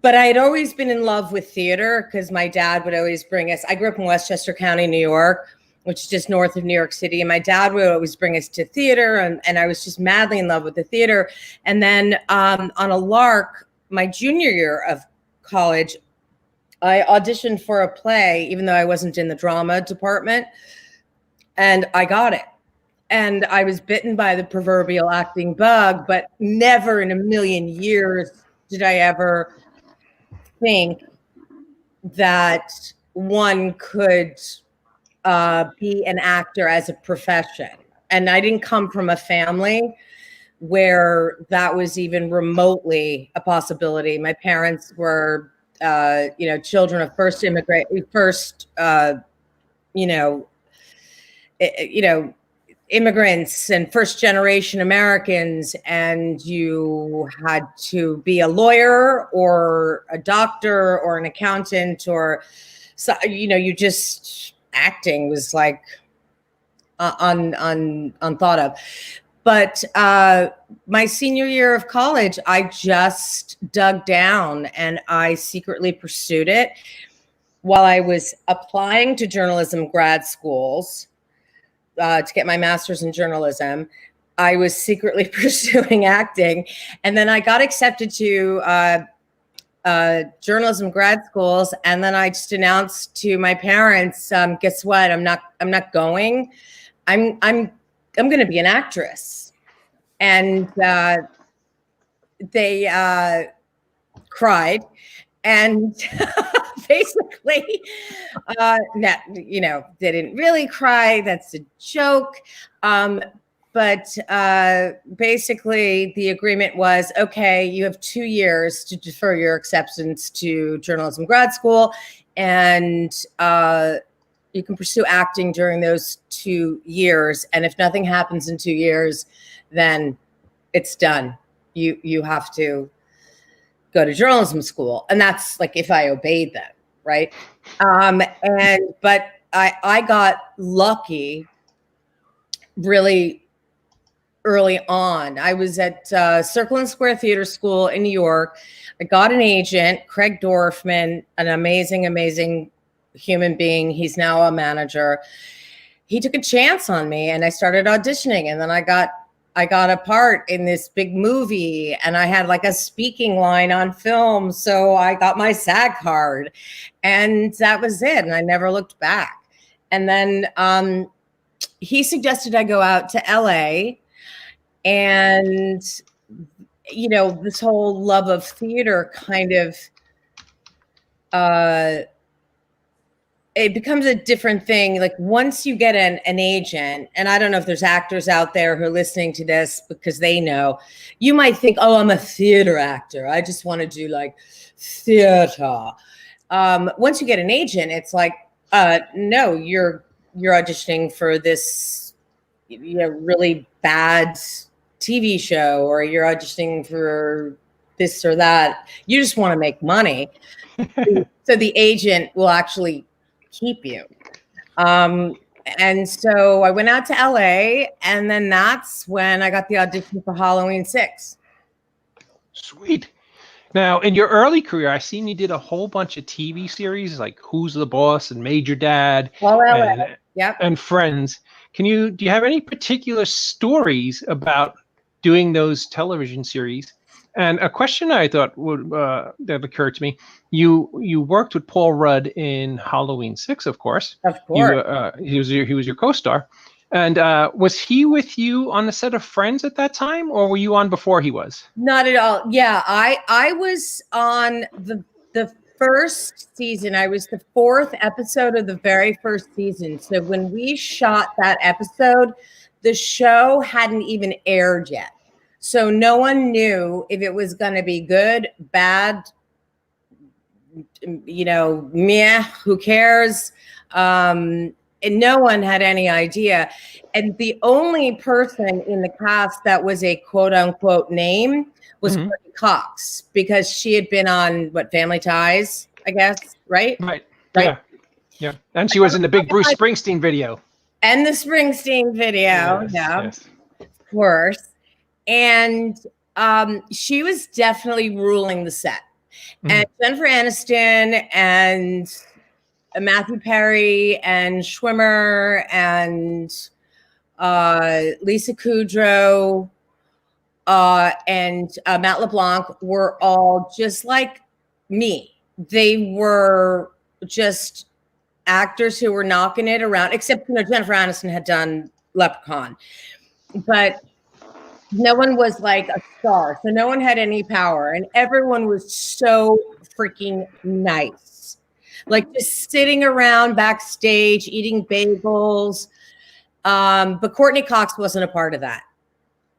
but I had always been in love with theater because my dad would always bring us. I grew up in Westchester County, New York, which is just north of New York City. And my dad would always bring us to theater. And I was just madly in love with the theater. And then on a lark, my junior year of college, I auditioned for a play, even though I wasn't in the drama department. And I got it. And I was bitten by the proverbial acting bug, but never in a million years did I ever think that one could be an actor as a profession. And I didn't come from a family where that was even remotely a possibility. My parents were, children of immigrants and first generation Americans, and you had to be a lawyer or a doctor or an accountant or, you just acting was like unthought of. But my senior year of college, I just dug down and I secretly pursued it while I was applying to journalism grad schools. To get my master's in journalism, I was secretly pursuing acting. And then I got accepted to journalism grad schools. And then I just announced to my parents, guess what? I'm not going. I'm going to be an actress. And they cried. And basically, they didn't really cry. That's a joke. But basically, the agreement was, okay, you have 2 years to defer your acceptance to journalism grad school, and you can pursue acting during those 2 years. And if nothing happens in 2 years, then it's done. You have to go to journalism school. And that's like if I obeyed them, right? But I got lucky really early on. I was at Circle and Square Theater School in New York. I got an agent, Craig Dorfman, an amazing human being. He's now a manager. He took a chance on me and I started auditioning, and then I got a part in this big movie, and I had like a speaking line on film. So I got my SAG card, and that was it. And I never looked back. And then he suggested I go out to LA, and, this whole love of theater kind of, it becomes a different thing. Like once you get an agent, and I don't know if there's actors out there who are listening to this because they know, you might think, oh, I'm a theater actor. I just want to do like theater. Once you get an agent, it's like, no, you're auditioning for this, really bad TV show, or you're auditioning for this or that. You just want to make money. So the agent will actually keep you. And so I went out to LA, and then that's when I got the audition for Halloween 6. Sweet. Now, in your early career, I seen you did a whole bunch of TV series like Who's the Boss and Major Dad and Friends. Do you have any particular stories about doing those television series? And a question I thought that occurred to me: you worked with Paul Rudd in Halloween 6, of course. Of course, he was your co-star. And was he with you on the set of Friends at that time, or were you on before he was? Not at all. Yeah, I was on the first season. I was the 4th episode of the very first season. So when we shot that episode, the show hadn't even aired yet. So no one knew if it was going to be good, bad, meh, who cares? And no one had any idea. And the only person in the cast that was a quote unquote name was Courtney Cox, because she had been on Family Ties. I guess, right? Right. Yeah. And she was in the big Bruce Springsteen video. And the Springsteen video, Yes. of course. And she was definitely ruling the set. And Jennifer Aniston and Matthew Perry and Schwimmer and Lisa Kudrow and Matt LeBlanc were all just like me. They were just actors who were knocking it around, except, Jennifer Aniston had done Leprechaun. But no one was like a star. So no one had any power. And everyone was so freaking nice. Like just sitting around backstage, eating bagels. But Courtney Cox wasn't a part of that.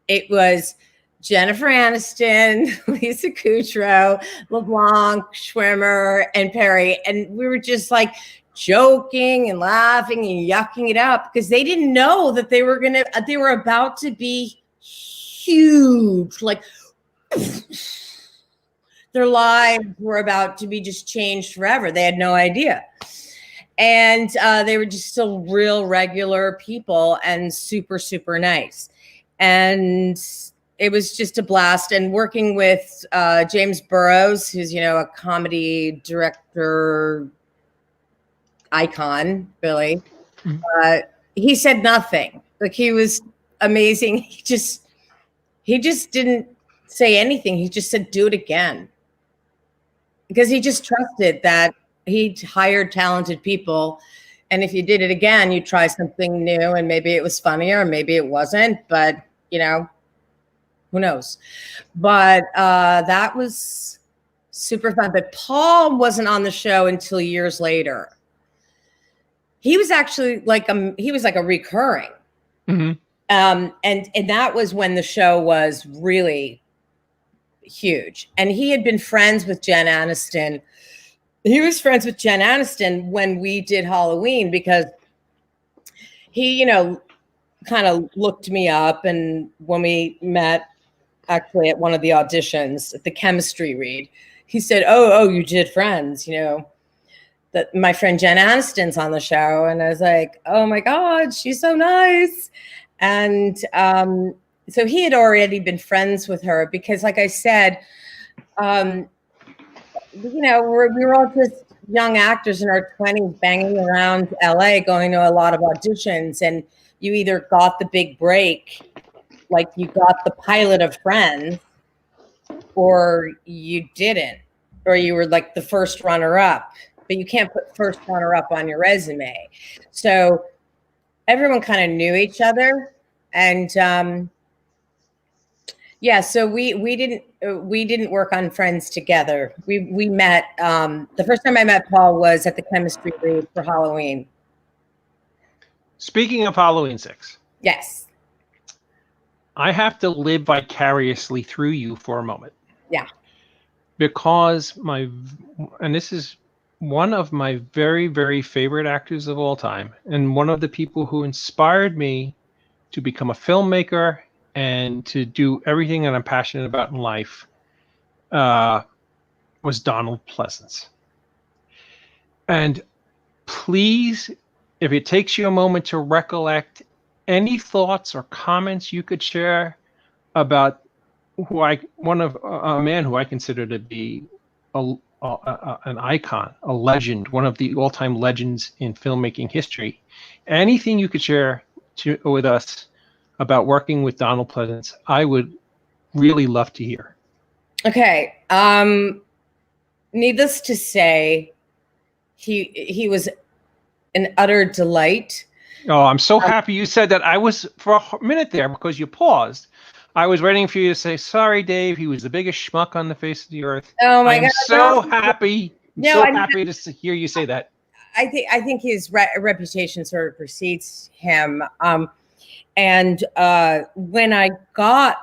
It was Jennifer Aniston, Lisa Kudrow, LeBlanc, Schwimmer, and Perry. And we were just like joking and laughing and yucking it up because they didn't know that they were about to be huge. Like their lives were about to be just changed forever. They had no idea. And they were just still real regular people and super, super nice. And it was just a blast. And working with James Burrows, who's, a comedy director icon, really. He said nothing. Like, he was amazing. He just didn't say anything. He just said, do it again. Because he just trusted that he hired talented people. And if you did it again, you'd try something new, and maybe it was funnier, or maybe it wasn't, but who knows? But that was super fun. But Paul wasn't on the show until years later. He was actually like a recurring. Mm-hmm. And that was when the show was really huge. And he had been friends with Jen Aniston. He was friends with Jen Aniston when we did Halloween, because he, kind of looked me up. And when we met actually at one of the auditions at the chemistry read, he said, oh, you did Friends, that my friend Jen Aniston's on the show. And I was like, oh my God, she's so nice. And so he had already been friends with her because, like I said, we were all just young actors in our 20s banging around LA, going to a lot of auditions. And you either got the big break, like you got the pilot of Friends, or you didn't, or you were like the first runner-up. But you can't put first runner-up on your resume. So everyone kind of knew each other. And so we didn't work on Friends together. We met, the first time I met Paul was at the chemistry read for Halloween. Speaking of Halloween 6. Yes. I have to live vicariously through you for a moment. Yeah. Because this is one of my very, very favorite actors of all time, and one of the people who inspired me to become a filmmaker and to do everything that I'm passionate about in life, was Donald Pleasence. And please, if it takes you a moment to recollect any thoughts or comments you could share about a man who I consider to be an icon, a legend, one of the all-time legends in filmmaking history. Anything you could share with us about working with Donald Pleasence, I would really love to hear. Okay. Needless to say, he was an utter delight. Oh, I'm so happy you said that. I was, for a minute there, because you paused, I was waiting for you to say, sorry, Dave, he was the biggest schmuck on the face of the earth. Oh my God. I'm so happy to hear you say that. I think his reputation sort of precedes him. And when I got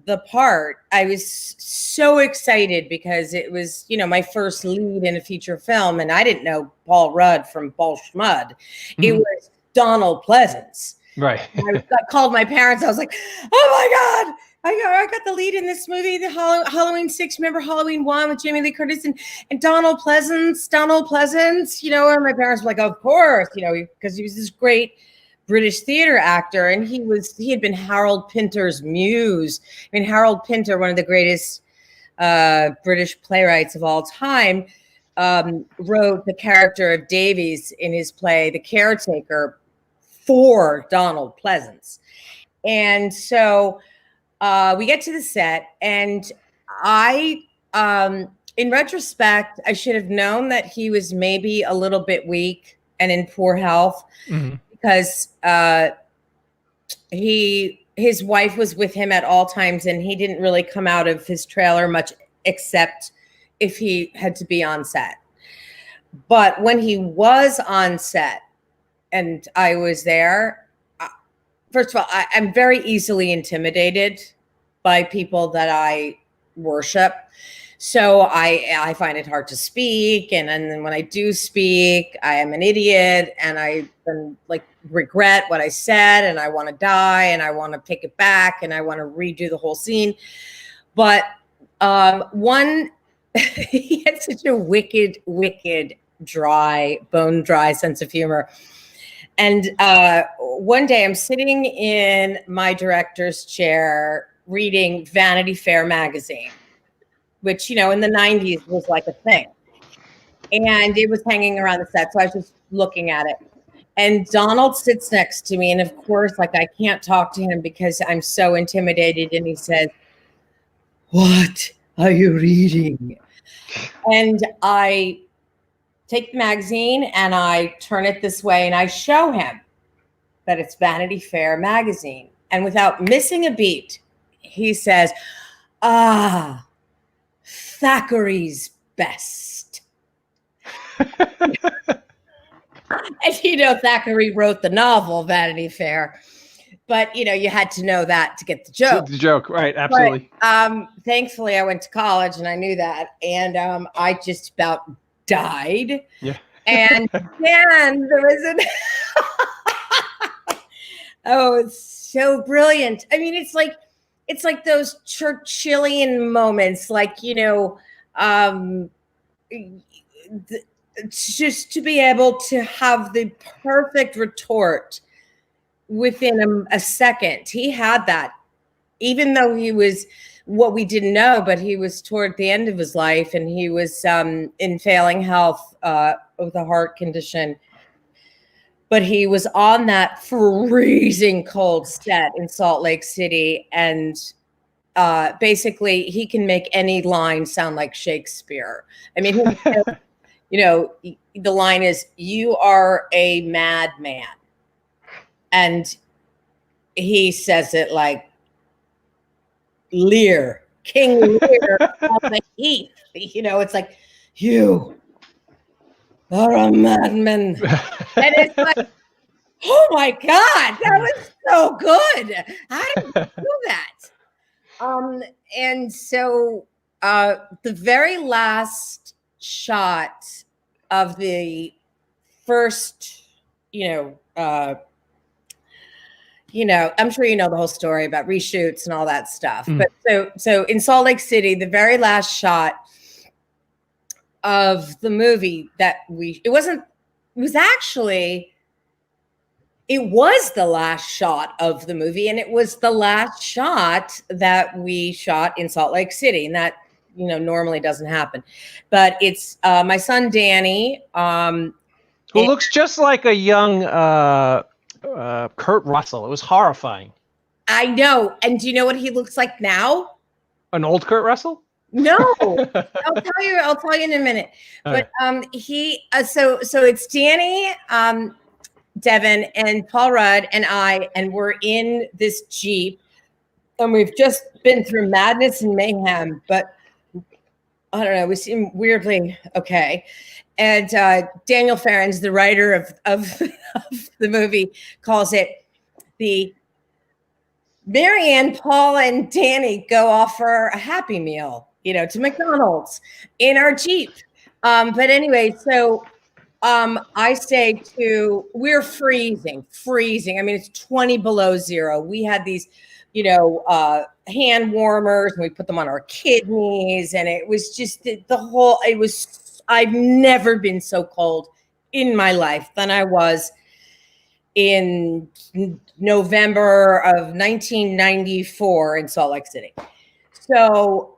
the part, I was so excited because it was, my first lead in a feature film, and I didn't know Paul Rudd from Paul Schmud. Mm-hmm. It was Donald Pleasence. Right. I called my parents. I was like, oh my God, I got the lead in this movie, the Halloween 6. Remember Halloween 1 with Jamie Lee Curtis and Donald Pleasance. You know, and my parents were like, of course, you know, because he was this great British theater actor, and he had been Harold Pinter's muse. I mean, Harold Pinter, one of the greatest British playwrights of all time, wrote the character of Davies in his play The Caretaker for Donald Pleasance. And so we get to the set, and I, in retrospect, I should have known that he was maybe a little bit weak and in poor health, because his wife was with him at all times, and he didn't really come out of his trailer much, except if he had to be on set. But when he was on set and I was there, first of all, I'm very easily intimidated by people that I worship. So I find it hard to speak. And then when I do speak, I am an idiot, and I then like regret what I said, and I want to die, and I want to take it back, and I want to redo the whole scene. But he had such a wicked, dry, bone dry sense of humor. And one day I'm sitting in my director's chair reading Vanity Fair magazine, which, you know, in the 90s was like a thing. And it was hanging around the set. So I was just looking at it. And Donald sits next to me. And of course, like, I can't talk to him because I'm so intimidated. And he says, "What are you reading?" And I take the magazine and I turn it this way and I show him that it's Vanity Fair magazine. And without missing a beat, he says, "Ah, Thackeray's best." And, you know, Thackeray wrote the novel Vanity Fair, but, you know, you had to know that to get the joke. The joke, right? Absolutely. But, thankfully, I went to college and I knew that, and I just about died. Yeah. And then there was an oh, it's so brilliant. I mean, it's like those Churchillian moments, like, you know, just to be able to have the perfect retort within a second. He had that, even though he was what we didn't know, but he was toward the end of his life, and he was in failing health with a heart condition. But he was on that freezing cold set in Salt Lake City, and basically he can make any line sound like Shakespeare. I mean, you know, the line is, "You are a madman," and he says it like Lear, King Lear on the Heath. You know, it's like, "You are a madman," and it's like, oh my God, that was so good. How did you do that? And so the very last shot of the first, I'm sure you know the whole story about reshoots and all that stuff. But so in Salt Lake City, the very last shot of the movie that it was the last shot of the movie, and it was the last shot that we shot in Salt Lake City, and that, normally doesn't happen. But it's my son Danny, who looks just like a young Kurt Russell. It was horrifying. I know. And do you know what he looks like now? An old Kurt Russell? No, I'll tell you in a minute. But so it's Danny, Devin, and Paul Rudd and I, and we're in this Jeep, and we've just been through madness and mayhem, but I don't know, we seem weirdly okay. And Daniel Farrens, the writer of the movie, calls it the Marianne, Paul, and Danny go off for a Happy Meal, to McDonald's in our Jeep. But anyway, so I say we're freezing. I mean, it's 20 below zero. We had these, hand warmers, and we put them on our kidneys, and it was just I've never been so cold in my life than I was in November of 1994 in Salt Lake City. So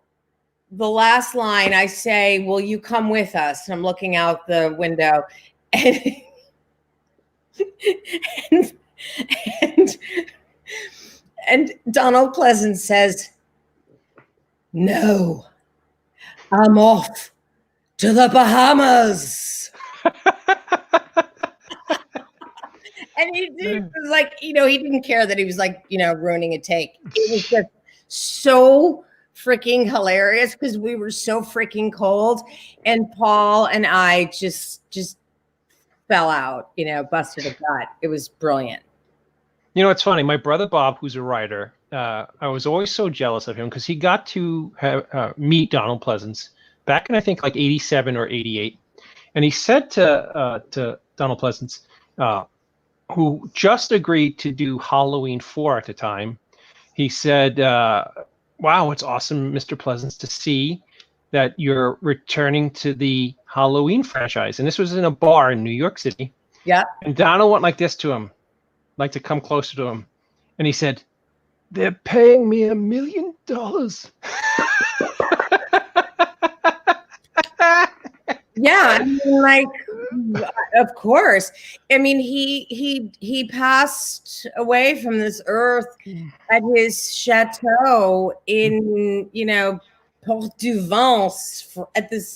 the last line I say, "Will you come with us?" And I'm looking out the window, and and Donald Pleasance says, "No, I'm off to the Bahamas." And he was like, he didn't care that he was like, ruining a take. It was just so freaking hilarious because we were so freaking cold. And Paul and I just fell out, busted a gut. It was brilliant. It's funny. My brother Bob, who's a writer, I was always so jealous of him because he got to meet Donald Pleasance back in, I think, like 87 or 88. And he said to Donald Pleasance, who just agreed to do Halloween 4 at the time, he said, wow, it's awesome, Mr. Pleasance, to see that you're returning to the Halloween franchise. And this was in a bar in New York City. Yeah. And Donald went like this to him, like to come closer to him. And he said, "They're paying me $1 million." Yeah, I mean, of course. I mean, he passed away from this earth at his chateau in, Port du Vence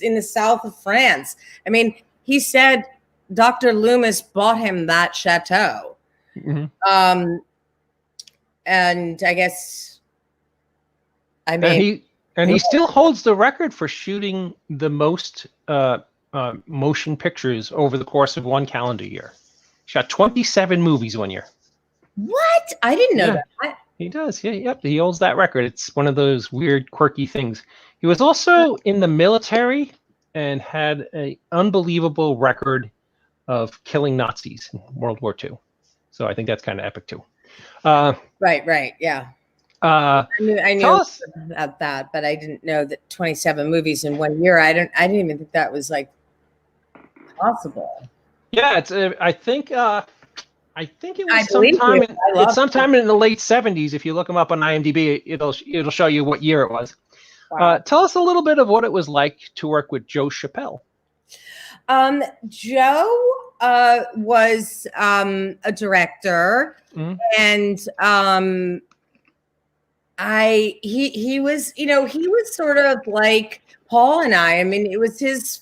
in the south of France. I mean, he said Dr. Loomis bought him that chateau. Mm-hmm. And I guess, he still holds the record for shooting the most motion pictures over the course of one calendar year. Shot 27 movies one year. What? I didn't know that. He does. Yeah, yep. He holds that record. It's one of those weird, quirky things. He was also in the military and had an unbelievable record of killing Nazis in World War II. So I think that's kind of epic too. Right. Yeah. I knew about that, but I didn't know that 27 movies in 1 year. I didn't even think that was like possible. Yeah, it's. I think it was sometime in the late 70s. If you look them up on IMDb, it'll show you what year it was. Wow. Tell us a little bit of what it was like to work with Joe Chappelle. Joe was a director, and he was sort of like Paul and I. I mean, it was his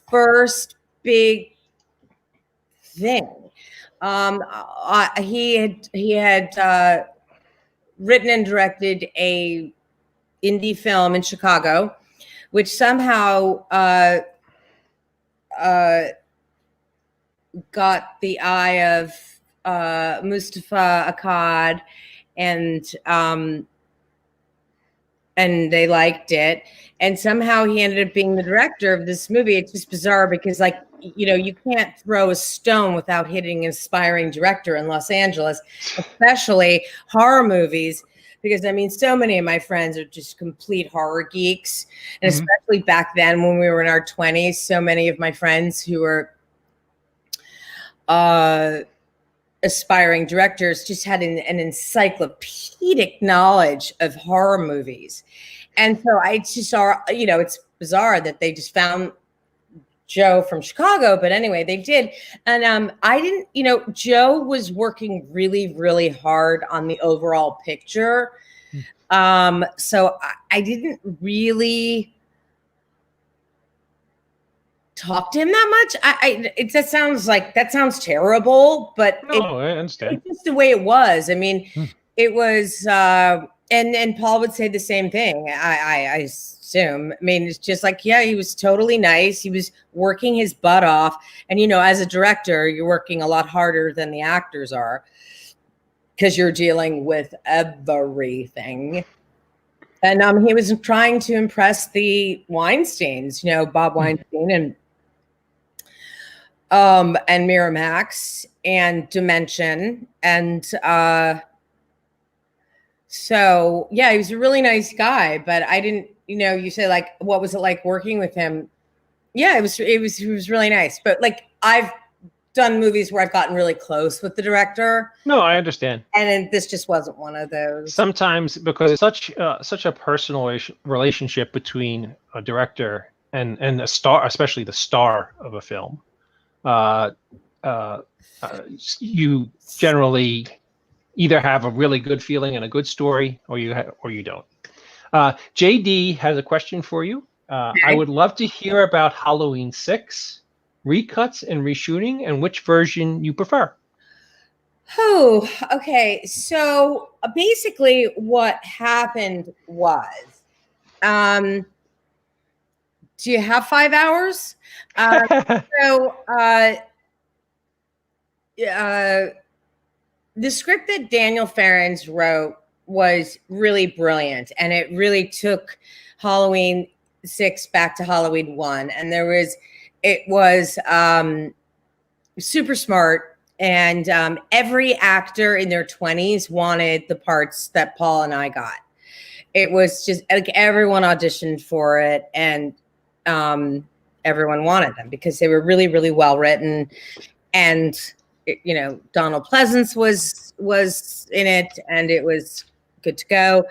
first big thing. He had written and directed a indie film in Chicago, which somehow got the eye of Mustafa Akkad, and they liked it. And somehow he ended up being the director of this movie. It's just bizarre because, like, you can't throw a stone without hitting an aspiring director in Los Angeles, especially horror movies. Because, I mean, so many of my friends are just complete horror geeks. And especially back then when we were in our 20s, so many of my friends who were aspiring directors just had an encyclopedic knowledge of horror movies. And so I just saw, it's bizarre that they just found Joe from Chicago, but anyway, they did. And I didn't, Joe was working really, really hard on the overall picture. So I didn't really talk to him that much. That sounds terrible, but I understand. It's just the way it was. I mean, it was, and Paul would say the same thing. I assume. I mean, it's just like, yeah, he was totally nice. He was working his butt off. And, as a director, you're working a lot harder than the actors are because you're dealing with everything. And he was trying to impress the Weinsteins, Bob Weinstein and Miramax and Dimension. And So yeah, he was a really nice guy, but I didn't, you say like, what was it like working with him? Yeah, he was really nice. But like, I've done movies where I've gotten really close with the director. No, I understand. And this just wasn't one of those. Sometimes because it's such a personal relationship between a director and a star, especially the star of a film, you generally either have a really good feeling and a good story, or you don't. JD has a question for you. Okay. I would love to hear about Halloween 6, recuts and reshooting, and which version you prefer. Oh, okay. So basically what happened was, do you have 5 hours? The script that Daniel Farrens wrote was really brilliant, and it really took Halloween 6 back to Halloween 1. And it was super smart. And every actor in their 20s wanted the parts that Paul and I got. It was just like everyone auditioned for it, and everyone wanted them because they were really, really well written. And Donald Pleasance was in it, and it was good to go.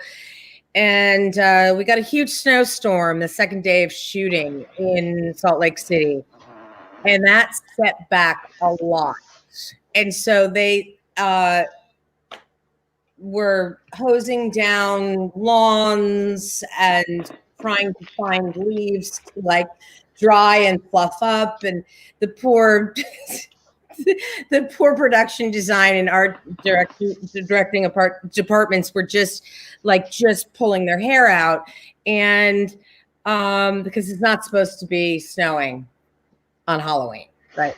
And we got a huge snowstorm the second day of shooting in Salt Lake City, and that set back a lot. And so they were hosing down lawns and trying to find leaves to like dry and fluff up, and the poor production design and art directing departments were just pulling their hair out, and because it's not supposed to be snowing on Halloween, right?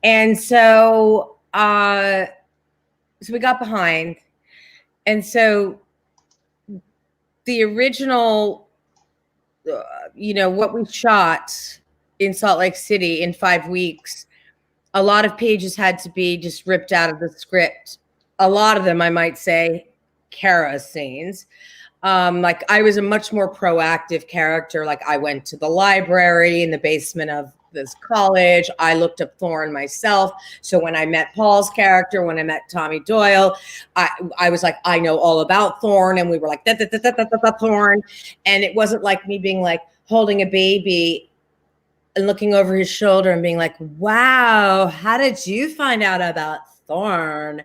And so we got behind, and so the original, what we shot in Salt Lake City in 5 weeks, a lot of pages had to be just ripped out of the script. A lot of them, I might say, Kara scenes. Like I was a much more proactive character. Like I went to the library in the basement of this college. I looked up Thorne myself. So when I met Paul's character, when I met Tommy Doyle, I was like, I know all about Thorne. And we were like, Thorne. And it wasn't like me being like holding a baby and looking over his shoulder and being like, wow, how did you find out about Thorne?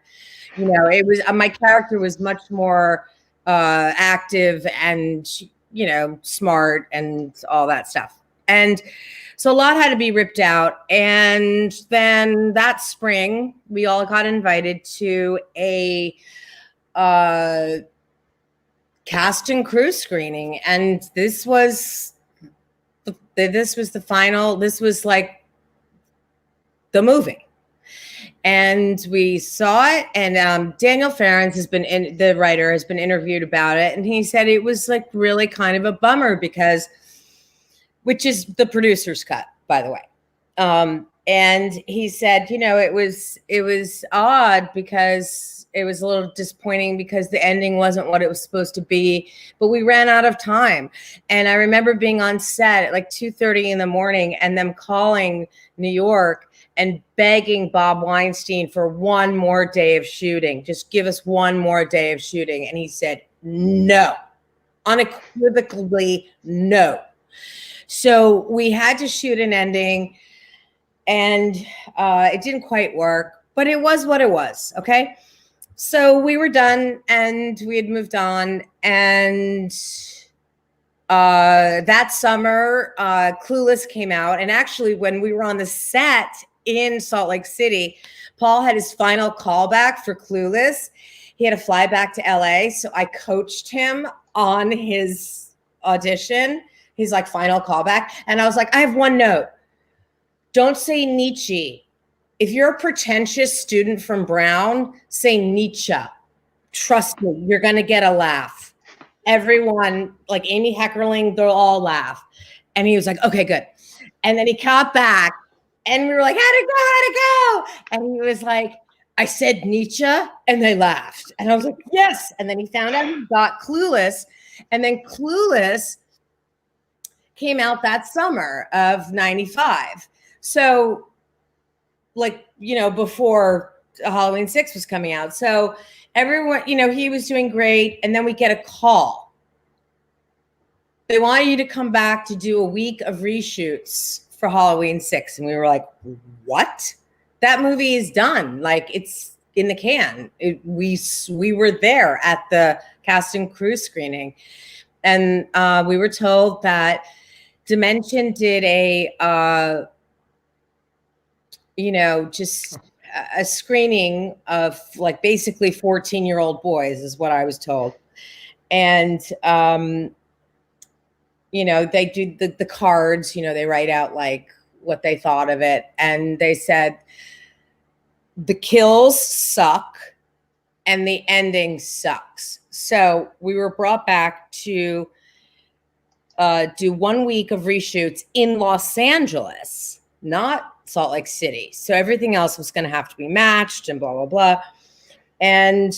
It was, my character was much more active and, smart and all that stuff. And so a lot had to be ripped out. And then that spring, we all got invited to a cast and crew screening. And this was the final, this was like the movie. And we saw it, and Daniel Farrens the writer has been interviewed about it. And he said it was like really kind of a bummer which is the producer's cut, by the way. And he said, it was odd because it was a little disappointing because the ending wasn't what it was supposed to be, but we ran out of time. And I remember being on set at like 2:30 in the morning and them calling New York and begging Bob Weinstein for one more day of shooting. Just give us one more day of shooting. And he said, no, unequivocally no. So we had to shoot an ending, and it didn't quite work, but it was what it was. Okay. So we were done and we had moved on. And that summer, Clueless came out. And actually, when we were on the set in Salt Lake City, Paul had his final callback for Clueless. He had to fly back to LA. So I coached him on his audition. He's like, final callback. And I was like, I have one note. Don't say Nietzsche. If you're a pretentious student from Brown, say Nietzsche. Trust me, you're going to get a laugh. Everyone, like Amy Heckerling, they'll all laugh. And he was like, okay, good. And then he got back and we were like, how'd it go? And he was like, I said Nietzsche, and they laughed. And I was like, yes. And then he found out he got Clueless. And then Clueless came out that summer of 95. So, like, before Halloween 6 was coming out. So everyone, he was doing great. And then we get a call. They want you to come back to do a week of reshoots for Halloween 6. And we were like, what? That movie is done. Like, it's in the can. We were there at the cast and crew screening. And we were told that Dimension did just a screening of like basically 14-year-old boys is what I was told. And, they do the cards, they write out like what they thought of it. And they said, the kills suck and the ending sucks. So we were brought back to do 1 week of reshoots in Los Angeles, not Salt Lake City. So everything else was going to have to be matched and blah, blah, blah. And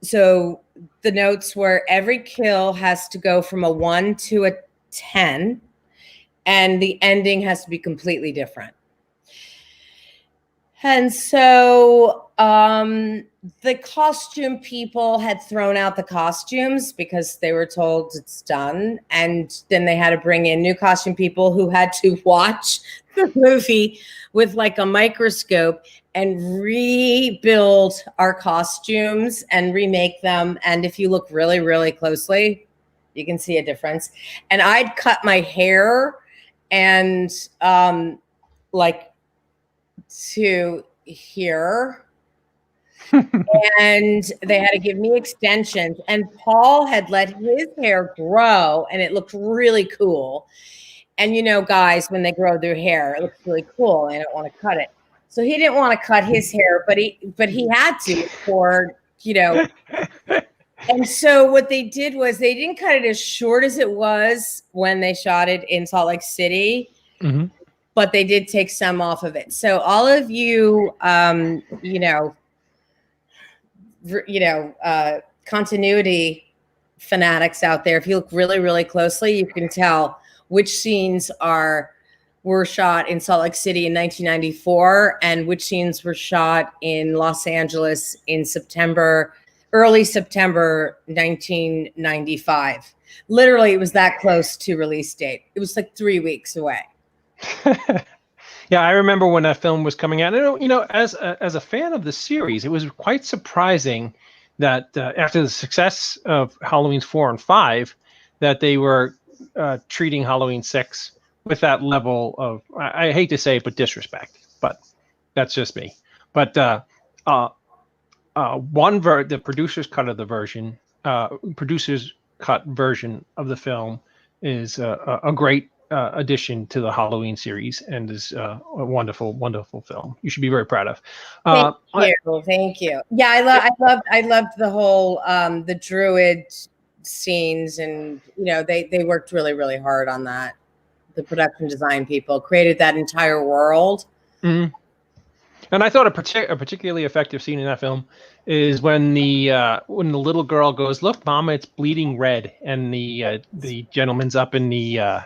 so the notes were every kill has to go from a 1 to a 10, and the ending has to be completely different. And so the costume people had thrown out the costumes because they were told it's done. And then they had to bring in new costume people who had to watch the movie with like a microscope and rebuild our costumes and remake them. And if you look really, really closely, you can see a difference. And I'd cut my hair and like to here. And they had to give me extensions. And Paul had let his hair grow and it looked really cool. And guys, when they grow their hair, it looks really cool. They don't want to cut it. So he didn't want to cut his hair, but he had to for, And so what they did was they didn't cut it as short as it was when they shot it in Salt Lake City. Mm-hmm. But they did take some off of it. So all of you, continuity fanatics out there, if you look really, really closely, you can tell which scenes were shot in Salt Lake City in 1994 and which scenes were shot in Los Angeles in early September 1995. Literally, it was that close to release date. It was like 3 weeks away. Yeah, I remember when that film was coming out. As a fan of the series, it was quite surprising that after the success of Halloween 4 and 5, that they were treating Halloween 6 with that level of, I hate to say it, but disrespect. But that's just me. But the producer's cut of the version, producer's cut version of the film is a great addition to the Halloween series and is a wonderful, wonderful film. You should be very proud of. Thank you. Yeah, I loved the whole the druid scenes, and they worked really, really hard on that. The production design people created that entire world. Mm-hmm. And I thought a particularly effective scene in that film is when the little girl goes, "Look, Mama, it's bleeding red," and the gentleman's up in the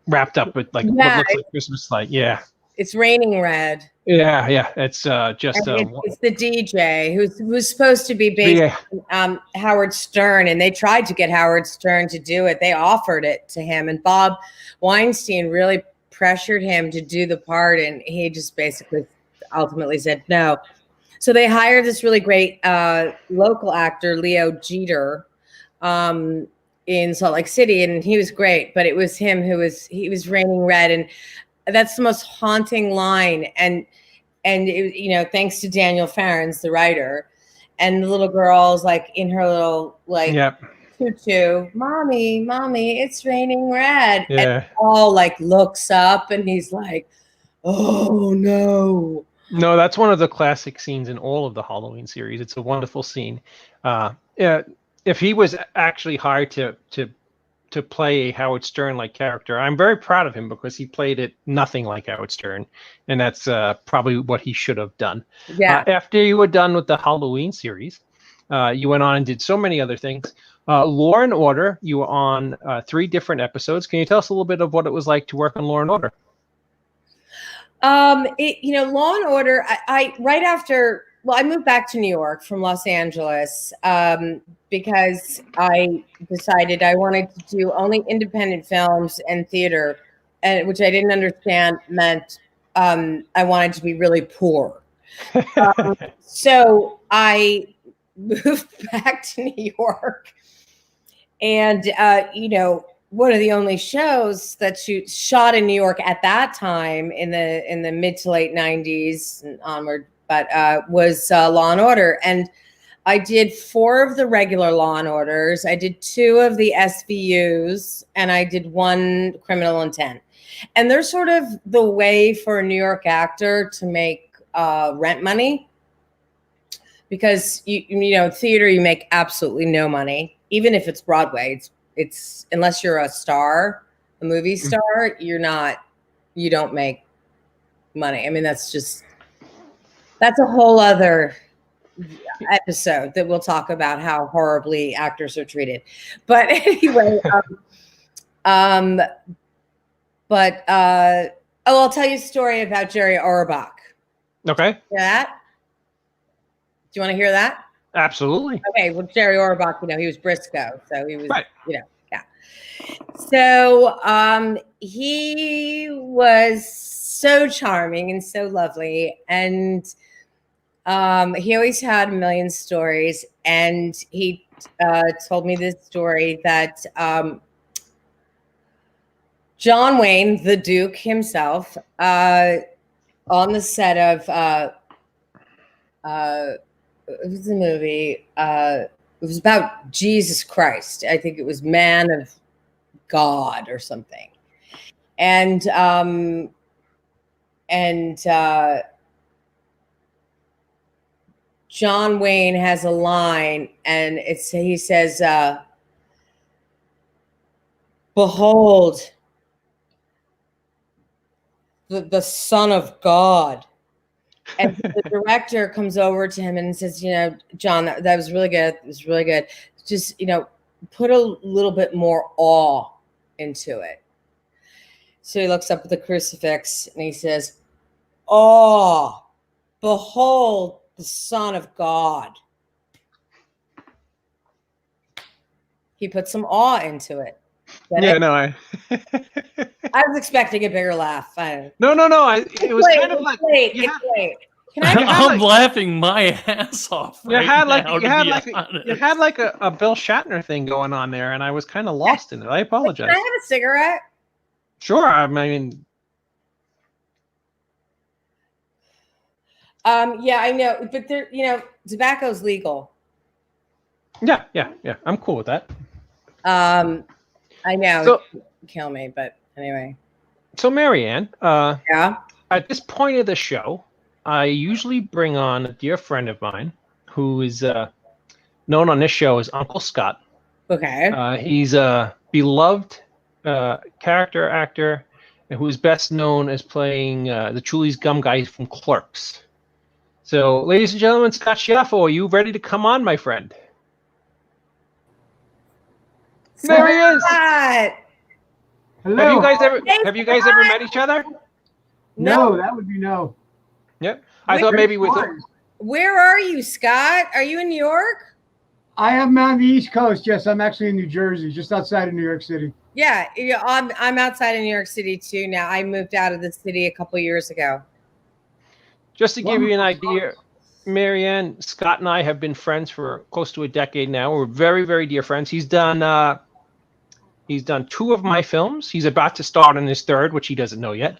wrapped up with like what looks like Christmas light. Yeah, it's raining red. Yeah, it's just it's the DJ who's supposed to be based on Howard Stern, and they tried to get Howard Stern to do it. They offered it to him, and Bob Weinstein really pressured him to do the part, and he just basically ultimately said no. So they hired this really great local actor, Leo Jeter, in Salt Lake City, and he was great. But it was him he was raining red, and that's the most haunting line. And it, thanks to Daniel Farrens, the writer, and the little girl's like in her little tutu, mommy, it's raining red. Yeah. And Paul like looks up and he's like, oh no. No, that's one of the classic scenes in all of the Halloween series. It's a wonderful scene. If he was actually hired to to play a Howard Stern-like character. I'm very proud of him because he played it nothing like Howard Stern, and that's probably what he should have done. Yeah. After you were done with the Halloween series, you went on and did so many other things. Law and Order, you were on 3 different episodes. Can you tell us a little bit of what it was like to work on Law and Order? Law and Order, I right after, well, I moved back to New York from Los Angeles because I decided I wanted to do only independent films and theater, and which I didn't understand meant I wanted to be really poor. So I moved back to New York, and one of the only shows that shot in New York at that time in the mid to late 90s and onward, but was Law and Order. And I did 4 of the regular Law and Orders. I did 2 of the SVUs, and I did 1 Criminal Intent. And they're sort of the way for a New York actor to make rent money, because theater, you make absolutely no money, even if it's Broadway. It's unless you're a star, a movie star, you don't make money. I mean, that's a whole other episode that we'll talk about how horribly actors are treated. But anyway, I'll tell you a story about Jerry Orbach. Okay. Hear that? Do you want to hear that? Absolutely. Okay. Well, Jerry Orbach, he was Briscoe, so he was, right. Yeah. So he was so charming and so lovely, and he always had a million stories. And he told me this story that John Wayne, the Duke himself, on the set of it was a movie. It was about Jesus Christ. I think it was Man of God or something. And John Wayne has a line, and he says, "Behold, the Son of God." And the director comes over to him and says, "John, that was really good. It was really good. Just, put a little bit more awe into it." So he looks up at the crucifix and he says, "Oh, behold the Son of God." He put some awe into it. I was expecting a bigger laugh. No. It was kind of like late. I'm laughing my ass off. You had like a Bill Shatner thing going on there, and I was kind of lost in it. I apologize. Can I have a cigarette? Sure. I mean, yeah, I know, but tobacco's legal. Yeah. I'm cool with that. I know, so, kill me, but anyway. So Marianne, yeah. At this point of the show, I usually bring on a dear friend of mine who is known on this show as Uncle Scott. Okay. He's a beloved character actor who is best known as playing the Chulies Gum guy from Clerks. So, ladies and gentlemen, Scott Schiaffo, are you ready to come on, my friend? There he is. Hello. Have you guys ever met each other? No, that would be no. Yep. I thought maybe with Where are you, Scott? Are you in New York? I am on the East Coast. Yes, I'm actually in New Jersey, just outside of New York City. Yeah, I'm outside of New York City too now. I moved out of the city a couple years ago. Just to give you an idea, Marianne, Scott and I have been friends for close to a decade now. We're very, very dear friends. He's done 2 of my films. He's about to start on his 3rd, which he doesn't know yet.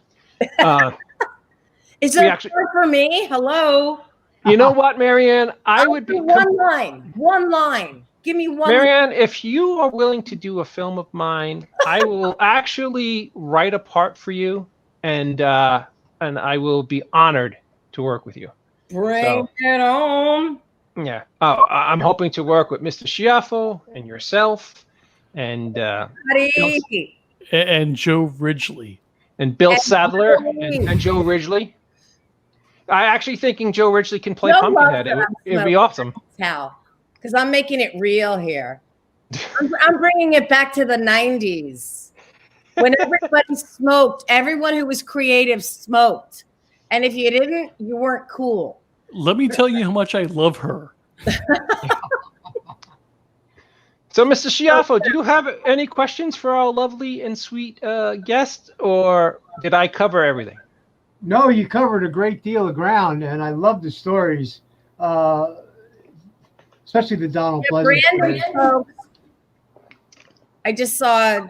Is it actually for me? Hello. You know what, Marianne? I would be one line. Give me one. Marianne, if you are willing to do a film of mine, I will actually write a part for you, and I will be honored to work with you. Bring it on. Yeah. Oh, I'm hoping to work with Mr. Schiaffo and yourself. and Buddy. And Joe Ridgely. and Bill And Sadler Ridgely. and Joe Ridgely. I actually thinking Joe Ridgely can play Joe Pumpkinhead. loves It'd be awesome. Tell, because I'm making it real here. I'm bringing it back to the 90s when everybody smoked. Everyone who was creative smoked. And if you didn't, you weren't cool. Let me tell you how much I love her. So, Mr. Schiaffo, do you have any questions for our lovely and sweet guest, or did I cover everything? No, you covered a great deal of ground, and I love the stories, especially the Donald Pleasant Brandon, stories. folks. I just saw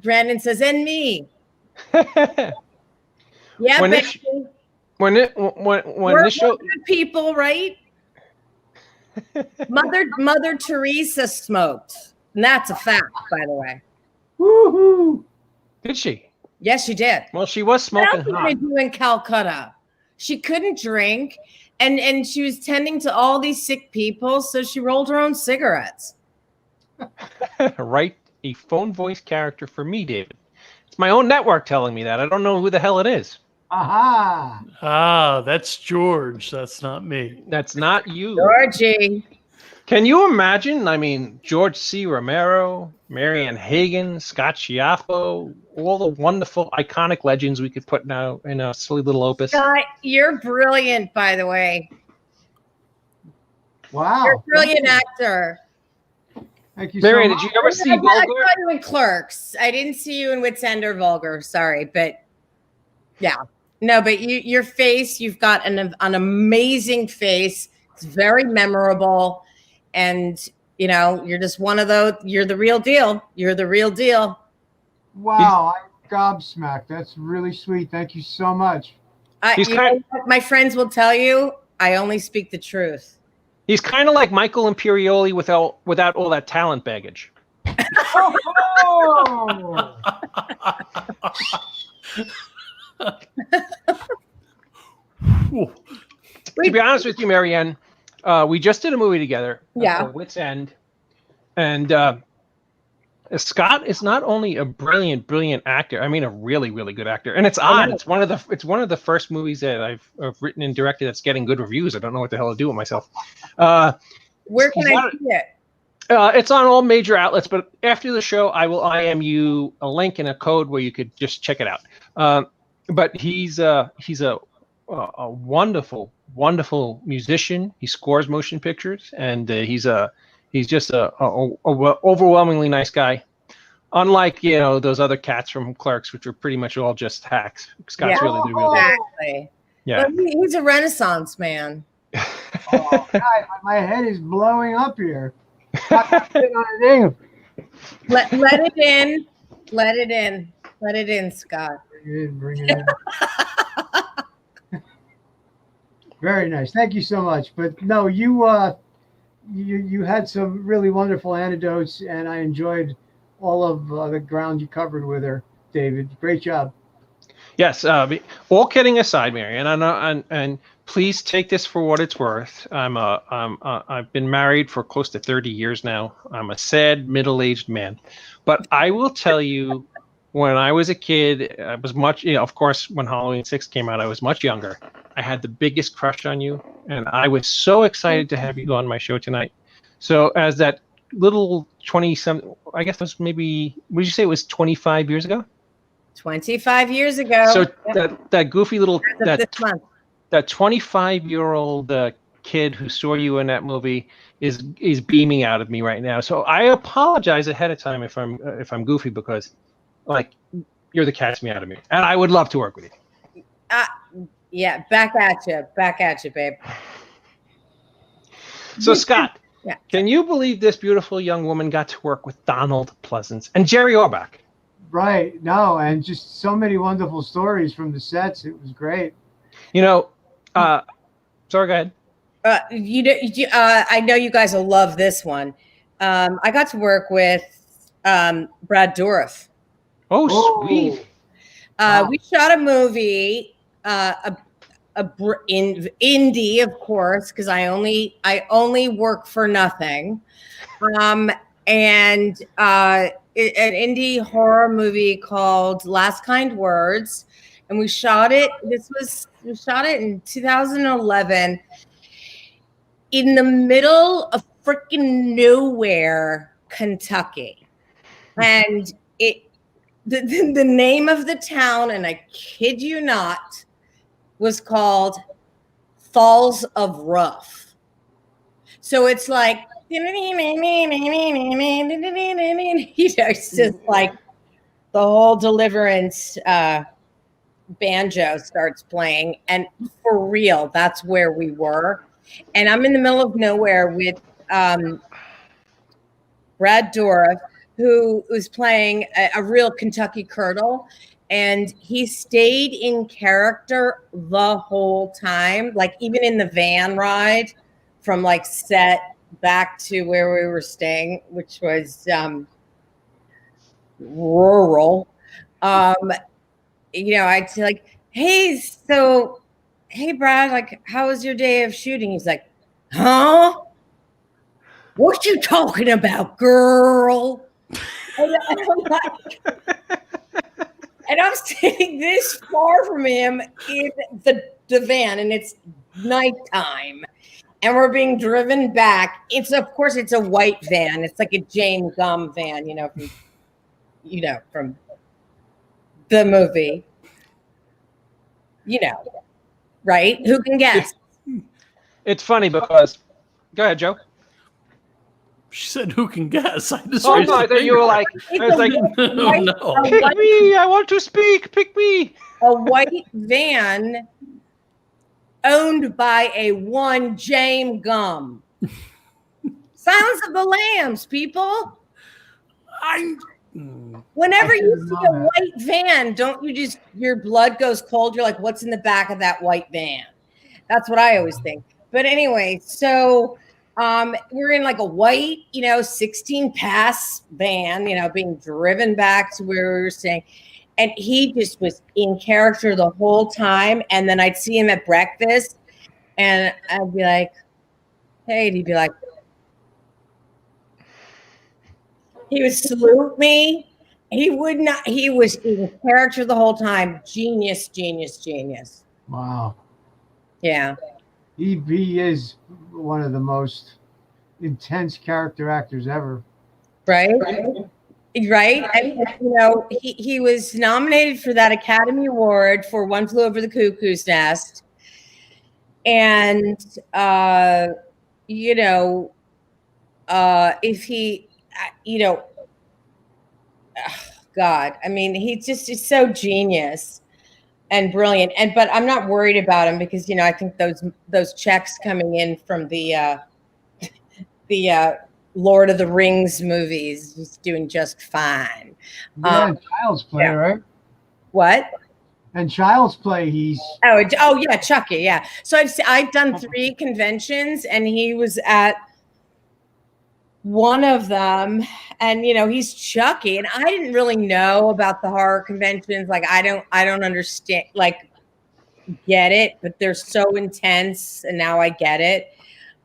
Brandon says, and me. Yeah, When baby. When We're this show, good people, right? Mother Teresa smoked. And that's a fact, by the way. Woohoo! did she? Yes, she did. Well, she was What smoking else did they hot. do in Calcutta? She couldn't drink, and she was tending to all these sick people, so she rolled her own cigarettes. Write a phone voice character for me, David. It's my own network telling me that. I don't know who the hell it is. Aha! Ah, that's George. That's not me. That's not you. Georgie. Can you imagine? I mean, George C. Romero, Marianne Hagan, Scott Schiaffo, all the wonderful, iconic legends we could put now in a silly little opus. Scott, you're brilliant, by the way. Wow! You're a brilliant actor. Thank you Marianne, so much. did you ever see I Vulgar? saw you in Clerks. I didn't see you in Wits End or Vulgar. Sorry, but yeah. No, but your face, you've got an amazing face. It's very memorable. And, you know, you're just one of those. You're the real deal. You're the real deal. Wow! I'm gobsmacked. That's really sweet. Thank you so much. He's You kind- know what my friends will tell you, I only speak the truth. He's kind of like Michael Imperioli without all that talent baggage. Oh! To be honest with you, Marianne, we just did a movie together. Yeah. Called Wits End, and Scott is not only a brilliant actor. I mean, a really, really good actor. And it's odd. It's one of the first movies that I've written and directed that's getting good reviews. I don't know what the hell to do with myself. Where can I see it? It's on all major outlets, but after the show, I will IM you a link and a code where you could just check it out. But he's a wonderful, wonderful musician. He scores motion pictures, and he's just a overwhelmingly nice guy. Unlike those other cats from Clerks, which are pretty much all just hacks. Scott's really the real deal. Exactly. Yeah. But he's a Renaissance man. Oh, God, my head is blowing up here. Let it in. Let it in. Let it in, Scott. Bring it in. Very nice. Thank you so much. But no, you had some really wonderful anecdotes, and I enjoyed all of the ground you covered with her, David. Great job. Yes. All kidding aside, Marianne, and please take this for what it's worth. I've been married for close to 30 years now. I'm a sad middle-aged man, but I will tell you, when I was a kid, I was much, of course, when Halloween 6 came out, I was much younger. I had the biggest crush on you, and I was so excited to have you on my show tonight. So as that little 20-something, I guess it was maybe, would you say it was 25 years ago? 25 years ago. So that goofy little, this month. that 25-year-old kid who saw you in that movie is beaming out of me right now. So I apologize ahead of time if I'm goofy, because like you're the cat's me out of me, and I would love to work with you. Yeah, back at you, babe. So Scott, Yeah. Can you believe this beautiful young woman got to work with Donald Pleasance and Jerry Orbach? Right. No, and just so many wonderful stories from the sets. It was great. Sorry, go ahead. I know you guys will love this one. I got to work with Brad Dourif. Oh, sweet. We shot a movie, in indie, of course, because I only work for nothing. and an indie horror movie called Last Kind Words, and we shot it. We shot it in 2011 in the middle of freaking nowhere, Kentucky, and the name of the town, and I kid you not, was called Falls of Rough. So it's like, it's just like the whole Deliverance banjo starts playing, and for real, that's where we were. And I'm in the middle of nowhere with Brad Dourif, who was playing a real Kentucky Colonel, and he stayed in character the whole time, like even in the van ride from like set back to where we were staying, which was rural. I'd say like, hey Brad, like, how was your day of shooting? He's like, huh? What you talking about, girl? And I'm sitting this far from him in the van, and it's nighttime, and we're being driven back. Of course, it's a white van. It's like a James Gumb van, from the movie. Right? Who can guess? It's funny because, go ahead, Joe. She said, "Who can guess?" I just no, I thought you were like, I was like, no. Pick me! I want to speak. Pick me! A white van owned by a one James Gumb. Silence of the Lambs, people. Whenever you see a white van, don't you just, your blood goes cold? You're like, what's in the back of that white van? That's what I always think. But anyway, so we're in like a white, 16 pass van, being driven back to where we were staying. And he just was in character the whole time. And then I'd see him at breakfast and I'd be like, hey, and he'd be like, he would salute me. He would not, he was in character the whole time. Genius, genius, genius. Wow. Yeah. He is one of the most intense character actors ever. Right? And, he was nominated for that Academy Award for One Flew Over the Cuckoo's Nest. And, if he, God, I mean, he's so genius and brilliant. But I'm not worried about him because, I think those checks coming in from the Lord of the Rings movies, he's doing just fine. Yeah, Child's Play, yeah. Right? What? And Child's Play, he's... Oh yeah, Chucky, yeah. So I've done 3 conventions, and he was at one of them, and he's Chucky, and I didn't really know about the horror conventions. Like I don't understand, like, get it, but they're so intense, and now I get it.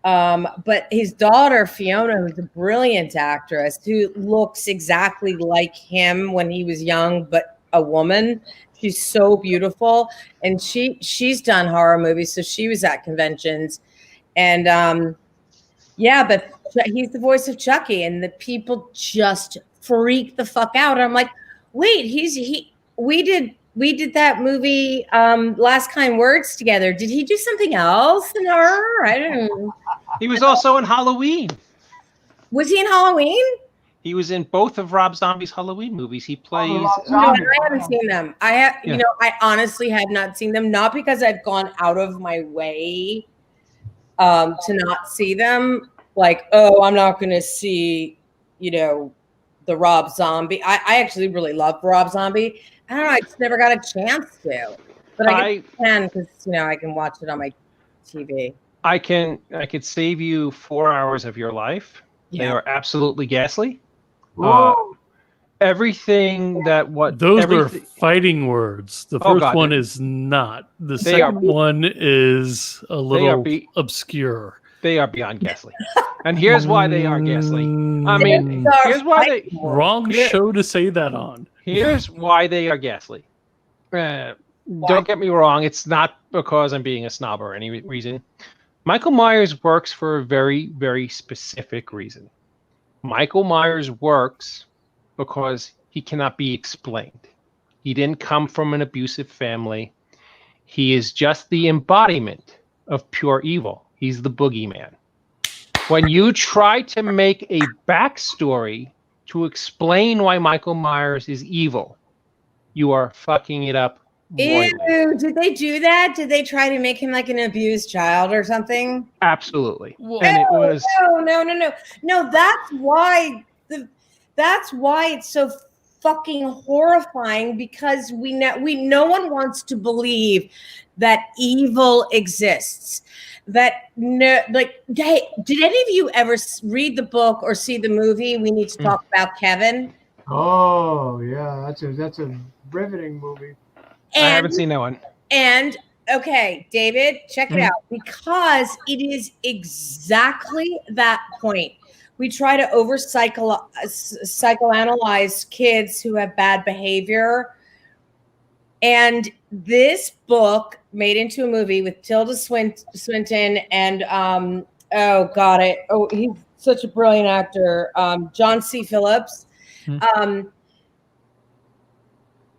But his daughter Fiona, who's a brilliant actress, who looks exactly like him when he was young, but a woman. She's so beautiful, and she's done horror movies, so she was at conventions, and but he's the voice of Chucky, and the people just freak the fuck out. And I'm like, wait, we did that movie, Last Kind Words together. Did he do something else in horror? I don't know. He was also in Halloween. Was he in Halloween? He was in both of Rob Zombie's Halloween movies. He plays. I haven't seen them. I honestly have not seen them. Not because I've gone out of my way to not see them. Like, I'm not going to see, the Rob Zombie. I actually really love Rob Zombie. I don't know. I just never got a chance to. But I can because, I can watch it on my TV. I could save you 4 hours of your life. Yeah. They are absolutely ghastly. Everything that those are fighting words. The first one is not. The second one is a little obscure. They are beyond ghastly. And here's why they are ghastly. I mean, here's why they... Wrong show to say that on. Here's why they are ghastly. Don't get me wrong. It's not because I'm being a snob or any reason. Michael Myers works for a very, very specific reason. Michael Myers works because he cannot be explained. He didn't come from an abusive family. He is just the embodiment of pure evil. He's the boogeyman. When you try to make a backstory to explain why Michael Myers is evil, you are fucking it up. Ew, did they do that? Did they try to make him like an abused child or something? Absolutely. And it was no. That's why it's so fucking horrifying, because no one wants to believe that evil exists. That hey, did any of you ever read the book or see the movie? We Need to Talk About Kevin. Oh yeah, that's a riveting movie. I haven't seen that one. And okay, David, check it out, because it is exactly that point. We try to psychoanalyze kids who have bad behavior. And this book made into a movie with Tilda Swinton and he's such a brilliant actor, John C. Phillips.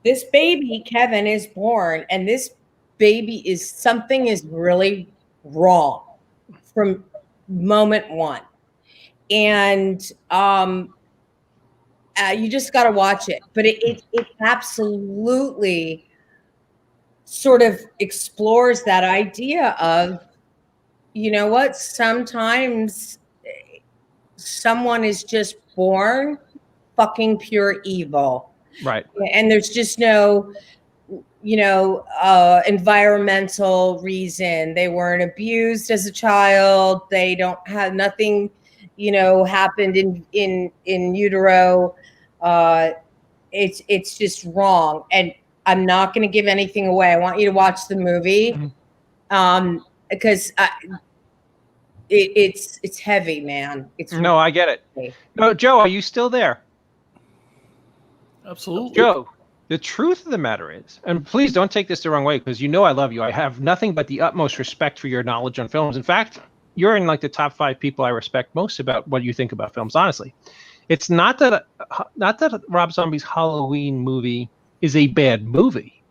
This baby, Kevin, is born, and this baby something is really wrong from moment one. And you just got to watch it. But it absolutely sort of explores that idea of, you know what, sometimes someone is just born fucking pure evil. Right. And there's just no, environmental reason. They weren't abused as a child. They don't have nothing, happened in utero. It's just wrong. And I'm not going to give anything away. I want you to watch the movie, because it's heavy, man. No, I get it. No, Joe, are you still there? Absolutely. Joe, the truth of the matter is, and please don't take this the wrong way, because I love you. I have nothing but the utmost respect for your knowledge on films. In fact, you're in like the top 5 people I respect most about what you think about films, honestly. It's not that Rob Zombie's Halloween movie is a bad movie.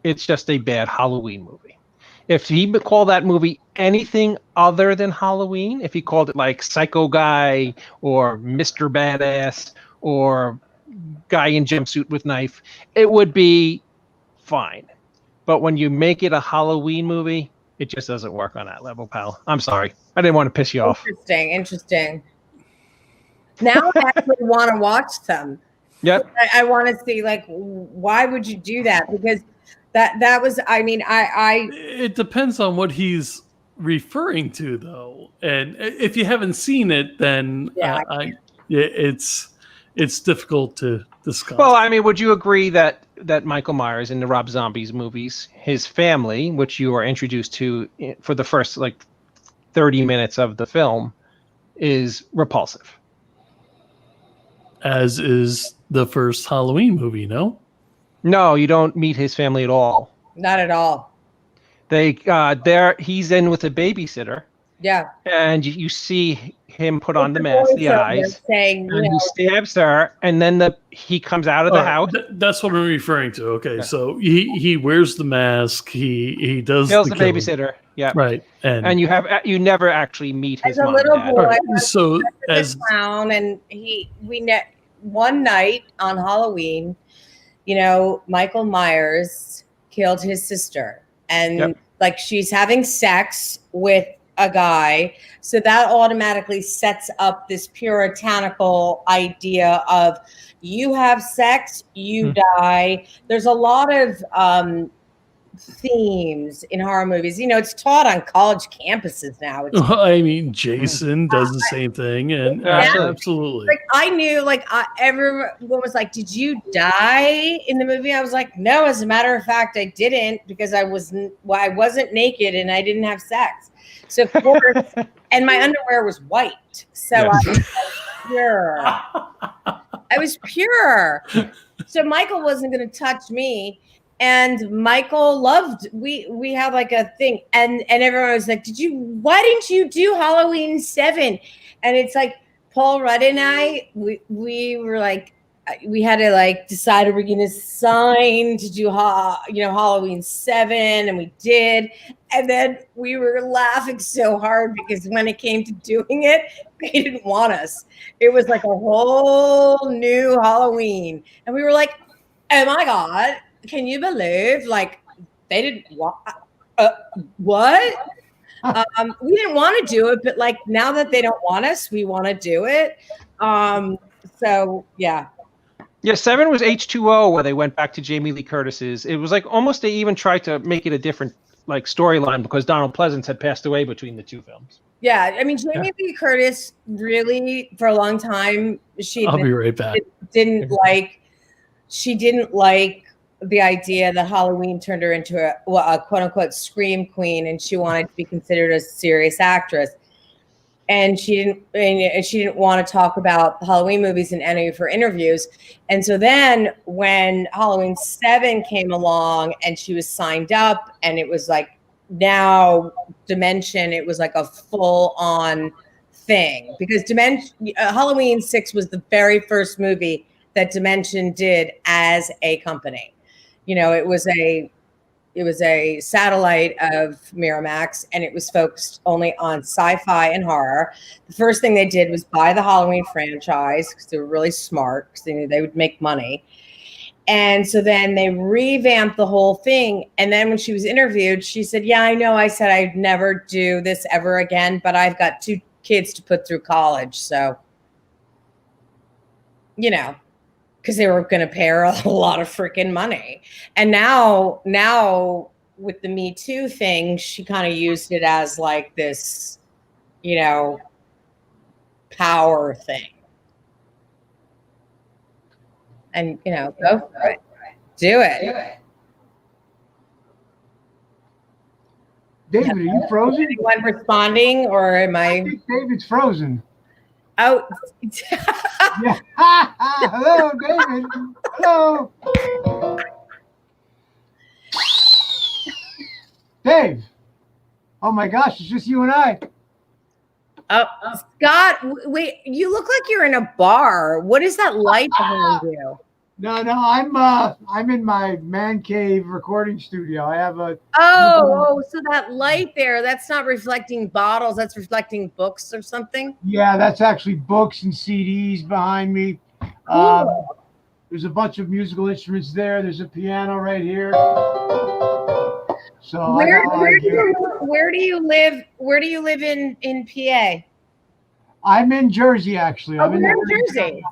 It's just a bad Halloween movie. If he called that movie anything other than Halloween, if he called it like Psycho Guy or Mr. Badass or Guy in Jumpsuit with Knife, it would be fine. But when you make it a Halloween movie, it just doesn't work on that level, pal. I'm sorry. I didn't want to piss you off. Interesting. Now I actually want to watch them. Yep. I want to see, like, why would you do that? Because that was, it depends on what he's referring to, though. And if you haven't seen it, then it's difficult to discuss. Well, I mean, would you agree that Michael Myers in the Rob Zombies movies, his family, which you are introduced to for the first 30 minutes of the film, is repulsive? As is the first Halloween movie, no? No, you don't meet his family at all. Not at all. He's in with a babysitter. Yeah. And you see him put on the mask, the eyes, saying, and he stabs her, and then he comes out of the house. That's what I'm referring to. Okay, so he wears the mask. He does kills the babysitter. Yeah, right. And you never actually meet his mom. As a little boy, right. So as a clown, and one night on Halloween, Michael Myers killed his sister, and she's having sex with a guy, so that automatically sets up this puritanical idea of you have sex, you die. There's a lot of themes in horror movies. It's taught on college campuses now. I mean, Jason does the same thing, and absolutely. Like I knew, everyone was like, "Did you die in the movie?" I was like, "No, as a matter of fact, I didn't, because I wasn't naked and I didn't have sex." So of course, and my underwear was white, so I was pure. I was pure. So Michael wasn't going to touch me. And Michael loved, we had like a thing, and everyone was like, why didn't you do Halloween 7? And it's like, Paul Rudd and I, we were like, we had to like decide if we're going to sign to do Halloween 7, and we did. And then we were laughing so hard because when it came to doing it, they didn't want us. It was like a whole new Halloween. And we were like, oh my God. Can you believe, they didn't want, what? We didn't want to do it, but now that they don't want us, we want to do it. So yeah. Yeah, 7 was H2O, where they went back to Jamie Lee Curtis's. It was almost they even tried to make it a different storyline because Donald Pleasance had passed away between the two films. Yeah, I mean, Jamie Lee Curtis really, for a long time, I'll be right back. She didn't like the idea that Halloween turned her into a quote unquote scream queen, and she wanted to be considered a serious actress. And she didn't want to talk about the Halloween movies in any of her interviews. And so then when Halloween 7 came along and she was signed up, and it was now Dimension, it was like a full on thing, because Halloween 6 was the very first movie that Dimension did as a company. It was a satellite of Miramax, and it was focused only on sci-fi and horror. The first thing they did was buy the Halloween franchise because they were really smart, because they knew they would make money. And so then they revamped the whole thing. And then when she was interviewed, she said, yeah, I know I said I'd never do this ever again, but I've got 2 kids to put through college. So, because they were going to pay her a lot of freaking money. And now with the Me Too thing, she kind of used it as this, power thing. And, go for it. Do it. David, are you frozen? Anyone responding, or am I think David's frozen. Oh. Yeah. Hello, David. Hello. Dave. Oh my gosh, it's just you and I. Oh, Scott, wait, you look like you're in a bar. What is that light behind you? No, I'm in my man cave recording studio. I have a so that light there, that's not reflecting bottles, that's reflecting books or something. Yeah, that's actually books and CDs behind me. Cool. There's a bunch of musical instruments there. There's a piano right here. So where do you live? Where do you live in PA? I'm in Jersey, actually. I'm in Jersey.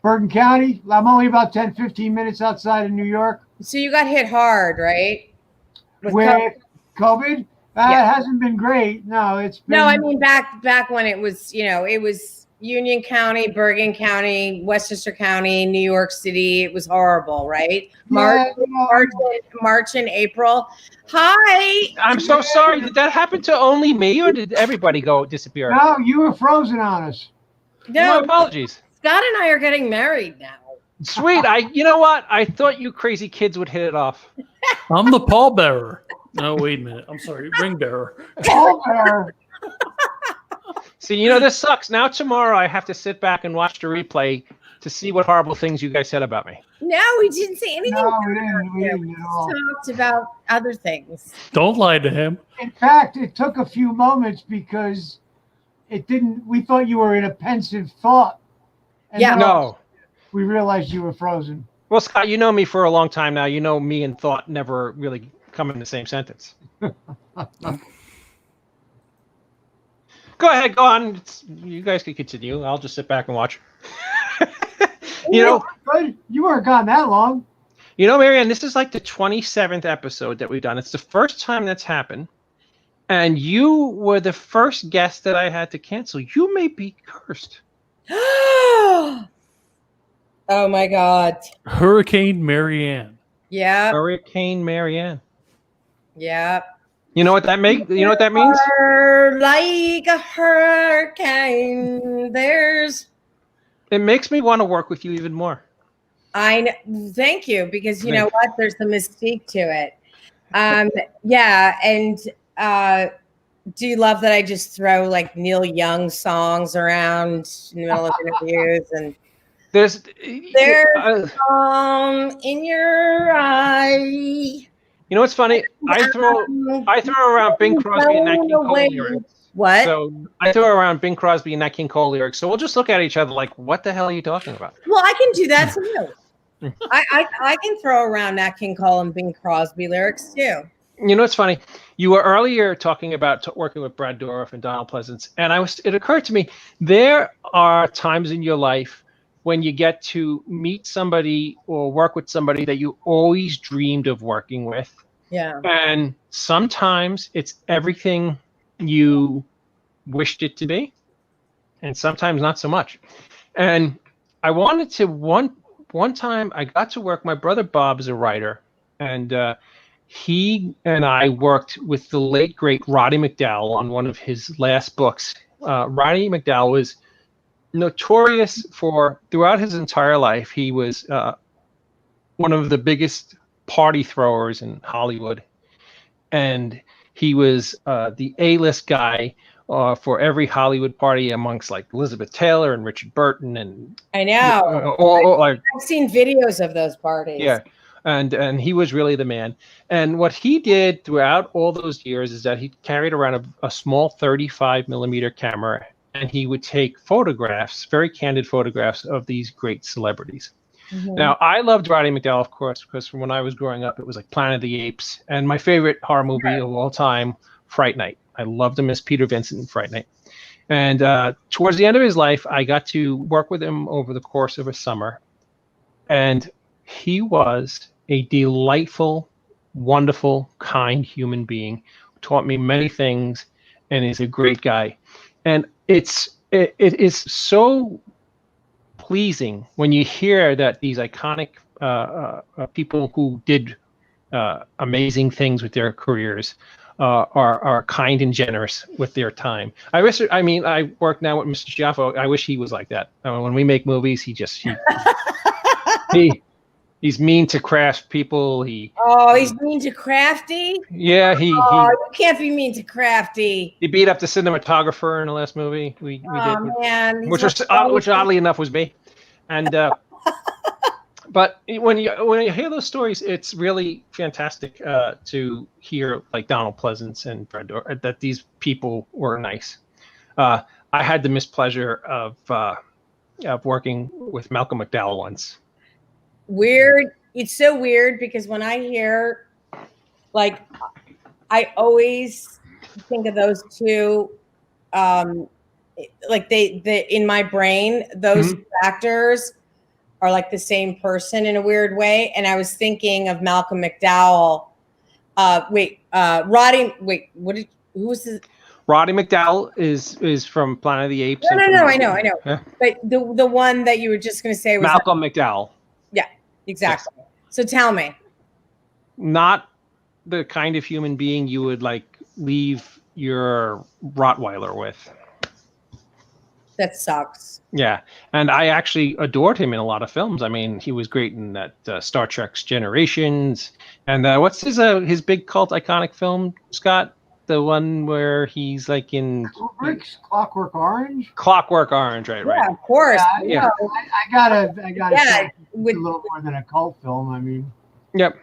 Bergen County. I'm only about 10-15 minutes outside of New York. So you got hit hard, right? With COVID? It hasn't been great. No, it's been... No, I mean back when it was, it was Union County, Bergen County, Westchester County, New York City. It was horrible, right? March and April. Hi. I'm so sorry. Did that happen to only me, or did everybody disappear? No, you were frozen on us. No, my apologies. Scott and I are getting married now. Sweet. You know what? I thought you crazy kids would hit it off. I'm the pallbearer. No, wait a minute. I'm sorry. Ring bearer. Pallbearer. See, this sucks. Now tomorrow I have to sit back and watch the replay to see what horrible things you guys said about me. No, we didn't say anything. No, we didn't at all. We talked about other things. Don't lie to him. In fact, it took a few moments because we thought you were in a pensive thought. And no. We realized you were frozen. Well, Scott, you know me for a long time now. You know me and thought never really come in the same sentence. Go ahead, go on. You guys can continue. I'll just sit back and watch. You weren't gone that long. You know, Marianne, this is like the 27th episode that we've done. It's the first time that's happened. And you were the first guest that I had to cancel. You may be cursed. Oh my God. Hurricane Marianne. Yeah. Hurricane Marianne. Yeah. You know what that means? Like a hurricane. It makes me want to work with you even more. I know. Thank you, because you know what? There's the mystique to it. Yeah, and do you love that I just throw like Neil Young songs around in the middle of interviews? And there's in your eye. You know what's funny? I throw around Bing Crosby and Nat King Cole lyrics. What? So I throw around Bing Crosby and Nat King Cole lyrics. So we'll just look at each other like, what the hell are you talking about? Well, I can do that too. I can throw around Nat King Cole and Bing Crosby lyrics too. You know what's funny? You were earlier talking about working with Brad Dourif and Donald Pleasance, and it occurred to me there are times in your life when you get to meet somebody or work with somebody that you always dreamed of working with. Yeah. And sometimes it's everything you wished it to be, and sometimes not so much. And I wanted to one time I got to work. My brother Bob is a writer, and he and I worked with the late great Roddy McDowall on one of his last books. Roddy McDowall was notorious for, throughout his entire life, he was one of the biggest party throwers in Hollywood, and he was the A-list guy for every Hollywood party amongst like Elizabeth Taylor and Richard Burton and I know. I've seen videos of those parties. Yeah, and he was really the man. And what he did throughout all those years is that he carried around a small 35 millimeter camera, and he would take photographs, very candid photographs of these great celebrities. Mm-hmm. Now, I loved Roddy McDowall, of course, because from when I was growing up, it was like Planet of the Apes, and my favorite horror movie of all time, Fright Night. I loved him as Peter Vincent in Fright Night. And towards the end of his life, I got to work with him over the course of a summer, and he was a delightful, wonderful, kind human being, taught me many things, and is a great guy. And it is so pleasing when you hear that these iconic people who did amazing things with their careers are kind and generous with their time. I work now with Mr. Giaffo. I wish he was like that. When we make movies, he's mean to craft people. He's mean to Crafty. Yeah, you can't be mean to Crafty. He beat up the cinematographer in the last movie we did, man, which oddly enough was me. And but when you hear those stories, it's really fantastic to hear like Donald Pleasance and Brad Dourif, that these people were nice. I had the mispleasure of working with Malcolm McDowell once. Weird. It's so weird because when I hear, like, I always think of those two, like they in my brain, those actors are like the same person in a weird way. And I was thinking of Malcolm McDowell. Roddy. Wait, who was this? Roddy McDowall is from Planet of the Apes. No, I know. Yeah. But the one that you were just going to say was Malcolm McDowell. Yeah, exactly. Yes. So tell me. Not the kind of human being you would like leave your Rottweiler with. That sucks. Yeah, and I actually adored him in a lot of films. I mean, he was great in that Star Trek's Generations. And what's his big cult iconic film, Scott? The one where he's like in Clockwork Orange. Clockwork Orange, right? Yeah, of course. Yeah. I gotta. Yeah, with a little more than a cult film. I mean. Yep.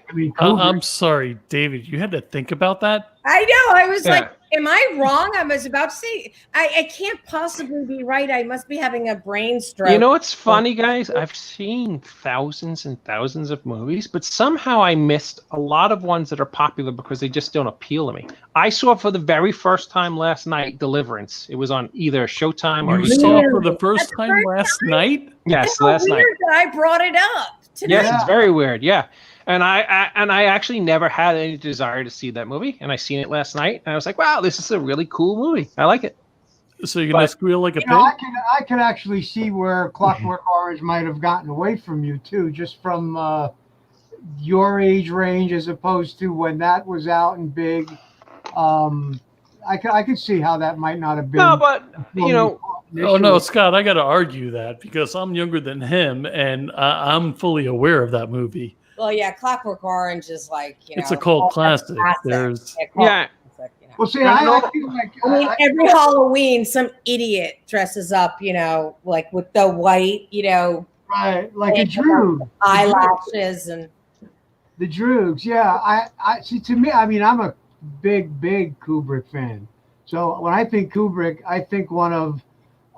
I mean, I'm sorry, David. You had to think about that. I know. I was like, am I wrong? I was about to say, I can't possibly be right. I must be having a brain stroke. You know what's funny, guys? I've seen thousands and thousands of movies, but somehow I missed a lot of ones that are popular because they just don't appeal to me. I saw for the very first time last night Deliverance. It was on either Showtime or you saw for the first time last night? Yes, last night. That I brought it up. tonight. Yes, it's very weird. Yeah. And I actually never had any desire to see that movie, and I seen it last night, and I was like, "Wow, this is a really cool movie. I like it." So you're gonna squeal like a pig? I can actually see where Clockwork Orange might have gotten away from you too, just from your age range as opposed to when that was out and big. I could see how that might not have been. No, but Oh no, Scott, I got to argue that because I'm younger than him, and I'm fully aware of that movie. Well, yeah, Clockwork Orange is like it's a cult classic. There's yeah. Well, see, I feel like every Halloween, some idiot dresses up, like with the white, right, like a droog, eyelashes and the droogs. Yeah, I see. To me, I mean, I'm a big Kubrick fan. So when I think Kubrick, I think one of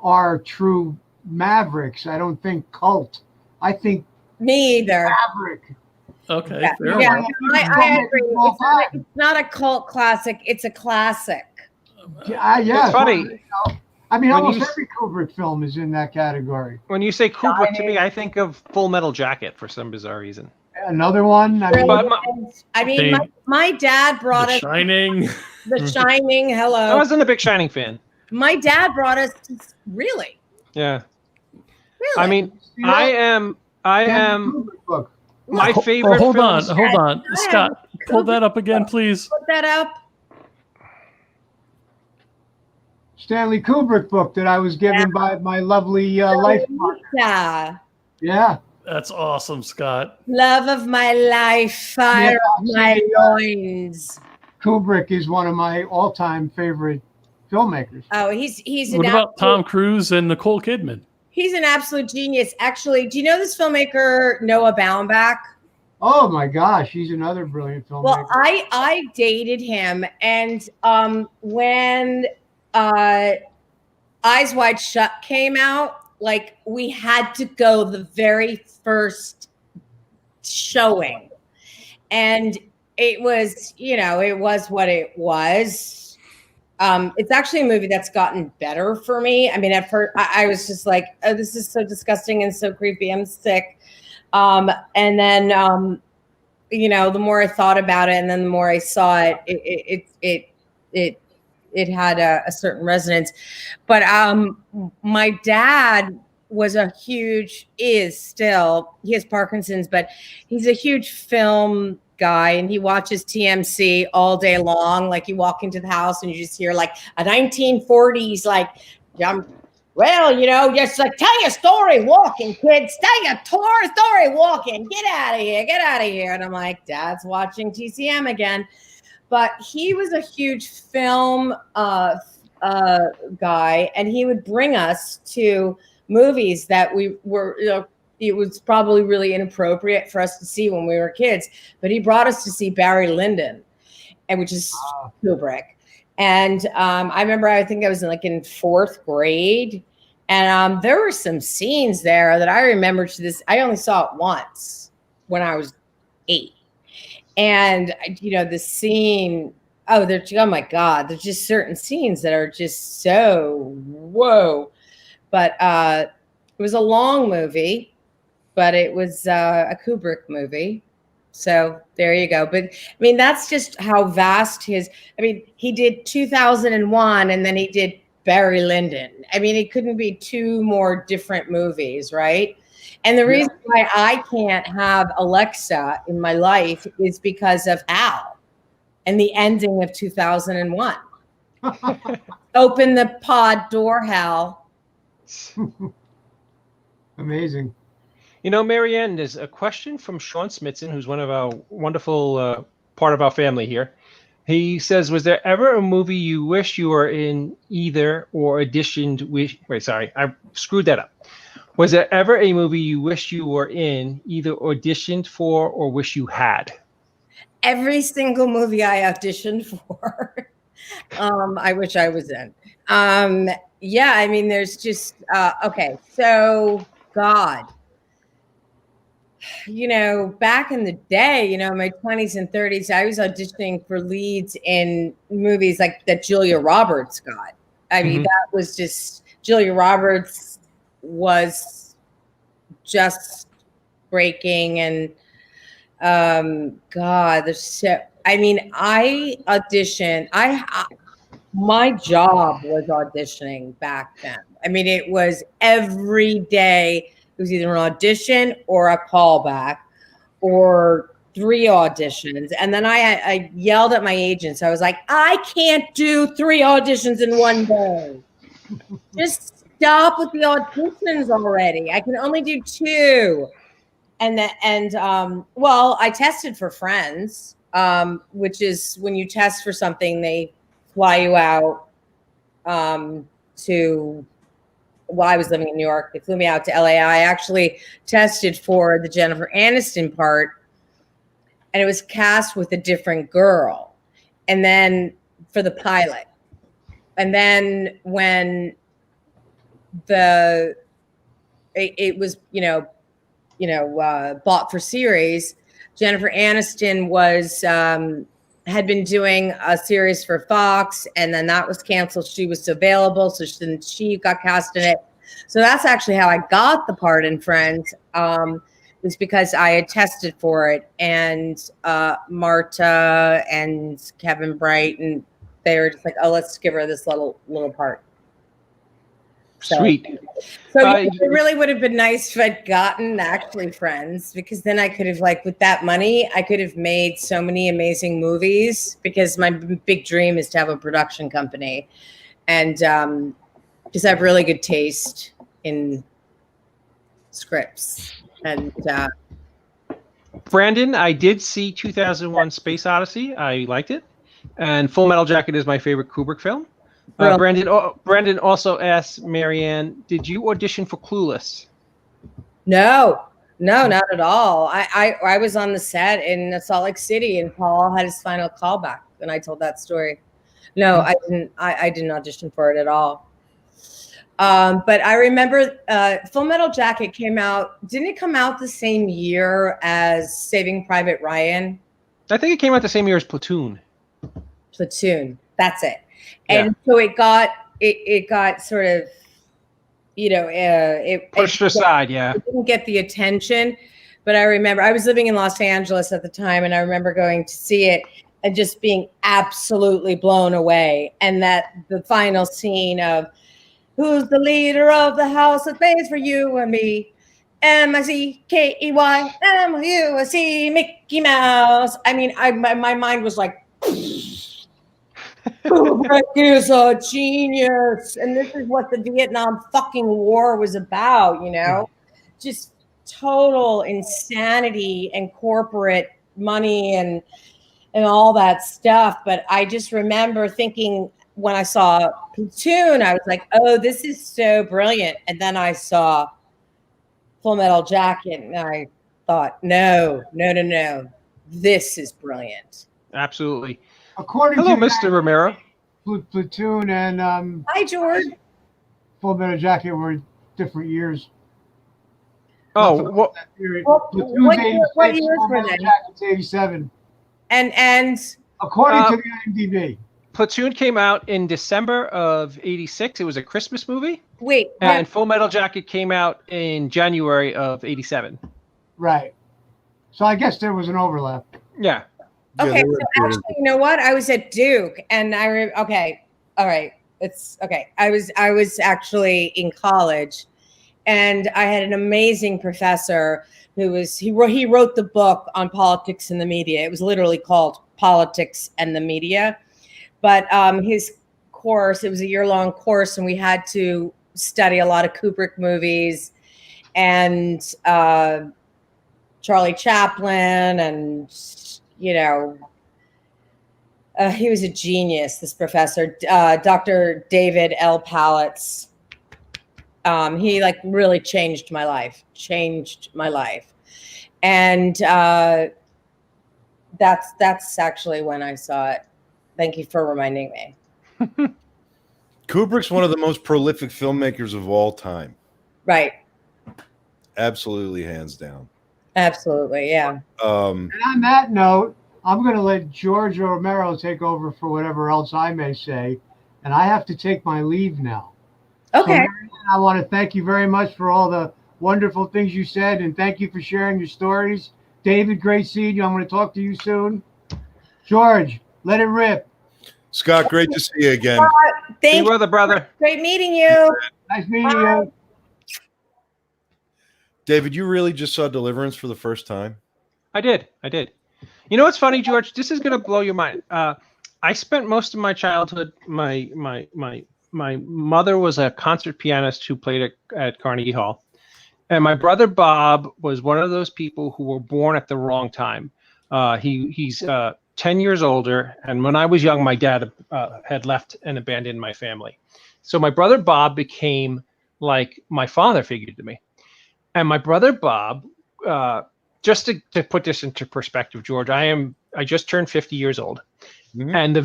our true mavericks. I don't think cult. I think me either. Maverick. Okay. Yeah, I agree. It's not a cult classic. It's a classic. Yeah. It's funny. I mean, almost every Kubrick film is in that category. When you say Kubrick to me, I think of Full Metal Jacket for some bizarre reason. Another one. My dad brought us Shining. The Shining. Hello. I wasn't a big Shining fan. My dad brought us. Really? Yeah. Really? I mean, I am. My favorite. Hold on, Scott. Pull that up again, please. Put that up. Stanley Kubrick book that I was given by my lovely life partner. Yeah. That's awesome, Scott. Love of my life, fire of my loins. Kubrick is one of my all-time favorite filmmakers. Oh, he's what about Tom Cruise and Nicole Kidman? He's an absolute genius. Actually, do you know this filmmaker Noah Baumbach? Oh my gosh, he's another brilliant filmmaker. Well, I dated him, and when Eyes Wide Shut came out, like we had to go the very first showing, and it was, it was what it was. It's actually a movie that's gotten better for me. I mean, at first I was just like, oh, this is so disgusting and so creepy. I'm sick. And then, the more I thought about it, and then the more I saw it, it had a certain resonance. But my dad he has Parkinson's, but he's a huge film guy, and he watches TMC all day long. Like you walk into the house and you just hear like a 1940s just like tell your story walking, kids, tell your story walking, get out of here. And I'm like, Dad's watching TCM again. But he was a huge film guy, and he would bring us to movies that we were, it was probably really inappropriate for us to see when we were kids, but he brought us to see Barry Lyndon, which is Kubrick. And I remember, I think I was in fourth grade, and there were some scenes there that I remember to this. I only saw it once when I was 8. And, the scene, oh my God, there's just certain scenes that are just so, whoa. But it was a long movie, but it was a Kubrick movie. So there you go. But I mean, that's just how vast he did 2001 and then he did Barry Lyndon. I mean, it couldn't be two more different movies, right? And the reason why I can't have Alexa in my life is because of Hal and the ending of 2001. Open the pod door, Hal. Amazing. Marianne, there's a question from Sean Smithson, who's one of our wonderful part of our family here. He says, was there ever a movie you wish you were in either or auditioned with? Wait, sorry, I screwed that up. Was there ever a movie you wish you were in, either auditioned for or wish you had? Every single movie I auditioned for, I wish I was in. Yeah, I mean, there's just, okay, so God, back in the day, my 20s and 30s, I was auditioning for leads in movies like that Julia Roberts got. I mean, that was just, Julia Roberts was just breaking, and God, there's so. I mean, I auditioned. My job was auditioning back then. I mean, it was every day. It was either an audition or a callback, or 3 auditions. And then I yelled at my agents. I was like, I can't do 3 auditions in one day. Just stop with the auditions already. I can only do 2. Well, I tested for Friends, which is when you test for something, they fly you out to. Well, I was living in New York. They flew me out to LA. I actually tested for the Jennifer Aniston part, and it was cast with a different girl. And then for the pilot, and then when it was bought for series, Jennifer Aniston was had been doing a series for Fox, and then that was canceled. She was available, so she got cast in it. So that's actually how I got the part in Friends. Was because I had tested for it, and Marta and Kevin Bright, and they were just like, "Oh, let's give her this little part." Sweet. So it really would have been nice if I'd gotten actually Friends, because then I could have, like, with that money, I could have made so many amazing movies, because my big dream is to have a production company. And because I have really good taste in scripts. And Brandon, I did see 2001 Space Odyssey. I liked it. And Full Metal Jacket is my favorite Kubrick film. Brandon also asked Marianne, did you audition for Clueless? No, not at all. I was on the set in Salt Lake City, and Paul had his final callback, and I told that story. No, I didn't. I didn't audition for it at all. But I remember Full Metal Jacket came out. Didn't it come out the same year as Saving Private Ryan? I think it came out the same year as Platoon. Platoon. That's it. And so it got sort of, it pushed aside. Yeah, it didn't get the attention. But I remember I was living in Los Angeles at the time, and I remember going to see it and just being absolutely blown away. And that the final scene of who's the leader of the house that pays for you and me? MICKEY, Mickey Mouse. I mean, my mind was like, Kubrick is a genius, and this is what the Vietnam fucking war was about, just total insanity and corporate money and all that stuff. But I just remember thinking, when I saw Platoon, I was like, oh, this is so brilliant. And then I saw Full Metal Jacket, and I thought, no, this is brilliant. Absolutely. Hello, Mr. Romero. Platoon and hi, George. Full Metal Jacket were different years. Oh, what years were they? Jacket's 87. And according to the IMDb, Platoon came out in December of '86. It was a Christmas movie. Wait. And Full Metal Jacket came out in January of '87. Right. So I guess there was an overlap. Yeah. Okay, so actually, you know what? I was at Duke, and okay, all right, it's okay. I was actually in college, and I had an amazing professor who he wrote the book on politics and the media. It was literally called Politics and the Media, but his course, it was a year-long course, and we had to study a lot of Kubrick movies and Charlie Chaplin, and he was a genius, this professor, Dr. David L. Palitz. He really changed my life. And that's actually when I saw it. Thank you for reminding me. Kubrick's one of the most prolific filmmakers of all time. Right. Absolutely, hands down. Absolutely, yeah. And on that note, I'm going to let George Romero take over for whatever else I may say, and I have to take my leave now. Okay. So, Marianne, I want to thank you very much for all the wonderful things you said, and thank you for sharing your stories. David, great seeing you. I'm going to talk to you soon. George, let it rip. Scott, great to see you again. Thank you, brother. Great meeting you. Nice meeting you. David, you really just saw Deliverance for the first time? I did. You know what's funny, George? This is going to blow your mind. I spent most of my childhood. My mother was a concert pianist who played at Carnegie Hall, and my brother Bob was one of those people who were born at the wrong time. He's 10 years older, and when I was young, my dad had left and abandoned my family. So my brother Bob became like my father figure to me. And my brother Bob, just to put this into perspective, George, I just turned 50 years old. Mm-hmm. And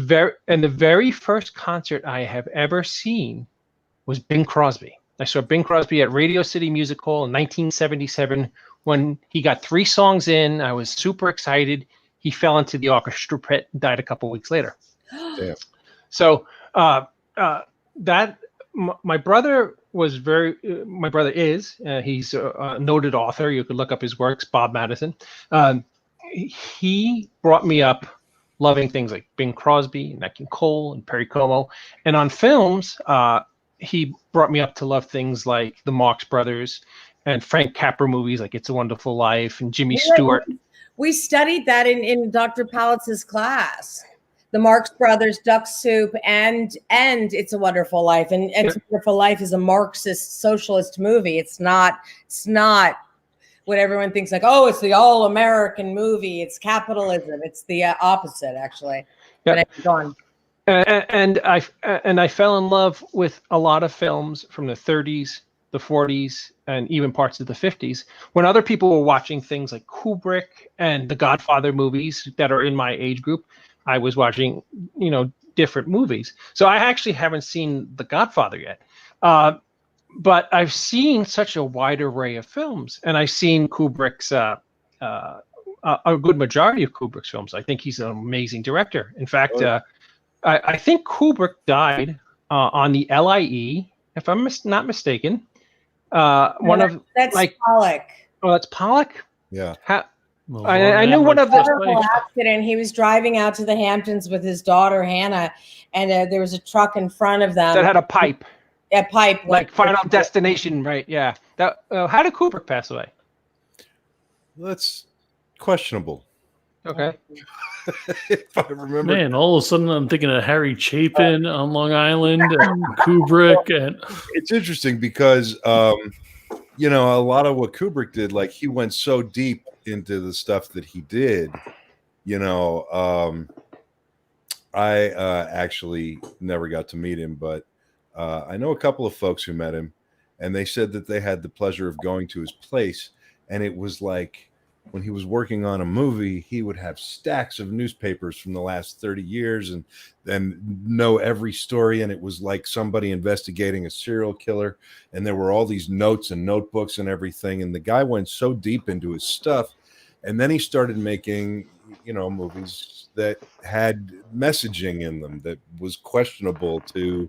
the very first concert I have ever seen was Bing Crosby. I saw Bing Crosby at Radio City Music Hall in 1977. When he got 3 songs in, I was super excited. He fell into the orchestra pit and died a couple weeks later. Damn. So my brother was my brother is, he's a noted author. You could look up his works, Bob Madison. He brought me up loving things like Bing Crosby, Nat King Cole, and Perry Como. And on films, he brought me up to love things like the Marx Brothers and Frank Capra movies like It's a Wonderful Life and Jimmy Stewart. We studied that in Dr. Palitz's class. The Marx Brothers, Duck Soup, and It's a Wonderful Life. And It's a Wonderful Life is a Marxist socialist movie. It's not what everyone thinks like, oh, it's the all-American movie. It's capitalism. It's the opposite, actually. Yeah. But go on. And I fell in love with a lot of films from the 30s, the 40s, and even parts of the 50s when other people were watching things like Kubrick and the Godfather movies that are in my age group. I was watching, different movies. So I actually haven't seen The Godfather yet. But I've seen such a wide array of films, and I've seen Kubrick's, a good majority of Kubrick's films. I think he's an amazing director. In fact, I think Kubrick died on the LIE, if I'm not mistaken. That's Pollock. Oh, that's Pollock? Yeah. I knew one of the accident. He was driving out to the Hamptons with his daughter Hannah, and there was a truck in front of them that had a pipe. A pipe, like Final Destination, right? Yeah. That. How did Kubrick pass away? That's questionable. Okay. If I remember. Man, all of a sudden I'm thinking of Harry Chapin on Long Island and Kubrick, and it's interesting because a lot of what Kubrick did, like he went so deep into the stuff that he did, I actually never got to meet him, but I know a couple of folks who met him, and they said that they had the pleasure of going to his place, and it was like when he was working on a movie, he would have stacks of newspapers from the last 30 years and know every story, and it was like somebody investigating a serial killer, and there were all these notes and notebooks and everything, and the guy went so deep into his stuff, and then he started making movies that had messaging in them that was questionable to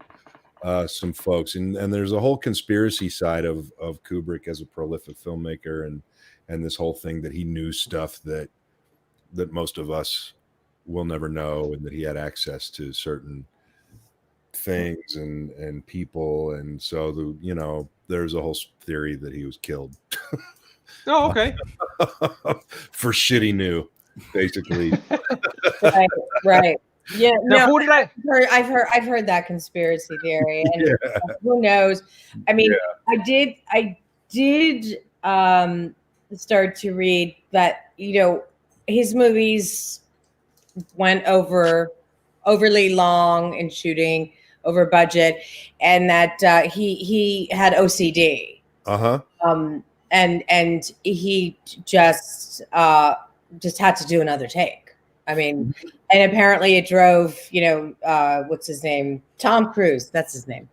some folks, and there's a whole conspiracy side of Kubrick as a prolific filmmaker, and this whole thing that he knew stuff that most of us will never know, and that he had access to certain things and people, and so there's a whole theory that he was killed. Oh, okay. For shit he knew, basically. Right. Yeah. Now, no, I've heard that conspiracy theory, and who knows? I mean, I did start to read that his movies went overly long in shooting, over budget, and that he had OCD. And he just had to do another take. I mean, and apparently it drove, what's his name? Tom Cruise. That's his name.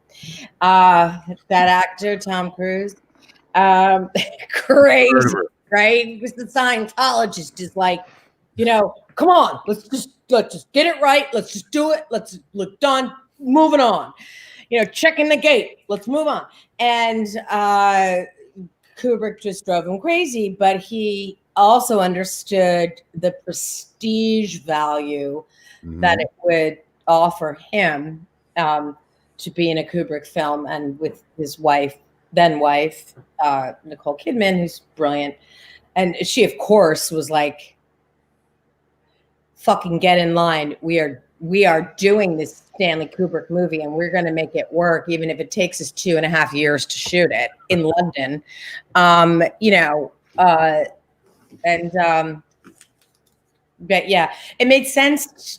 That actor, Tom Cruise. Crazy, right? He was the Scientologist, just like, come on, let's just get it right. Let's just do it. Let's look done. Moving on. Checking the gate. Let's move on. And Kubrick just drove him crazy, but he also understood the prestige value that it would offer him to be in a Kubrick film, and with his wife, Nicole Kidman, who's brilliant. And she, of course, was like, fucking get in line. We are doing this Stanley Kubrick movie, and we're going to make it work, even if it takes us 2.5 years to shoot it in London. But yeah, it made sense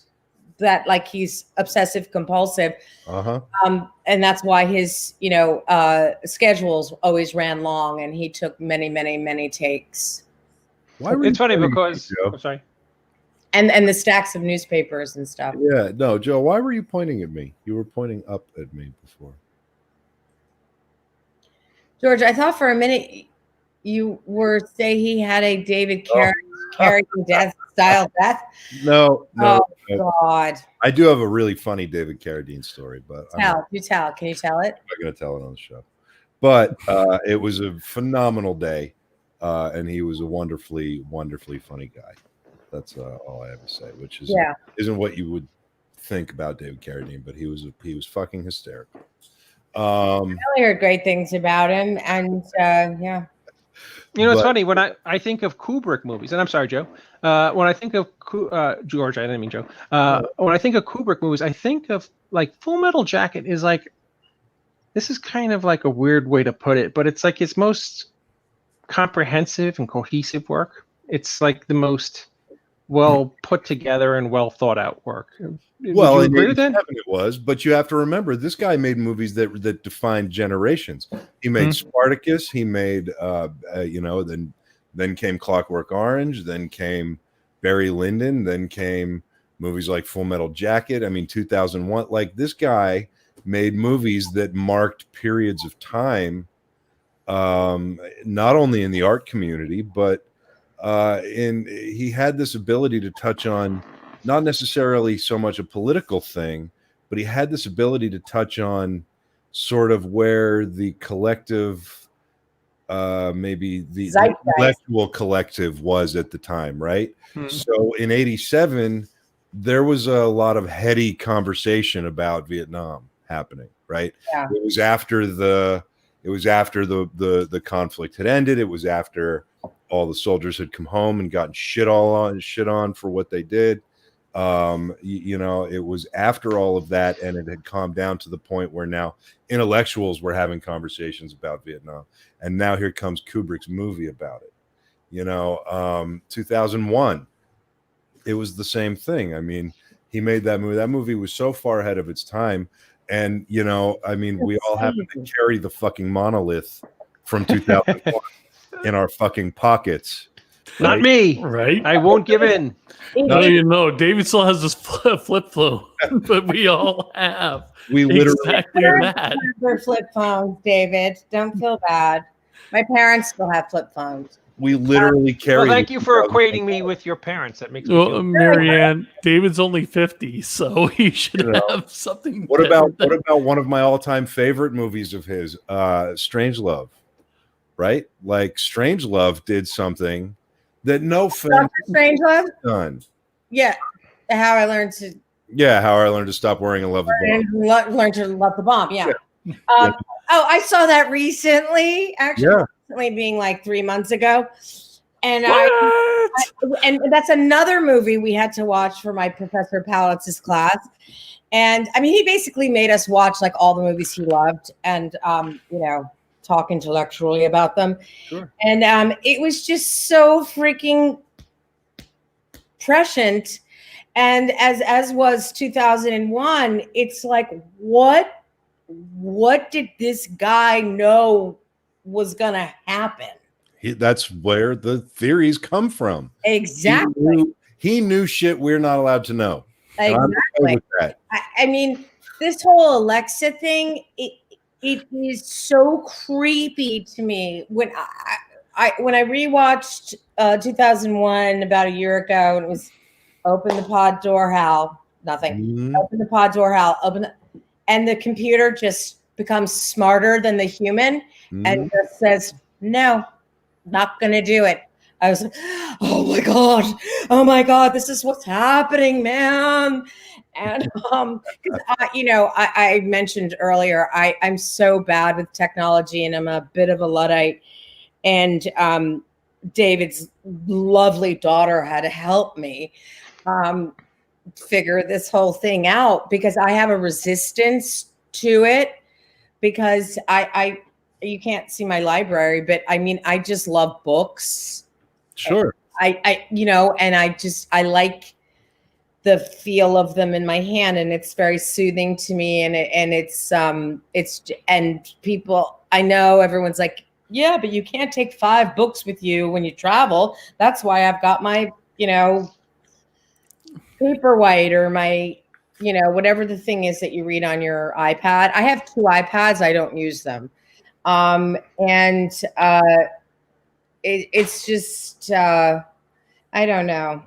that like he's obsessive compulsive. And that's why his, schedules always ran long, and he took many takes. It's funny because I'm sorry. And the stacks of newspapers and stuff. Yeah, no, Joe, why were you pointing at me? You were pointing up at me before. George, I thought for a minute you were saying he had a David Carradine style death. No. Oh, God. I do have a really funny David Carradine story, but Can you tell it? I'm not going to tell it on the show. But it was a phenomenal day, and he was a wonderfully, wonderfully funny guy. That's all I have to say, which is isn't what you would think about David Carradine, but he was fucking hysterical. I only heard great things about him, and it's funny when I think of Kubrick movies, and I'm sorry, Joe. When I think of George, I didn't mean Joe. When I think of Kubrick movies, I think of like Full Metal Jacket is like, this is kind of like a weird way to put it, but it's like his most comprehensive and cohesive work. It's like the most well put together and well thought out work. Well, in 87 it was, but you have to remember this guy made movies that defined generations. He made Spartacus. He made then came Clockwork Orange. Then came Barry Lyndon. Then came movies like Full Metal Jacket. I mean, 2001. Like this guy made movies that marked periods of time, not only in the art community, but he had this ability to touch on not necessarily so much a political thing, but he had this ability to touch on sort of where the collective, maybe the intellectual collective was at the time, right? So in 87, there was a lot of heady conversation about Vietnam happening, right? Yeah. It was after the conflict had ended. It was after all the soldiers had come home and gotten shit on for what they did. It was after all of that, and it had calmed down to the point where now intellectuals were having conversations about Vietnam, and now here comes Kubrick's movie about it. 2001, it was the same thing. I mean, he made that movie. That movie was so far ahead of its time, and we all happen to carry the fucking monolith from 2001 in our fucking pockets. Not me. Right? I won't give in. No, David still has this flip phone, but we all have. We literally exactly that. Flip phones, David. Don't feel bad. My parents still have flip phones. We literally carry. Well, thank you for equating me with your parents. That makes me feel Marianne, David's only 50, so he should have something. What about one of my all-time favorite movies of his, Strangelove? Right? Like Strangelove did something that no film Strangelove done. Yeah, how I learned to stop worrying and love the bomb. And learn to love the bomb. Yeah. Oh, I saw that recently. Actually, recently being like 3 months ago, and and that's another movie we had to watch for my Professor Palitz's class. And I mean, he basically made us watch like all the movies he loved, and talk intellectually about them. Sure. And it was just so freaking prescient. And as was 2001, it's like, what did this guy know was going to happen? That's where the theories come from. Exactly. He knew shit we're not allowed to know. Exactly. I mean, this whole Alexa thing, it is so creepy to me. When I rewatched 2001 about a year ago, and it was open the pod door, Hal, nothing. Mm-hmm. Open the pod door, Hal, and the computer just becomes smarter than the human and just says, no, not going to do it. I was like, oh my God, this is what's happening, man. And, because I mentioned earlier, I'm so bad with technology and I'm a bit of a Luddite. And David's lovely daughter had to help me figure this whole thing out, because I have a resistance to it, because you can't see my library, but I mean, I just love books. Sure. I like the feel of them in my hand, and it's very soothing to me. And and people, I know everyone's like, yeah, but you can't take 5 books with you when you travel. That's why I've got my, Paperwhite or my, whatever the thing is that you read on your iPad. I have 2 iPads. I don't use them. It's just, I don't know.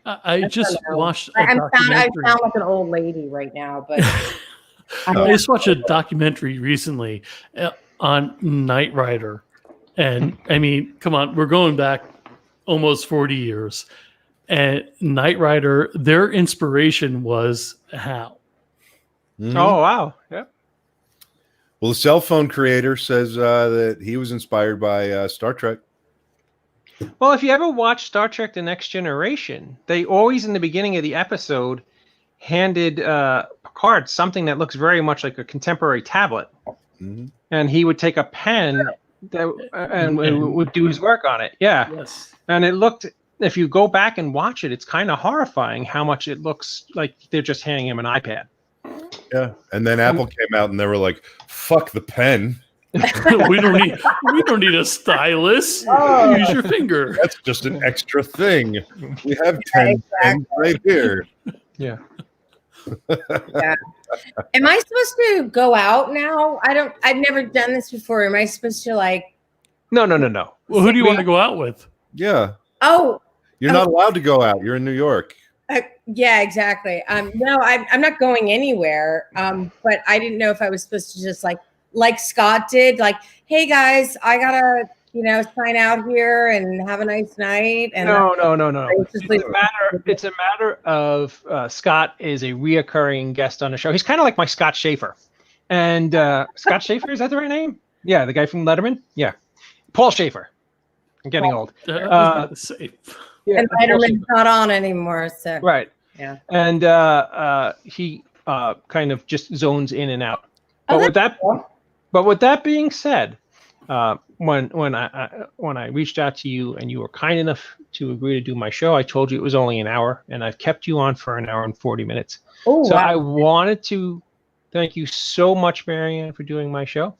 I just watched a I documentary. sound like an old lady right now, but I just watched a documentary recently on Knight Rider. And I mean, come on, we're going back almost 40 years. And Knight Rider, their inspiration was Hal. Mhm. Oh, wow. Yeah. Well, the cell phone creator says that he was inspired by Star Trek. Well, if you ever watch Star Trek The Next Generation, they always in the beginning of the episode handed Picard something that looks very much like a contemporary tablet. Mhm. And he would take a pen and would do his work on it. Yeah. Yes. And it looked, if you go back and watch it, it's kind of horrifying how much it looks like they're just handing him an iPad. Yeah. And then Apple came out and they were like, fuck the pen. we don't need a stylus. Use your finger. That's just an extra thing. We have 10 pens right here. Yeah. Yeah. Am I supposed to go out now? I've never done this before. Am I supposed to No. Well, who do you want to go out with? Yeah. Oh, You're not allowed to go out. You're in New York. yeah, exactly. No, I'm not going anywhere. But I didn't know if I was supposed to just like Scott did, hey guys, I gotta, sign out here and have a nice night. And No. It's a matter of Scott is a reoccurring guest on the show. He's kind of like my Scott Schaefer. And Scott Schaefer, is that the right name? Yeah, the guy from Letterman. Yeah, Paul Schaefer. I'm getting old. I was about to say. Yeah, and Letterman's not on anymore, so right. Yeah. And he kind of just zones in and out. Oh, But with that being said, when I reached out to you and you were kind enough to agree to do my show, I told you it was only an hour, and I've kept you on for an hour and 40 minutes. Oh, so wow. I wanted to thank you so much, Marianne, for doing my show.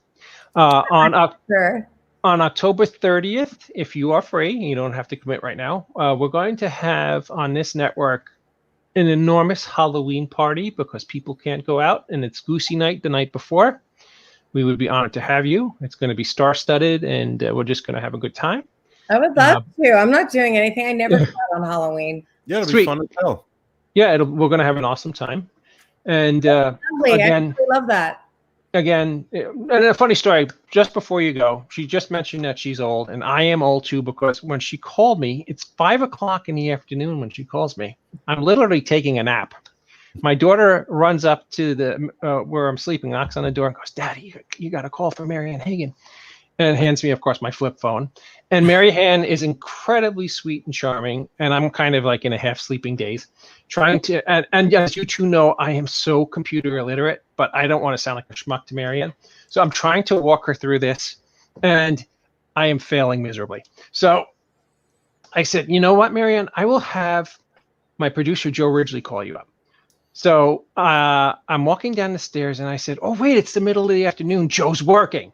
On October 30th, if you are free, you don't have to commit right now, we're going to have on this network an enormous Halloween party because people can't go out, and it's Goosey Night the night before. We would be honored to have you. It's going to be star-studded, and we're just going to have a good time. I would love to. I'm not doing anything. I never thought on Halloween. Yeah, it'll Sweet. be fun as hell. Yeah, we're going to have an awesome time. And Lovely. again, I really love that. Again, and a funny story, just before you go, she just mentioned that she's old, and I am old too, because when she called me, it's 5:00 in the afternoon when she calls me. I'm literally taking a nap. My daughter runs up to the where I'm sleeping, knocks on the door, and goes, "Daddy, you got a call from Marianne Hagan," and hands me, of course, my flip phone. And Marianne is incredibly sweet and charming, and I'm kind of like in a half sleeping daze, trying to. And as you two know, I am so computer illiterate, but I don't want to sound like a schmuck to Marianne, so I'm trying to walk her through this, and I am failing miserably. So I said, "You know what, Marianne? I will have my producer Joe Ridgely call you up." So I'm walking down the stairs, and I said, "Oh, wait, it's the middle of the afternoon. Joe's working."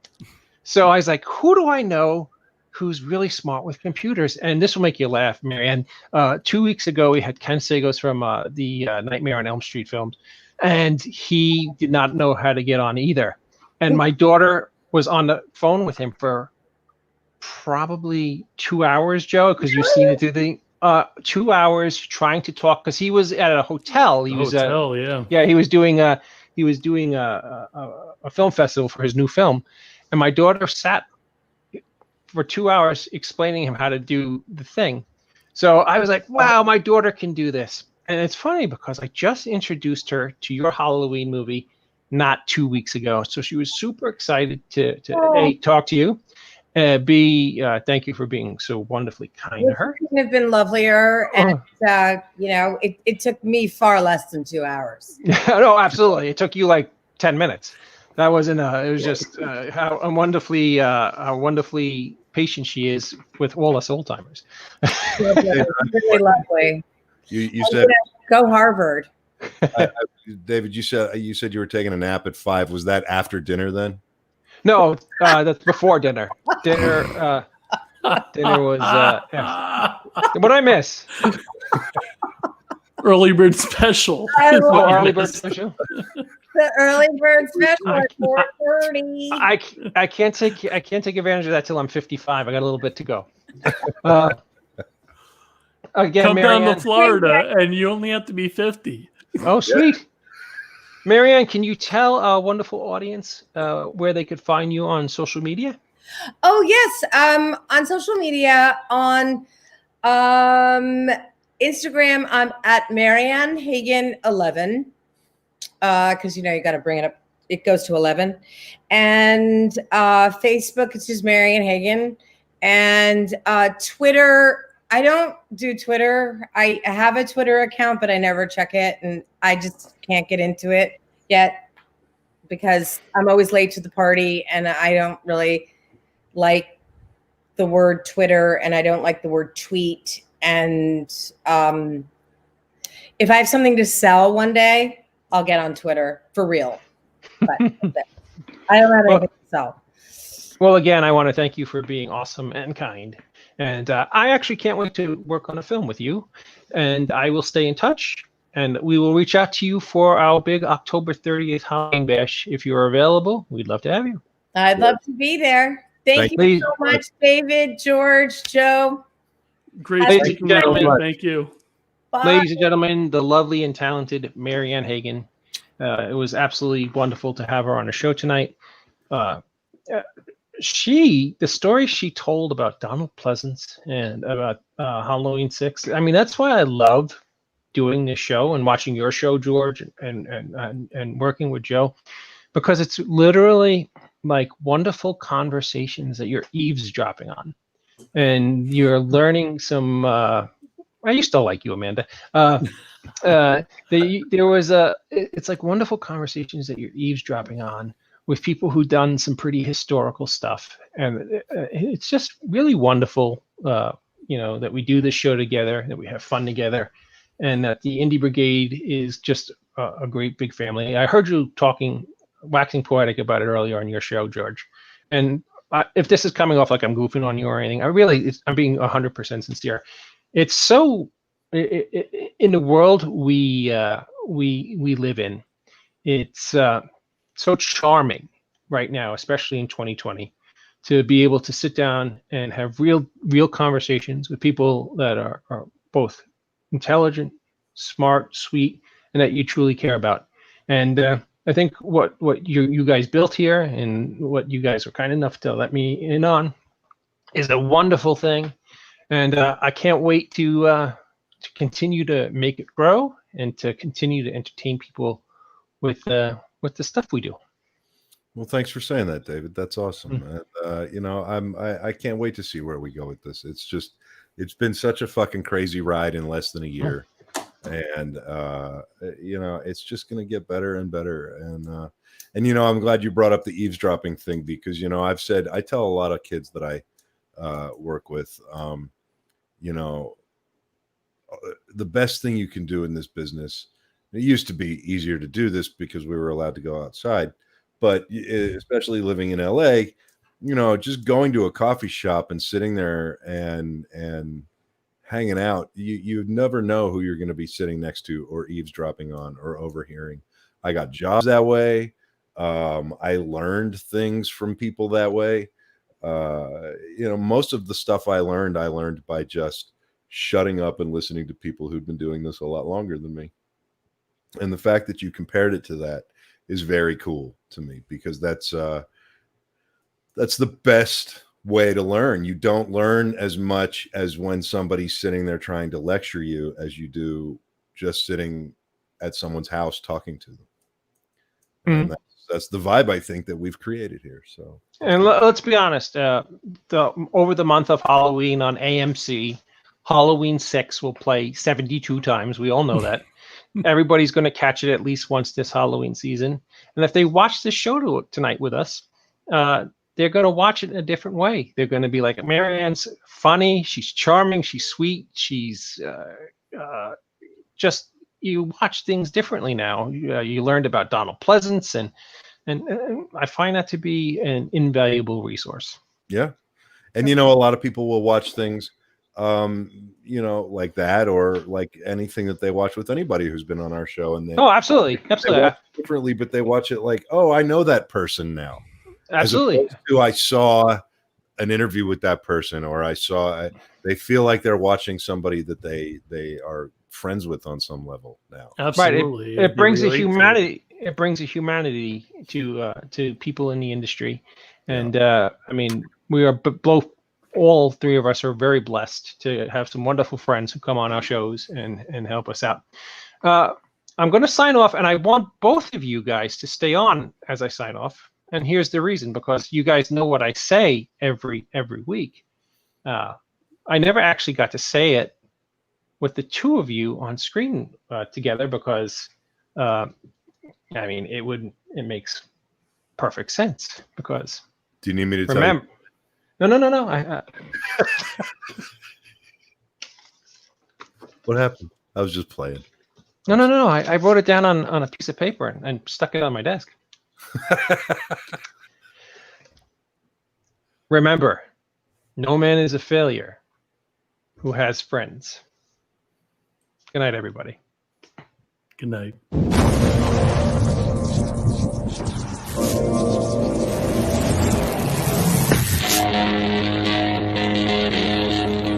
So I was like, who do I know who's really smart with computers? And this will make you laugh, Marianne. 2 weeks ago, we had Ken Sagos from the Nightmare on Elm Street films, and he did not know how to get on either. And my daughter was on the phone with him for probably 2 hours, Joe, because you've seen it through the 2 hours trying to talk, because he was at a hotel. He was doing a film festival for his new film, and my daughter sat for 2 hours explaining him how to do the thing. So I was like, wow, my daughter can do this. And it's funny because I just introduced her to your Halloween movie not 2 weeks ago. So she was super excited to A, talk to you, B, thank you for being so wonderfully kind to her. It couldn't have been lovelier. And, it took me far less than 2 hours. No, absolutely. It took you like 10 minutes. That wasn't, it was just how wonderfully patient she is with all us old timers. Really lovely. You said go Harvard. David, you said you were taking a nap at 5. Was that after dinner then? No, that's before dinner. Dinner was what I miss. Early bird special. Early bird special. The early bird special at 4:30. I can't take advantage of that till I'm 55. I got a little bit to go. Again, come Marianne, down to Florida, and you only have to be 50. Oh, sweet. Marianne, can you tell our wonderful audience where they could find you on social media? Oh, yes. On social media, on Instagram, I'm at Marianne Hagan 11. Because you got to bring it up. It goes to 11. And Facebook, it's just Marianne Hagan. And Twitter, I don't do Twitter. I have a Twitter account, but I never check it. And I just can't get into it yet because I'm always late to the party. And I don't really like the word Twitter. And I don't like the word tweet. And if I have something to sell one day, I'll get on Twitter for real. But I don't have anything to sell. Well, again, I want to thank you for being awesome and kind. And I actually can't wait to work on a film with you. And I will stay in touch. And we will reach out to you for our big October 30th Halloween bash. If you're available, we'd love to have you. I'd love to be there. Thank you so much, David, George, Joe. Great speaking with you. Thank you. Bye. Ladies and gentlemen, the lovely and talented Marianne Hagan. It was absolutely wonderful to have her on the show tonight. The story she told about Donald Pleasance and about Halloween 6, I mean, that's why I love doing this show and watching your show, George, and working with Joe, because it's literally like wonderful conversations that you're eavesdropping on. And you're learning some, I used to like you, Amanda. It's like wonderful conversations that you're eavesdropping on with people who've done some pretty historical stuff. And it's just really wonderful, that we do this show together, that we have fun together, and that the Indie Brigade is just a great big family. I heard you waxing poetic about it earlier on your show, George. And if this is coming off like I'm goofing on you or anything, I'm being 100% sincere. It's so in the world we live in. It's so charming right now, especially in 2020, to be able to sit down and have real conversations with people that are both intelligent, smart, sweet, and that you truly care about. And I think what you guys built here and what you guys were kind enough to let me in on is a wonderful thing. And I can't wait to continue to make it grow and to continue to entertain people with the stuff we do. Well, thanks for saying that, David. That's awesome. And, I can't wait to see where we go with this. It's been such a fucking crazy ride in less than a year. And it's just going to get better and better. And I'm glad you brought up the eavesdropping thing, because I tell a lot of kids that I work with, the best thing you can do in this business, it used to be easier to do this because we were allowed to go outside, but especially living in LA, just going to a coffee shop and sitting there and hanging out, you never know who you're going to be sitting next to or eavesdropping on or overhearing. I got jobs that way. I learned things from people that way. Most of the stuff I learned by just shutting up and listening to people who'd been doing this a lot longer than me. And the fact that you compared it to that is very cool to me, because that's the best way to learn. You don't learn as much as when somebody's sitting there trying to lecture you as you do just sitting at someone's house talking to them. And that's the vibe I think that we've created here. So, and let's be honest, over the month of Halloween on AMC, Halloween 6 will play 72 times. We all know that. Everybody's going to catch it at least once this Halloween season. And if they watch this show tonight with us, they're going to watch it in a different way. They're going to be like, Marianne's funny, she's charming, she's sweet, she's just, you watch things differently now. You learned about Donald Pleasance, and I find that to be an invaluable resource. Yeah. And, a lot of people will watch things, like that, or like anything that they watch with anybody who's been on our show. And absolutely. They watch it differently, but they watch it like, oh, I know that person now. Absolutely. As opposed to, I saw an interview with that person, or they feel like they're watching somebody that they are friends with on some level now. Absolutely. Right. It brings a humanity. It brings a humanity to people in the industry, and we are both. All three of us are very blessed to have some wonderful friends who come on our shows and help us out. I'm going to sign off, and I want both of you guys to stay on as I sign off. And here's the reason: because you guys know what I say every week. I never actually got to say it with the two of you on screen together, because it makes perfect sense. Because do you need me to tell you? No. What happened? I was just playing. No. I wrote it down on a piece of paper and stuck it on my desk. Remember, no man is a failure who has friends. Good night, everybody. Good night.